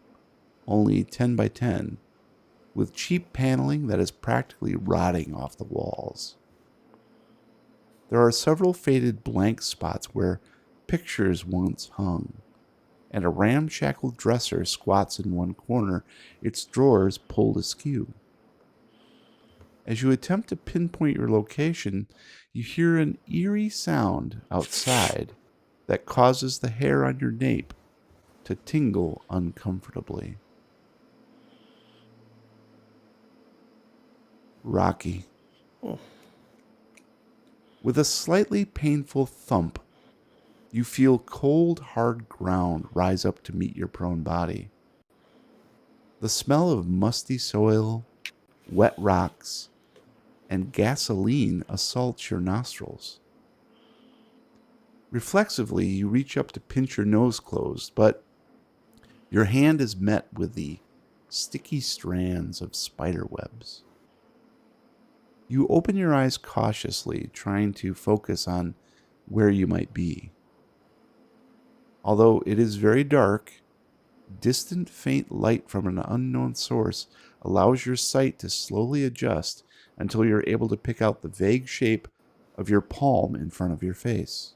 A: only 10 by 10, with cheap paneling that is practically rotting off the walls. There are several faded blank spots where pictures once hung, and a ramshackle dresser squats in one corner, its drawers pulled askew. As you attempt to pinpoint your location, you hear an eerie sound outside that causes the hair on your nape to tingle uncomfortably. Rocky. With a slightly painful thump, you feel cold, hard ground rise up to meet your prone body. The smell of musty soil, wet rocks, and gasoline assaults your nostrils. Reflexively, you reach up to pinch your nose closed, but your hand is met with the sticky strands of spider webs. You open your eyes cautiously, trying to focus on where you might be. Although it is very dark, distant faint light from an unknown source allows your sight to slowly adjust until you're able to pick out the vague shape of your palm in front of your face.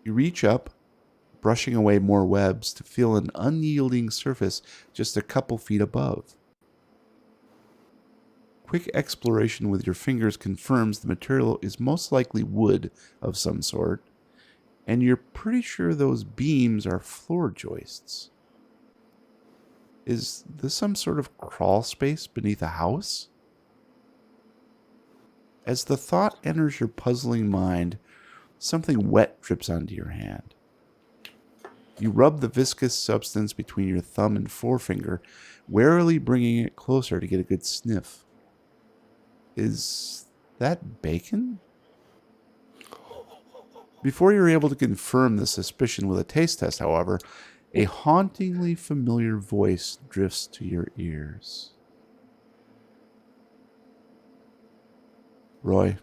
A: You reach up, brushing away more webs, to feel an unyielding surface just a couple feet above. Quick exploration with your fingers confirms the material is most likely wood of some sort, and you're pretty sure those beams are floor joists. Is this some sort of crawl space beneath a house? As the thought enters your puzzling mind, something wet drips onto your hand. You rub the viscous substance between your thumb and forefinger, warily bringing it closer to get a good sniff. Is that bacon? Before you're able to confirm the suspicion with a taste test, however, a hauntingly familiar voice drifts to your ears. Roy,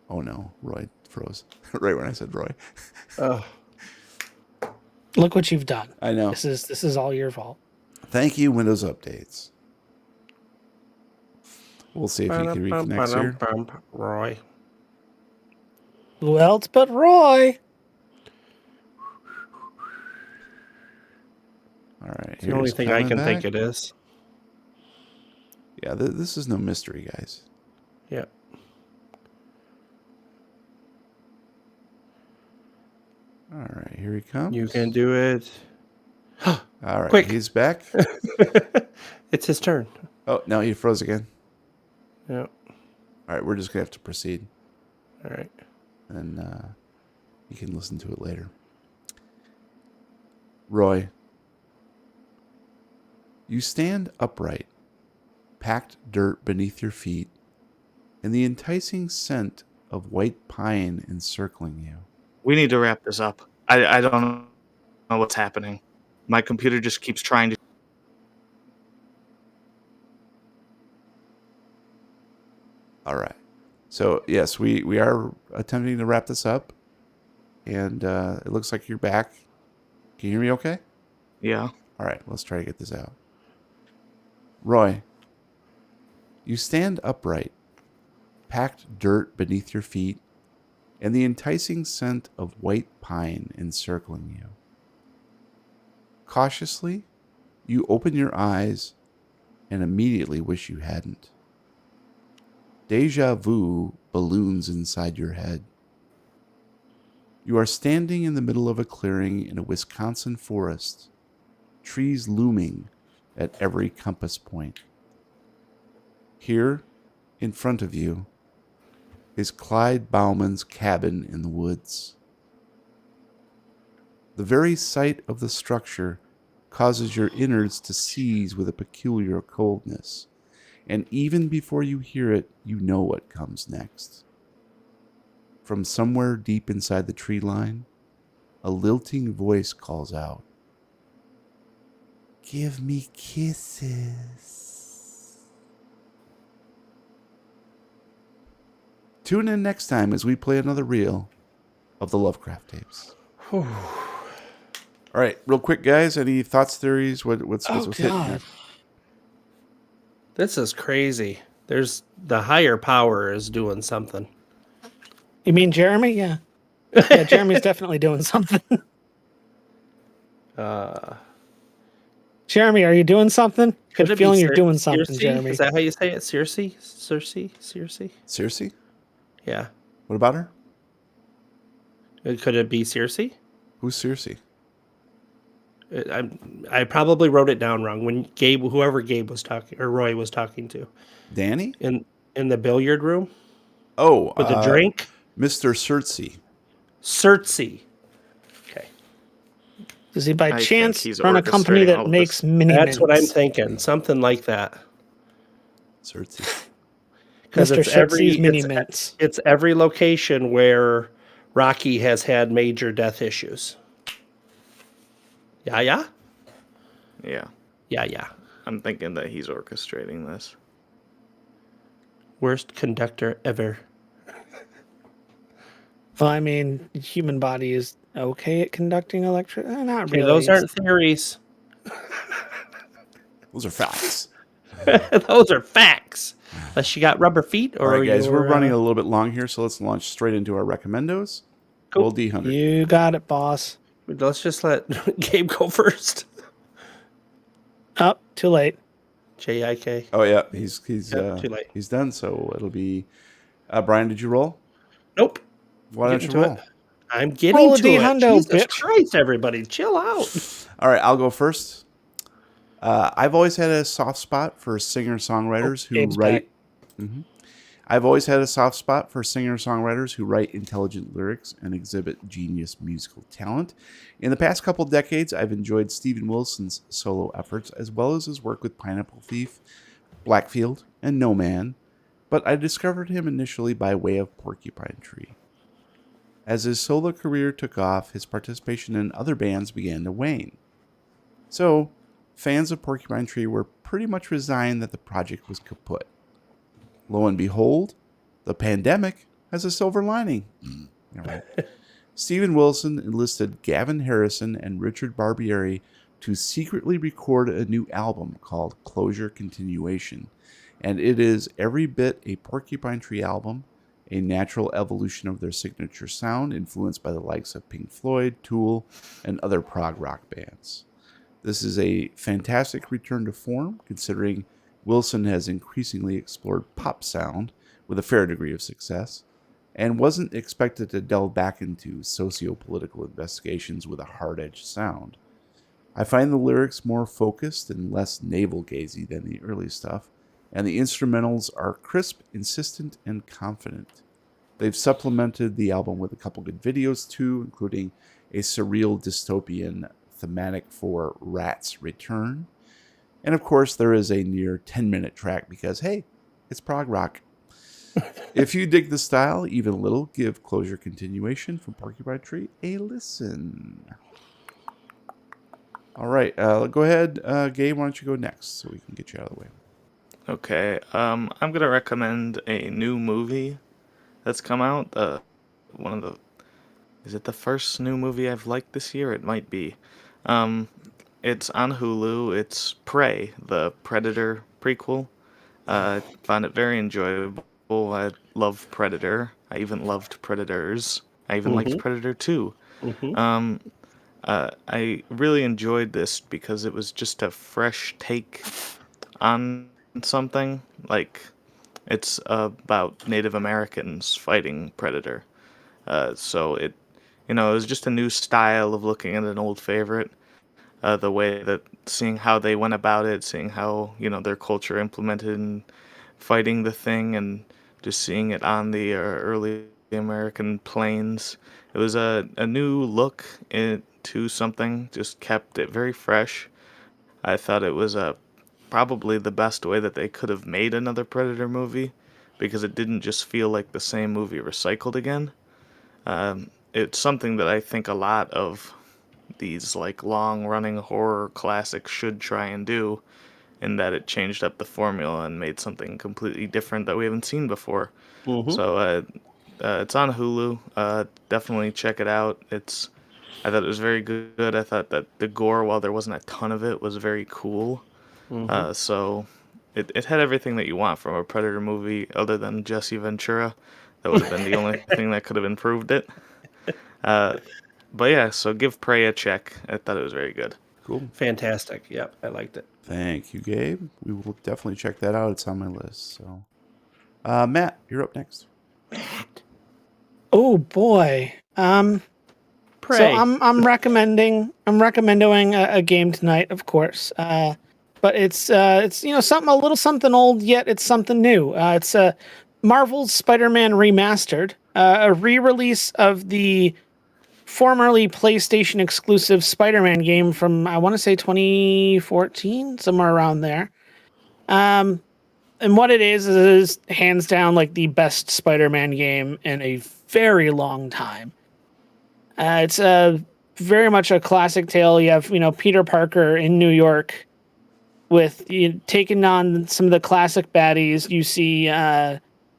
A: Oh no, Roy froze right when I said Roy.
C: Oh,
B: Look what you've done.
A: I know.
B: This is all your fault.
A: Thank you, Windows Updates. We'll see if he can reconnect here.
C: Roy.
B: Who else but Roy?
A: All right.
C: It's the only thing I can think it is.
A: Yeah, this is no mystery, guys.
C: Yeah.
A: All right, here he comes.
C: You can do it.
A: All right,
C: Quick.
A: he's back.
C: It's his turn.
A: Oh, no, he froze again.
C: Yeah.
A: All right, we're just going to have to proceed.
C: All right.
A: And you can listen to it later. Roy, you stand upright, packed dirt beneath your feet, and the enticing scent of white pine encircling you.
D: We need to wrap this up. I don't know what's happening. My computer just keeps trying to.
A: All right. So, yes, we are attempting to wrap this up. And it looks like you're back. Can you hear me okay?
D: Yeah.
A: All right, let's try to get this out. Roy, you stand upright, packed dirt beneath your feet, and the enticing scent of white pine encircling you. Cautiously, you open your eyes and immediately wish you hadn't. Deja vu balloons inside your head. You are standing in the middle of a clearing in a Wisconsin forest, trees looming at every compass point. Here, in front of you, is Clyde Bauman's cabin in the woods. The very sight of the structure causes your innards to seize with a peculiar coldness, and even before you hear it, you know what comes next. From somewhere deep inside the tree line, a lilting voice calls out, "Give me kisses." Tune in next time as we play another reel of the Lovecraft Tapes. All right, real quick, guys. Any thoughts, theories? What's hitting here?
C: This is crazy. There's the higher power is doing something.
B: You mean Jeremy? Yeah. Yeah, Jeremy's definitely doing something. Jeremy, are you doing something? Good feeling you're doing something,
C: Circe?
B: Jeremy.
C: Is that how you say it? Circe?
A: Circe?
C: Yeah.
A: What about her?
C: Could it be Circe?
A: Who's Circe?
C: I probably wrote it down wrong when whoever Gabe was talking or Roy was talking to.
A: Danny?
C: In the billiard room?
A: Oh,
C: with a drink?
A: Mr. Circe.
C: Circe. Okay.
B: Does he by
D: I
B: chance
D: think he's
B: run a company
D: orchestrating all
B: that
D: of
B: makes
D: this.
B: mini
C: That's what I'm
B: mints?
C: thinking. Something like that.
A: Circe.
C: Because
B: Mr.
C: it's
B: Circe's mini mints.
C: It's every location where Rocky has had major death issues. Yeah.
D: Yeah. I'm thinking that he's orchestrating this.
C: Worst conductor ever.
B: Well, I mean, the human body is okay at conducting electricity. Not
C: Okay,
B: really.
C: those aren't theories.
A: Those are facts.
C: Those are facts. Unless you got rubber feet or
A: All right, guys, we're
C: you're,
A: running a little bit long here, so let's launch straight into our recommendos.
C: Cool.
A: Roll D100.
B: You got it, boss.
C: Let's just let Gabe go first.
B: Oh, too late.
C: JIK.
A: Oh yeah, he's
C: Yep, too late.
A: He's done. So it'll be Brian. Did you roll?
C: Nope.
A: Why don't
C: Getting
A: you
C: to
A: roll?
C: it. I'm getting
B: Roll a
C: to it.
B: D-hundo,
C: Jesus
B: bitch.
C: Christ, everybody, chill out.
A: All right, I'll go first. I've always had a soft spot for singer-songwriters who
B: Gabe's
A: write.
B: back.
A: I've always had a soft spot for singer-songwriters who write intelligent lyrics and exhibit genius musical talent. In the past couple decades, I've enjoyed Steven Wilson's solo efforts as well as his work with Pineapple Thief, Blackfield, and No Man, but I discovered him initially by way of Porcupine Tree. As his solo career took off, his participation in other bands began to wane. So, fans of Porcupine Tree were pretty much resigned that the project was kaput. Lo and behold, the pandemic has a silver lining. All right. Steven Wilson enlisted Gavin Harrison and Richard Barbieri to secretly record a new album called Closure Continuation, and it is every bit a Porcupine Tree album, a natural evolution of their signature sound influenced by the likes of Pink Floyd, Tool, and other prog rock bands. This is a fantastic return to form, considering Wilson has increasingly explored pop sound with a fair degree of success, and wasn't expected to delve back into socio-political investigations with a hard-edged sound. I find the lyrics more focused and less navel-gazy than the early stuff, and the instrumentals are crisp, insistent, and confident. They've supplemented the album with a couple good videos too, including a surreal dystopian thematic for Rat's Return. And of course, there is a near 10-minute track because, hey, it's prog rock. If you dig the style even a little, give Closure Continuation from Porcupine Tree a listen. All right, go ahead, Gabe. Why don't you go next so we can get you out of the way?
D: Okay, I'm gonna recommend a new movie that's come out. Is it the first new movie I've liked this year? It might be. It's on Hulu. It's Prey, the Predator prequel. I found it very enjoyable. I love Predator. I even loved Predators. I even liked Predator 2. I really enjoyed this because it was just a fresh take on something. Like, it's about Native Americans fighting Predator. So it was just a new style of looking at an old favorite. The way that seeing how they went about it, seeing how their culture implemented in fighting the thing, and just seeing it on the early American plains. It was a new look into something, just kept it very fresh. I thought it was probably the best way that they could have made another Predator movie, because it didn't just feel like the same movie recycled again. It's something that I think a lot of these like long-running horror classics should try and do, in that it changed up the formula and made something completely different that we haven't seen before. So it's on Hulu. Definitely check it out. I thought it was very good. I thought that the gore, while there wasn't a ton of it, was very cool. So it had everything that you want from a Predator movie, other than Jesse Ventura. That would have been the only thing that could have improved it. But yeah, so give Prey a check. I thought it was very good.
A: Cool.
C: Fantastic. Yep, I liked it.
A: Thank you, Gabe. We will definitely check that out. It's on my list. So, Matt, you're up next.
B: Oh boy.
C: Prey.
B: So I'm recommending a game tonight, of course. But it's something, a little something old, yet it's something new. It's Marvel's Spider-Man Remastered, a re-release of the formerly PlayStation exclusive Spider-Man game from, I want to say 2014, somewhere around there. And what it is hands down like the best Spider-Man game in a very long time. It's very much a classic tale. You have, Peter Parker in New York with taking on some of the classic baddies. You see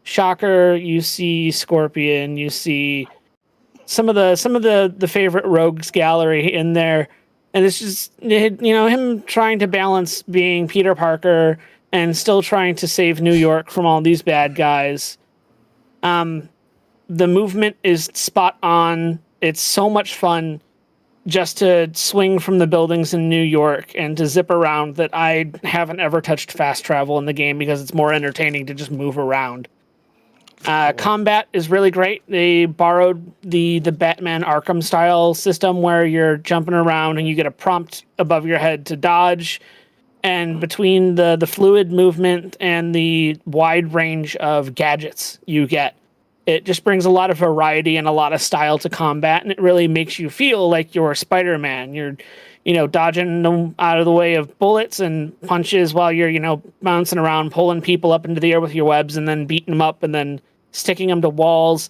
B: Shocker, you see Scorpion, you see some of the favorite rogues gallery in there, and it's just him trying to balance being Peter Parker and still trying to save New York from all these bad guys. The movement is spot on. It's so much fun just to swing from the buildings in New York and to zip around that I haven't ever touched fast travel in the game because it's more entertaining to just move around. Combat is really great. They borrowed the Batman Arkham style system where you're jumping around and you get a prompt above your head to dodge. And between the fluid movement and the wide range of gadgets you get, it just brings a lot of variety and a lot of style to combat, and it really makes you feel like you're Spider-Man. You're, dodging them out of the way of bullets and punches while you're, bouncing around, pulling people up into the air with your webs and then beating them up and then sticking them to walls.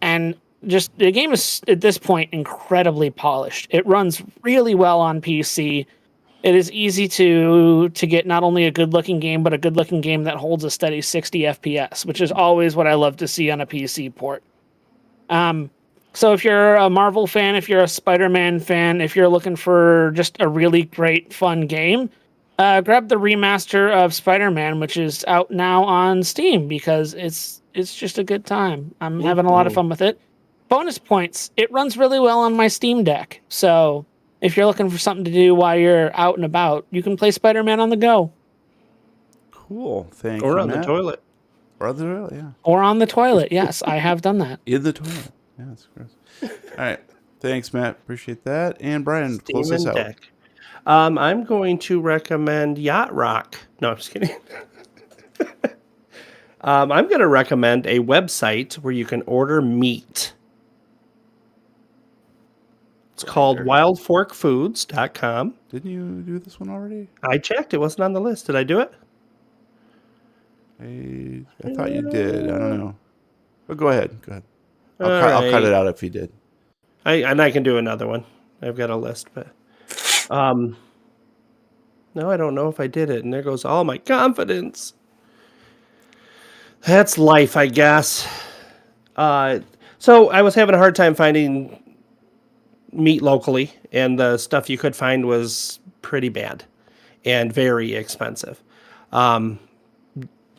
B: And just the game is, at this point, incredibly polished. It runs really well on PC. it is easy to get not only a good looking game, but a good looking game that holds a steady 60 FPS, which is always what I love to see on a PC port. So if you're a Marvel fan, if you're a Spider-Man fan, if you're looking for just a really great, fun game, grab the remaster of Spider-Man, which is out now on Steam, because it's just a good time. I'm having a lot of fun with it. Bonus points, it runs really well on my Steam Deck. So if you're looking for something to do while you're out and about, you can play Spider-Man on the go.
A: Cool. Thank you,
C: Or on
A: Matt.
C: the toilet.
A: Or on the toilet, yeah.
B: Or on the toilet. Yes, I have done that.
A: In the toilet. Yeah, that's gross. All right. Thanks, Matt. Appreciate that. And Brian, close us out.
C: Deck. I'm going to recommend Yacht Rock. No, I'm just kidding. I'm going to recommend a website where you can order meat. It's called wildforkfoods.com.
A: Didn't you do this one already?
C: I checked. It wasn't on the list. Did I do it?
A: I thought you did. I don't know. But go ahead. Go ahead. I'll
C: All
A: cut it
C: right.
A: out if you did.
C: I can do another one. I've got a list, but no, I don't know if I did it. And there goes all my confidence. That's life, I guess. So I was having a hard time finding meat locally, and the stuff you could find was pretty bad and very expensive.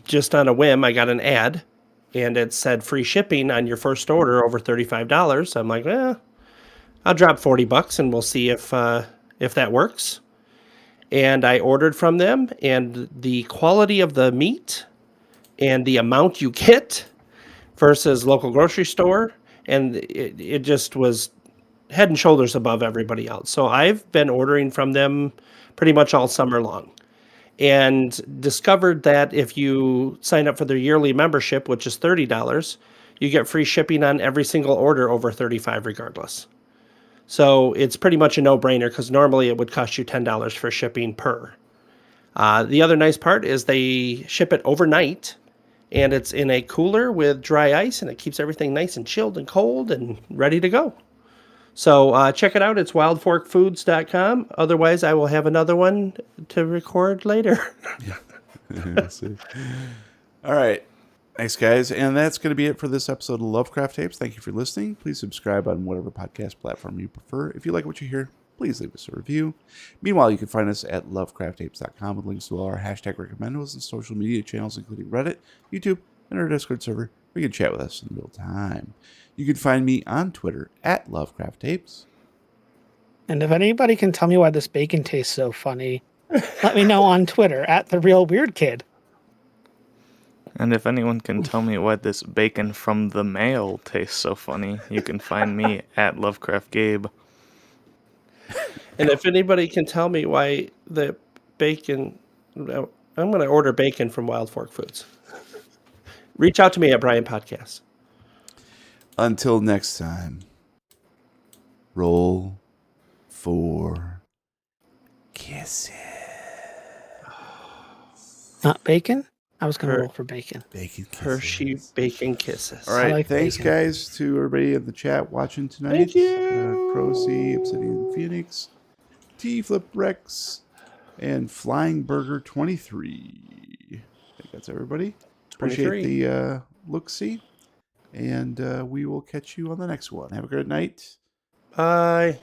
C: Just on a whim, I got an ad, and it said free shipping on your first order over $35. I'm like, I'll drop $40 and we'll see if that works. And I ordered from them, and the quality of the meat and the amount you get versus local grocery store, and it just was head and shoulders above everybody else. So I've been ordering from them pretty much all summer long, and discovered that if you sign up for their yearly membership, which is $30, you get free shipping on every single order over $35 regardless. So it's pretty much a no-brainer, because normally it would cost you $10 for shipping per. The other nice part is they ship it overnight, and it's in a cooler with dry ice, and it keeps everything nice and chilled and cold and ready to go. So check it out. It's wildforkfoods.com. Otherwise, I will have another one to record later.
A: We'll see. All right. Thanks, guys. And that's going to be it for this episode of Lovecraft Tapes. Thank you for listening. Please subscribe on whatever podcast platform you prefer. If you like what you hear, please leave us a review. Meanwhile, you can find us at lovecrafttapes.com with links to all our hashtag recommendables and social media channels, including Reddit, YouTube, and our Discord server, where you can chat with us in real time. You can find me on Twitter at Lovecraft Tapes.
B: And if anybody can tell me why this bacon tastes so funny, let me know on Twitter at TheRealWeirdKid.
D: And if anyone can tell me why this bacon from the mail tastes so funny, you can find me at Lovecraft Gabe.
C: And if anybody can tell me why the bacon... I'm going to order bacon from Wild Fork Foods. Reach out to me at Brian Podcast.
A: Until next time, roll for kisses.
B: Not bacon? I was going to roll for bacon.
A: Bacon kisses.
C: Hershey Bacon Kisses.
A: All right.
B: like
A: Thanks,
B: bacon.
A: guys, to everybody in the chat watching tonight.
C: Thank you.
A: Crocy, Obsidian Phoenix, T Flip Rex, and Flying Burger 23. I think that's everybody. Appreciate
C: 23.
A: the look-see. And we will catch you on the next one. Have a great night.
C: Bye.